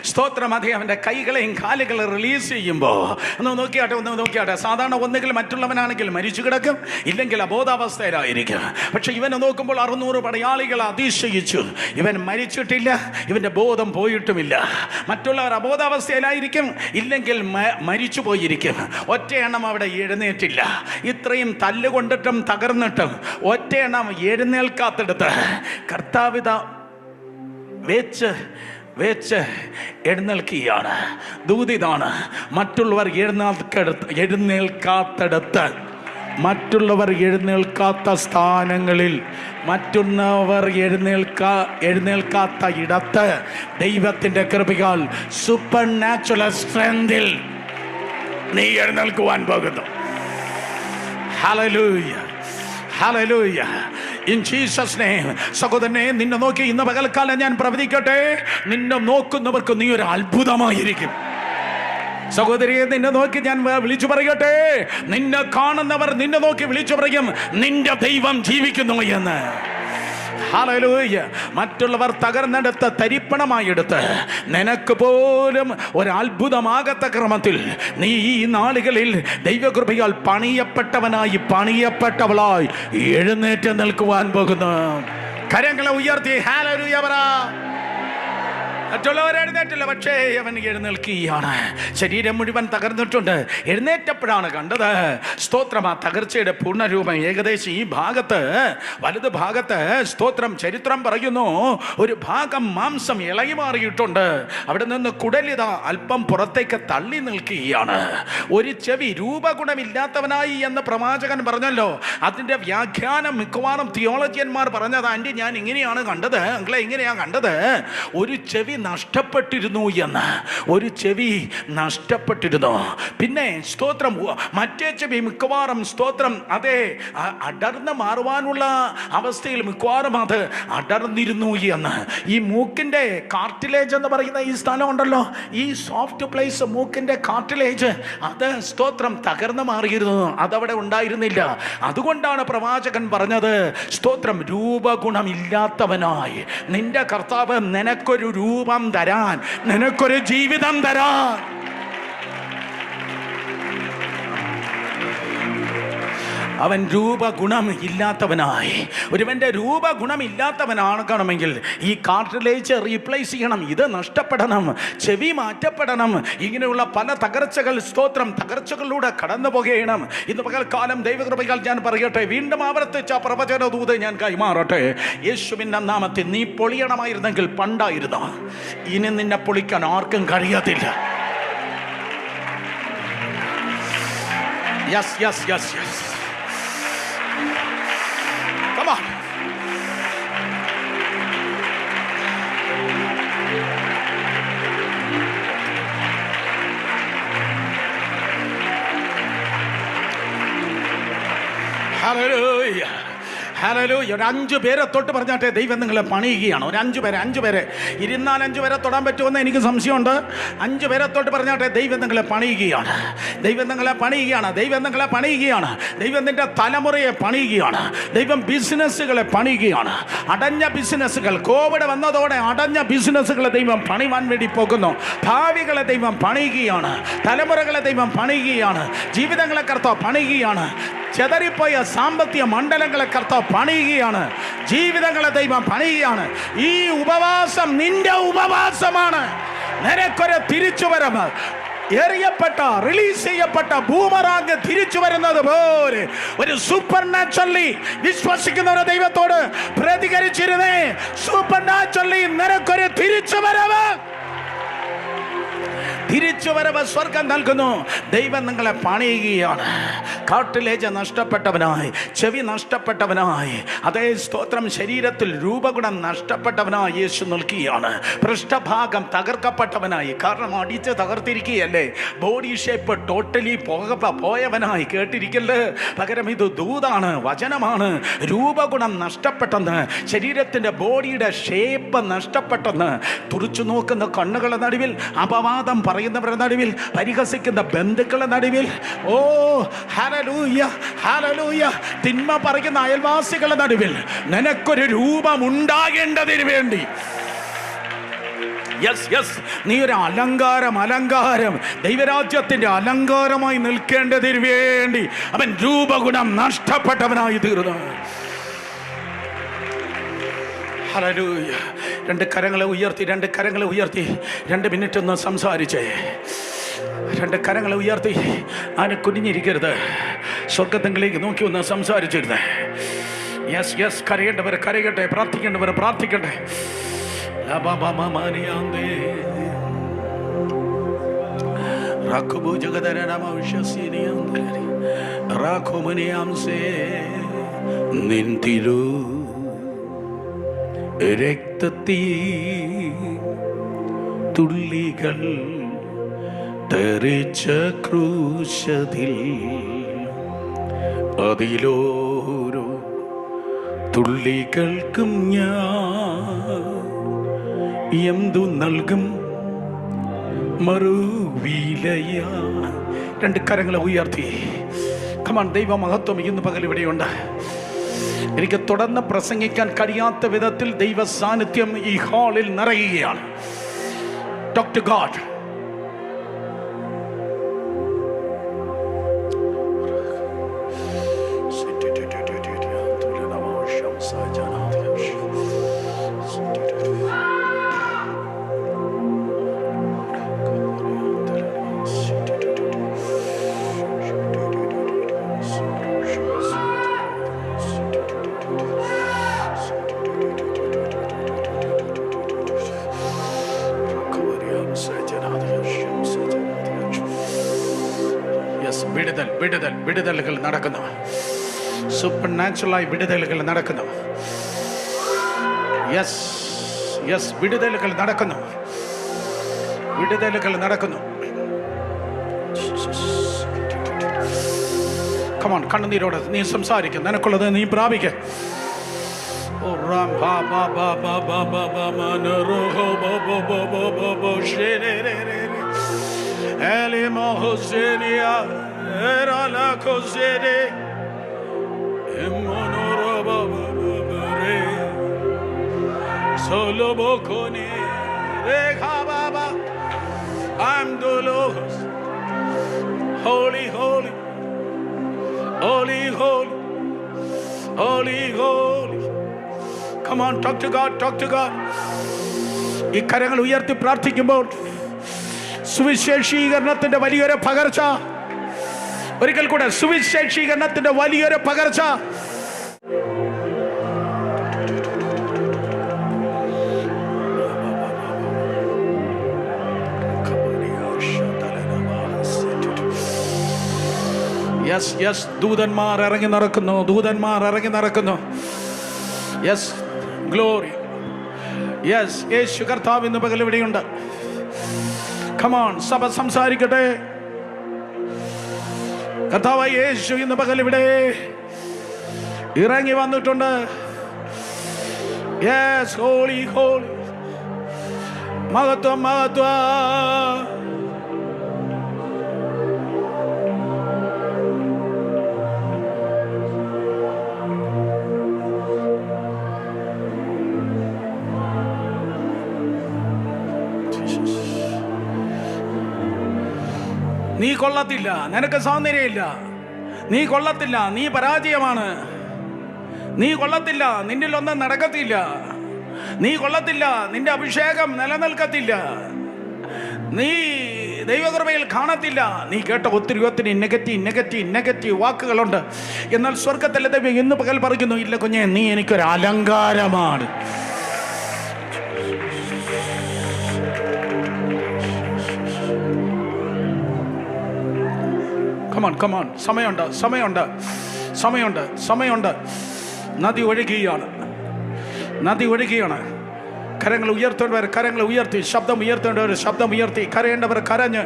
സ്തോത്രം, അതേ അവൻ്റെ കൈകളെയും കാലുകളെയും റിലീസ് ചെയ്യുമ്പോൾ ഒന്ന് നോക്കിയാട്ടെ. സാധാരണ ഒന്നുകിൽ മറ്റുള്ളവനാണെങ്കിൽ മരിച്ചു കിടക്കും, ഇല്ലെങ്കിൽ അബോധാവസ്ഥയിലായിരിക്കും. പക്ഷെ ഇവനെ നോക്കുമ്പോൾ 600 പടയാളികൾ അതിശയിച്ചു. ഇവൻ മരിച്ചിട്ടില്ല, ഇവൻ്റെ ബോധം പോയിട്ടുമില്ല. മറ്റുള്ളവർ അബോധാവസ്ഥയിലായിരിക്കും, ഇല്ലെങ്കിൽ മരിച്ചു പോയിരിക്കും. ഒറ്റയെണ്ണം അവിടെ എഴുന്നേറ്റില്ല. ഇത്രയും തല്ലുകൊണ്ടിട്ടും തകർന്നിട്ടും ഒറ്റയെണ്ണം എഴുന്നേൽക്കാത്തെടുത്ത് കർത്താവിത വെച്ച് എഴുന്നേൽക്കുകയാണ്. ദൂതിതാണ്, മറ്റുള്ളവർ എഴുന്നേൽക്കാത്തടത്ത്, മറ്റുള്ളവർ എഴുന്നേൽക്കാത്ത സ്ഥാനങ്ങളിൽ, മറ്റുള്ളവർ എഴുന്നേൽക്കാത്ത ഇടത്ത് ദൈവത്തിൻ്റെ കൃപയാൽ സൂപ്പർ നാച്ചുറൽ സ്ട്രെങ്തിൽ നീ എഴുന്നേൽക്കുവാൻ പോകുന്നു. Hallelujah, hallelujah. In Jesus name. സഹോദരനെ, നിന്നെ നോക്കി ഇന്ന് പകൽക്കാലം ഞാൻ പ്രവചിക്കട്ടെ, നിന്നെ നോക്കുന്നവർക്ക് നീ ഒരു അത്ഭുതമായിരിക്കും. സഹോദരിയെ, നിന്നെ നോക്കി ഞാൻ വിളിച്ചു പറയട്ടെ, നിന്നെ കാണുന്നവർ നിന്നെ നോക്കി വിളിച്ചു പറയും, നിന്റെ ദൈവം ജീവിക്കുന്നു എന്ന്. ഹല്ലേലൂയ. മറ്റുള്ളവർ തകർന്നെടുത്ത് തരിപ്പണമായി എടുത്ത് നിനക്ക് പോലും ഒരത്ഭുതമാകത്ത ക്രമത്തിൽ നീ ഈ നാളുകളിൽ ദൈവകൃപയാൽ പണിയപ്പെട്ടവനായി എഴുന്നേറ്റ് നിൽക്കുവാൻ പോകുന്നു. കരങ്ങളെ ഉയർത്തി ഹല്ലേലൂയ പറ. മറ്റുള്ളവർ എഴുന്നേറ്റില്ല, പക്ഷേ അവൻ എഴുന്നേൽക്കുകയാണ്. ശരീരം മുഴുവൻ തകർന്നിട്ടുണ്ട്. എഴുന്നേറ്റപ്പോഴാണ് കണ്ടത് സ്തോത്രം ആ തകർച്ചയുടെ പൂർണ്ണരൂപം. ഏകദേശം ഈ ഭാഗത്ത്, വലത് ഭാഗത്ത് സ്തോത്രം ചരിത്രം പറയുന്നു, ഒരു ഭാഗം മാംസം ഇളകി മാറിയിട്ടുണ്ട്. അവിടെ നിന്ന് കുടലിത അല്പം പുറത്തേക്ക് തള്ളി നിൽക്കുകയാണ്. ഒരു ചെവി രൂപഗുണമില്ലാത്തവനായി എന്ന് പ്രവാചകൻ പറഞ്ഞല്ലോ. അതിൻ്റെ വ്യാഖ്യാനം മിക്കവാറും തിയോളജിയന്മാർ പറഞ്ഞത്, ആൻറ്റി ഞാൻ ഇങ്ങനെയാണ് കണ്ടത്, അങ്ങളെ ഇങ്ങനെയാണ് കണ്ടത്, ഒരു ചെവി നഷ്ടപ്പെട്ടിരുന്നു എന്ന്. ഒരു ചെവി നഷ്ടപ്പെട്ടിരുന്നു. പിന്നെ സ്തോത്രം മറ്റേ ചെവി മിക്കവാറും സ്തോത്രം അതെ അടർന്ന് മാറുവാനുള്ള അവസ്ഥയിൽ മിക്കവാറും അത് അടർന്നിരുന്നു എന്ന്. ഈ മൂക്കിൻ്റെ കാർട്ടിലേജ് എന്ന് പറയുന്ന ഈ സ്ഥലം ഉണ്ടല്ലോ, ഈ സോഫ്റ്റ് പ്ലേസ്, മൂക്കിൻ്റെ കാർട്ടിലേജ്, അത് സ്തോത്രം തകർന്നു മാറിയിരുന്നു, അതവിടെ ഉണ്ടായിരുന്നില്ല. അതുകൊണ്ടാണ് പ്രവാചകൻ പറഞ്ഞത്, സ്തോത്രം രൂപഗുണമില്ലാത്തവനായി നിന്റെ കർത്താവ് നിനക്കൊരു രൂപം തരാൻ, നിനക്കൊരു ജീവിതം തരാൻ. അവൻ രൂപഗുണം ഇല്ലാത്തവനായി. ഒരുവൻ്റെ രൂപഗുണം ഇല്ലാത്തവനാകണമെങ്കിൽ ഈ കാർട്ടിലേജ് റീപ്ലേസ് ചെയ്യണം, ഇത് നഷ്ടപ്പെടണം, ചെവി മാറ്റപ്പെടണം. ഇങ്ങനെയുള്ള പല തകർച്ചകൾ, സ്തോത്രം തകർച്ചകളിലൂടെ കടന്നു പോകണം. ഇന്ന് പകൽക്കാലം ദൈവകൃപയാൽ ഞാൻ പറയട്ടെ, വീണ്ടും ആവർത്തിച്ച പ്രവചന ദൂത് ഞാൻ കൈമാറട്ടെ. യേശുവിൻ്റെ നാമത്തിൽ നീ പൊളിയണമായിരുന്നെങ്കിൽ പണ്ടായിരുന്നു, ഇനി നിന്നെ പൊളിക്കാൻ ആർക്കും കഴിയത്തില്ല. Yes yes yes yes. Come on. Hallelujah. Hallelujah. ഒരു 5 പേരെ തൊട്ട് പറഞ്ഞാട്ടെ, ദൈവം നിങ്ങളെ പണിയുകയാണ്. ഒരു 5 പേരെ 24 പേരെ തൊടാൻ പറ്റുമെന്ന് എനിക്ക് സംശയമുണ്ട്. 5 പേരെ തൊട്ട് പറഞ്ഞാട്ടെ, ദൈവം നിങ്ങളെ പണിയുകയാണ്, ദൈവം നിങ്ങളെ പണിയുകയാണ്, ദൈവം നിങ്ങളെ പണിയുകയാണ്, ദൈവം നിന്റെ തലമുറയെ പണിയുകയാണ്, ദൈവം ബിസിനസ്സുകളെ പണിയുകയാണ്. അടഞ്ഞ ബിസിനസ്സുകൾ, കോവിഡ് വന്നതോടെ അടഞ്ഞ ബിസിനസ്സുകളെ ദൈവം പണിവാൻ വേണ്ടി പോകുന്നു. ഭാവികളെ ദൈവം പണിയുകയാണ്, തലമുറകളെ ദൈവം പണിയുകയാണ്, ജീവിതങ്ങളെ കർത്താവ് പണിയുകയാണ്, ചെതറിപ്പോയ സാമ്പത്തിക മണ്ഡലങ്ങളെ കർത്താവ് പണിയുകയാണ്, ജീവിതങ്ങളെ ദൈവം പണിയുകയാണ്. ഈ ഉപവാസം നിന്റെ ഉപവാസമാണ്. നിനക്കൊരു തിരിച്ചുവരവ്, എറിയപ്പെട്ട റിലീസ് ചെയ്യപ്പെട്ട ബൂമറാങ് തിരിച്ചു വരുന്നത് പോലെ ഒരു സൂപ്പർ നാച്ചുറലി വിശ്വസിക്കുന്ന ഒരു ദൈവത്തോട് പ്രതികരിച്ചിരുന്നേ. സൂപ്പർ നാച്ചുറലി നിനക്കൊരു തിരിച്ചുവരവ്, തിരിച്ചുവരവ് സ്വർഗം നൽകുന്നു. ദൈവം നിങ്ങളെ പണിയുകയാണ്. കാർട്ടിലേജ് നഷ്ടപ്പെട്ടവനായി, ചെവി നഷ്ടപ്പെട്ടവനായി, അതേ സ്തോത്രം ശരീരത്തിൽ രൂപഗുണം നഷ്ടപ്പെട്ടവനായി യേശു നിൽക്കുകയാണ്. പൃഷ്ഠഭാഗം തകർക്കപ്പെട്ടവനായി, കാരണം അടിച്ച് തകർത്തിരിക്കുകയല്ലേ. ബോഡി ഷേപ്പ് ടോട്ടലി പോയവനായി കേട്ടിരിക്കല്ലേ. പകരം ഇത് ദൂതാണ്, വചനമാണ്. രൂപഗുണം നഷ്ടപ്പെട്ടെന്ന്, ശരീരത്തിൻ്റെ ബോഡിയുടെ ഷേപ്പ് നഷ്ടപ്പെട്ടെന്ന്, തുറിച്ചു നോക്കുന്ന കണ്ണുകളുടെ നടുവിൽ, അപവാദം പറയുന്നവരുടെ നടുവിൽ, പരിഹസിക്കുന്ന ബന്ധുക്കളുടെ നടുവിൽ, ഓ ഹല്ലേലൂയ ഹല്ലേലൂയ, തിന്മ പറയുന്ന അയൽവാസികളുടെ നടുവിൽ നിനക്കൊരു രൂപം ഉണ്ടാകേണ്ടതിന് വേണ്ടി, യെസ് യെസ്, നീ ഒരു അലങ്കാരം ദൈവരാജ്യത്തിന്റെ അലങ്കാരമായി നിൽക്കേണ്ടതിന് വേണ്ടി അവൻ രൂപഗുണം നഷ്ടപ്പെട്ടവനായി തീർന്നു. ഹല്ലേലൂയ. 2 കരങ്ങളെ ഉയർത്തി 2 മിനിറ്റ് ഒന്ന് സംസാരിച്ചേ. 2 കരങ്ങളെ ഉയർത്തി, ആരും കുനിഞ്ഞിരിക്കരുത്, സ്വർഗത്തിലേക്ക് നോക്കി ഒന്ന് സംസാരിച്ചിരുന്നേ. Yes yes, കരയേണ്ടവർ കരയട്ടെ, പ്രാർത്ഥിക്കേണ്ടവർ പ്രാർത്ഥിക്കട്ടെ. നിന്തിരു രക്തത്തീ തുള്ളികൾ തെറിച്ച ക്രൂശതിൽ അതിലോരോ തുള്ളികൾക്കും ഞാൻ എന്തു നൽകും മറുവിലയ. 2 കരങ്ങളെ ഉയർത്തി. കമാൻ, ദൈവ മഹത്വം ഇന്ന് പകൽ ഇവിടെയുണ്ട്. എനിക്ക് തുടർന്ന് പ്രസംഗിക്കാൻ കഴിയാത്ത വിധത്തിൽ ദൈവ സാന്നിധ്യം ഈ ഹാളിൽ നിറയുകയാണ്. Talk to God. വിടുതൽ വിടുതൽ വിടുതലുകൾ നടക്കുന്നു. സൂപ്പർ നാച്ചുറലായി വിടുതലുകൾ നടക്കുന്നു. യെസ് യെസ്, വിടുതലുകൾ നടക്കുന്നു. വിടുതലുകൾ നടക്കുന്നു. കമോൺ, കണ്ണുനീരോടെ നീ സംസാരിക്കും. നിനക്കുള്ളത് നീ പ്രാപിക്ക. I'm the Lord. Holy, holy, holy, holy, holy, holy. Come on, talk to God, talk to God. ഈ കരങ്ങൾ ഉയർത്തി പ്രാർത്ഥിക്കുമ്പോൾ സുവിശേഷീകരണത്തിന്റെ വലിയൊരു പകർച്ച, ഒരിക്കൽ കൂടെ സുവിശേഷീകരണത്തിന്റെ വലിയൊരു പകർച്ച. യെസ് യെസ്, ദൂതന്മാർ ഇറങ്ങി നടക്കുന്നു, ദൂതന്മാർ ഇറങ്ങി നടക്കുന്നു. Yes, glory. യെസ്, യേശു കർത്താവ് ഇന്ന് പകൽ ഇവിടെയുണ്ട്. കമോൺ, സഭ സംസാരിക്കട്ടെ. കർത്താവായ യേശു ഇന്ന് പകൽ ഇവിടെ ഇറങ്ങി വന്നിട്ടുണ്ട്. യെസ്, ഹോളി ഹോളി, മഹത്വം മഹത്വം. നീ കൊള്ളത്തില്ല, നിനക്ക് സൗന്ദര്യമില്ല, നീ കൊള്ളത്തില്ല, നീ പരാജയമാണ്, നീ കൊള്ളത്തില്ല, നിന്നിലൊന്നും നടക്കത്തില്ല, നീ കൊള്ളത്തില്ല, നിന്റെ അഭിഷേകം നിലനിൽക്കത്തില്ല, നീ ദൈവകൃപയിൽ കാണത്തില്ല. നീ കേട്ട ഒത്തിരി ഒത്തിരി നെഗറ്റീവ് വാക്കുകളുണ്ട്. എന്നാൽ സ്വർഗത്തിലെ ദൈവം ഇന്ന് പകൽ പറയുന്നു, ഇല്ല കുഞ്ഞെ, നീ എനിക്കൊരു അലങ്കാരമാണ്. കമോൺ, സമയമുണ്ട്, സമയമുണ്ട്, സമയമുണ്ട്, സമയമുണ്ട്. നദി ഒഴുകുകയാണ്, നദി ഒഴുകുകയാണ്. കരങ്ങൾ ഉയർത്തേണ്ടവർ കരങ്ങൾ ഉയർത്തി, ശബ്ദം ഉയർത്തേണ്ടവർ ശബ്ദം ഉയർത്തി, കരയേണ്ടവർ കരഞ്ഞ്,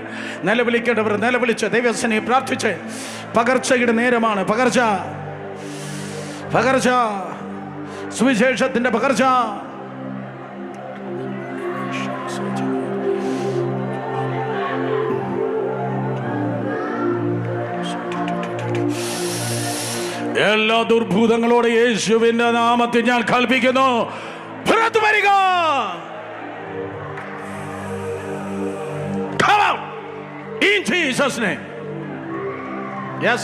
നിലവിളിക്കേണ്ടവർ നിലവിളിച്ച്, ദൈവസനെ പ്രാർത്ഥിച്ച്. പകർച്ചയുടെ നേരമാണ്. പകർച്ച, പകർച്ച, സുവിശേഷത്തിന്റെ പകർച്ച. എല്ലാ ദുർഭൂതങ്ങളോട് യേശുവിന്റെ നാമത്തിൽ ഞാൻ കൽപ്പിക്കുന്നു, പുറത്തു വരിക. Come out in Jesus' name. Yes,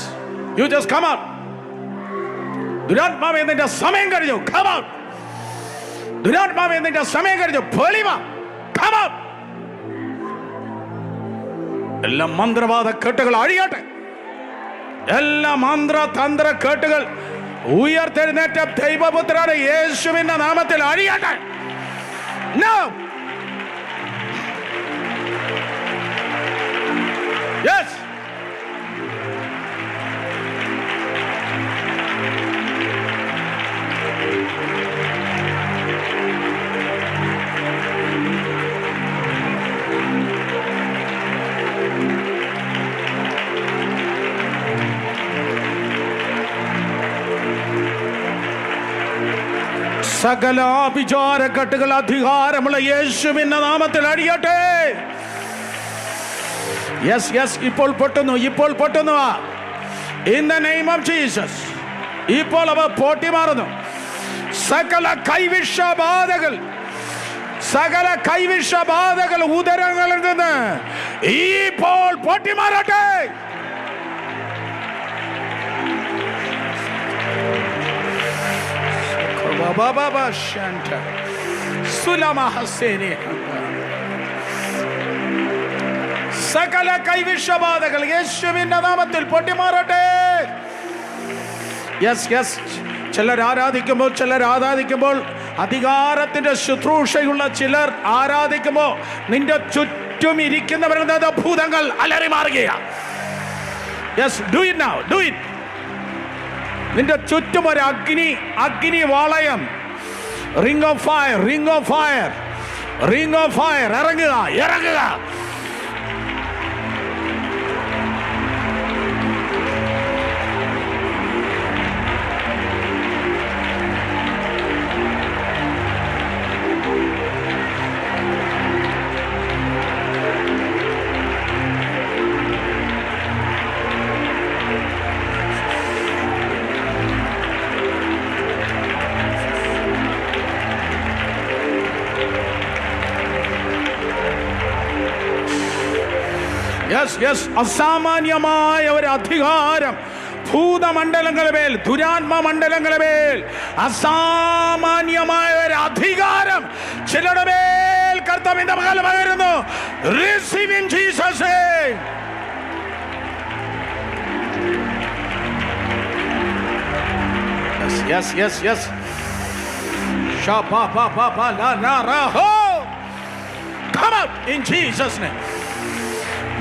you just come out. ദുരാത്മാവേ, നിന്റെ സമയം കഴിഞ്ഞു. Come out. ദുരാത്മാവേ, നിന്റെ സമയം കഴിഞ്ഞു. വെളിവ. Come out. എല്ലാ മന്ത്രവാദ കെട്ടുകൾ അഴിയട്ടെ. എല്ലാ മന്ത്ര തന്ത്ര കേട്ടുകൾ ഉയർത്തെഴുന്നേറ്റ ദൈവപുത്രനായ യേശുവിന്റെ നാമത്തിൽ അഴിയട്ടെ. Now. Yes. സകല വിചാരക്കെട്ടുകൾ അധികാരമുള്ള യേശുവിന്റെ നാമത്തിൽ അടിയട്ടെ. യെസ് യെസ്, ഇപ്പോൾ പൊട്ടുന്നു, ഇപ്പോൾ പൊട്ടുന്നു. In the name of Jesus. ഇപ്പോൾ അവ പൊട്ടിമാറുന്നു. സകല കൈവിഷബാധകൾ, സകല കൈവിഷബാധകൾ ഉദരങ്ങളിൽ നിന്ന് ഇപ്പോൾ പൊട്ടിമാറട്ടെ. സകല കൈവിഷബാധകൾ യേശുവിന്റെ നാമത്തിൽ പൊട്ടിമാറട്ടെ. യെസ് യെസ്, ചിലർ ആരാധിക്കുമ്പോൾ അധികാരത്തിന്റെ ശുശ്രൂഷയുള്ള ചിലർ ആരാധിക്കുമ്പോൾ നിന്റെ ചുറ്റും ഇരിക്കുന്നവരുടെ ഭൂതങ്ങൾ അലറി മാറുകയാണ്. Yes, do it now, do it. നിന്റെ ചുറ്റും ഒരു അഗ്നി വളയം. Ring of fire, ring of fire, ring of fire. ഇറങ്ങുക, ഇറങ്ങുക. അസാമാന്യമായ ഒരു അധികാരം ഭൂതമണ്ഡലങ്ങളുടെ മേൽ, ദുരാത്മ മണ്ഡലങ്ങളുടെ മേൽ അസാമാന്യമായ ഒരു അധികാരം ചിലരുടെ മേൽ കർത്താവിന്റെ മകൻ പകരുന്നു. Receive in Jesus' name. Yes, yes, yes. Come out in Jesus' name.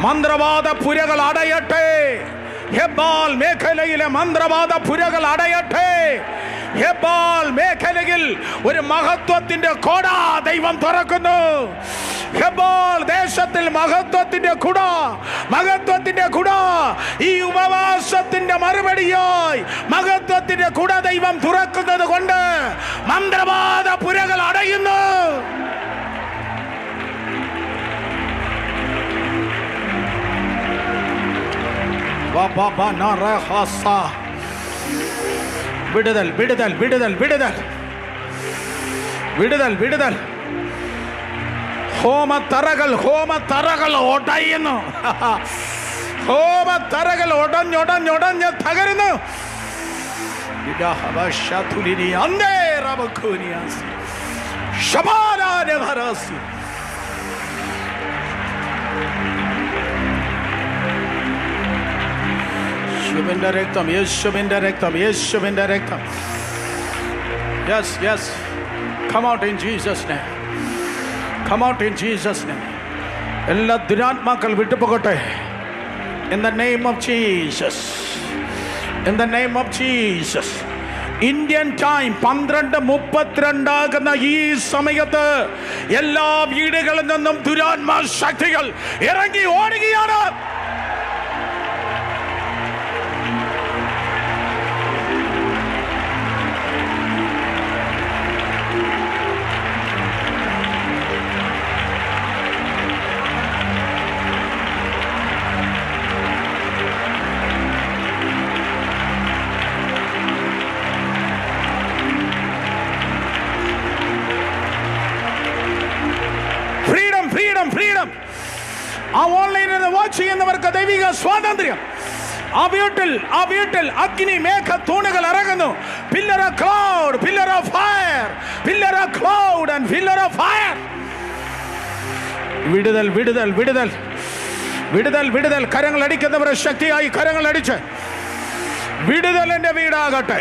മന്ത്രവാദ പുരകൾ അടയട്ടെ. Hebbal മേഖലയിലെ മന്ത്രവാദ പുരകൾ അടയട്ടെ. ഹെബ്ബാൽ മേഖലയിൽ ഒരു മഹത്വത്തിന്റെ കൊട ദൈവം തുറക്കുന്നു. ഹെബ്ബാൽ ദേശത്തിൽ മഹത്വത്തിന്റെ കുട ഈ ഉപവാസത്തിന്റെ മറുപടിയായി മഹത്വത്തിന്റെ കുട ദൈവം തുറക്കുന്നത് കൊണ്ട് മന്ത്രവാദ പുരകൾ അടയുന്നു. വിടുതൽ, വിടുതൽ, വിടുതൽ, വിടുതൽ, വിടുതൽ, വിടുതൽ. ഹോമത്തറകൾ ഒടയുന്നു. ഹോമത്തറകൾ ഒടഞ്ഞൊടഞ്ഞൊടഞ്ഞ് തകരുന്നു. യേശുവിന്റെ രക്തം, യേശുവിന്റെ രക്തം, യേശുവിന്റെ രക്തം. Yes, yes. Come out in Jesus' name. Come out in Jesus' name. എല്ലാ ദുരാത്മാക്കൾ വിട്ടുപോകട്ടെ. In the name of Jesus. In the name of Jesus. Indian time 12:32 ഈ സമയത്ത് എല്ലാ വീടുകളിൽ നിന്നും ദുരാത്മാ ശക്തികൾ ഇറങ്ങി ഓടുകയാണ്. ഫ്രീഡം. ആ ഓൺലൈനിൽ വാച്ച് ചെയ്യുന്നവർക്ക് ദൈവിക സ്വാതന്ത്ര്യം. ആ വീട്ടിൽ അഗ്നി മേഘ തൂണുകൾ ഇറങ്ങുന്നു. Pillar of cloud, pillar of fire, pillar of cloud and pillar of fire. വിടുതൽ, വിടുതൽ, വിടുതൽ, വിടുതൽ, വിടുതൽ. കരങ്ങൾ അടിക്കുന്നവരെ ശക്തിയായി കരങ്ങൾ അടിച്ച് വിടുതലിന്റെ വീടാകട്ടെ.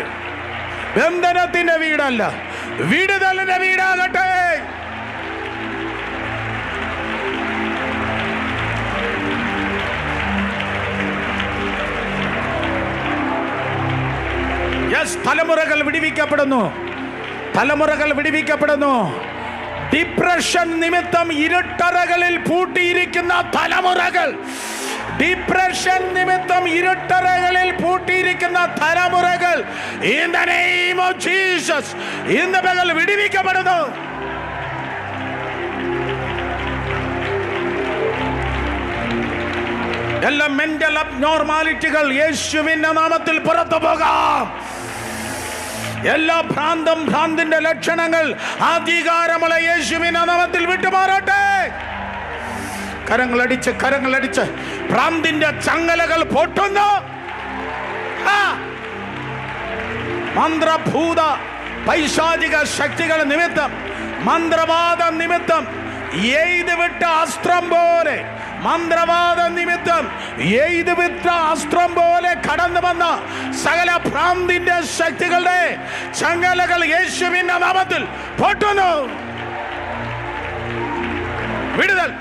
ബന്ധനത്തിന്റെ വീടല്ല, വിടുതലിന്റെ വീടാകട്ടെ. തലമുറകൾ വിടിവിക്കപ്പെടുന്നു. തലമുറകൾ വിടിവിക്കപ്പെടുന്നു. ഡിപ്രഷൻ നിമിത്തം ഇരുട്ടറകളിൽ പൂട്ടിയിരിക്കുന്ന തലമുറകൾ, ഡിപ്രഷൻ നിമിത്തം ഇരുട്ടറകളിൽ പൂട്ടിയിരിക്കുന്ന തലമുറകൾ in the name of Jesus ഇന്ന് പകൽ വിടിവിക്കപ്പെടുന്നു. എല്ലാ മെന്റൽ അബ്നോർമാലിറ്റികൾ യേശുവിന്റെ നാമത്തിൽ പുറത്തു പോകാം. എല്ലാ ഭ്രാന്തിന്റെ ലക്ഷണങ്ങൾ അധികാരമുള്ള യേശുവിന്റെ നാമത്തിൽ വിട്ടുമാറട്ടെ. കരങ്ങളടിച്ച് ഭ്രാന്തിന്റെ ചങ്ങലകൾ പൊട്ടുന്നു. മന്ത്രഭൂത പൈശാചിക ശക്തികൾ നിമിത്തം, മന്ത്രവാദ നിമിത്തം എയ്തുവിട്ട അസ്ത്രം പോലെ, മന്ത്രവാദ നിമിത്തം എയ്തുവിട്ട അസ്ത്രം പോലെ കടന്നു വന്ന സകല ഭ്രാന്തിന്റെ ശക്തികളുടെ ചങ്ങലകൾ യേശുവിന്റെ നാമത്തിൽ പൊട്ടുന്നു. വിടുതൽ.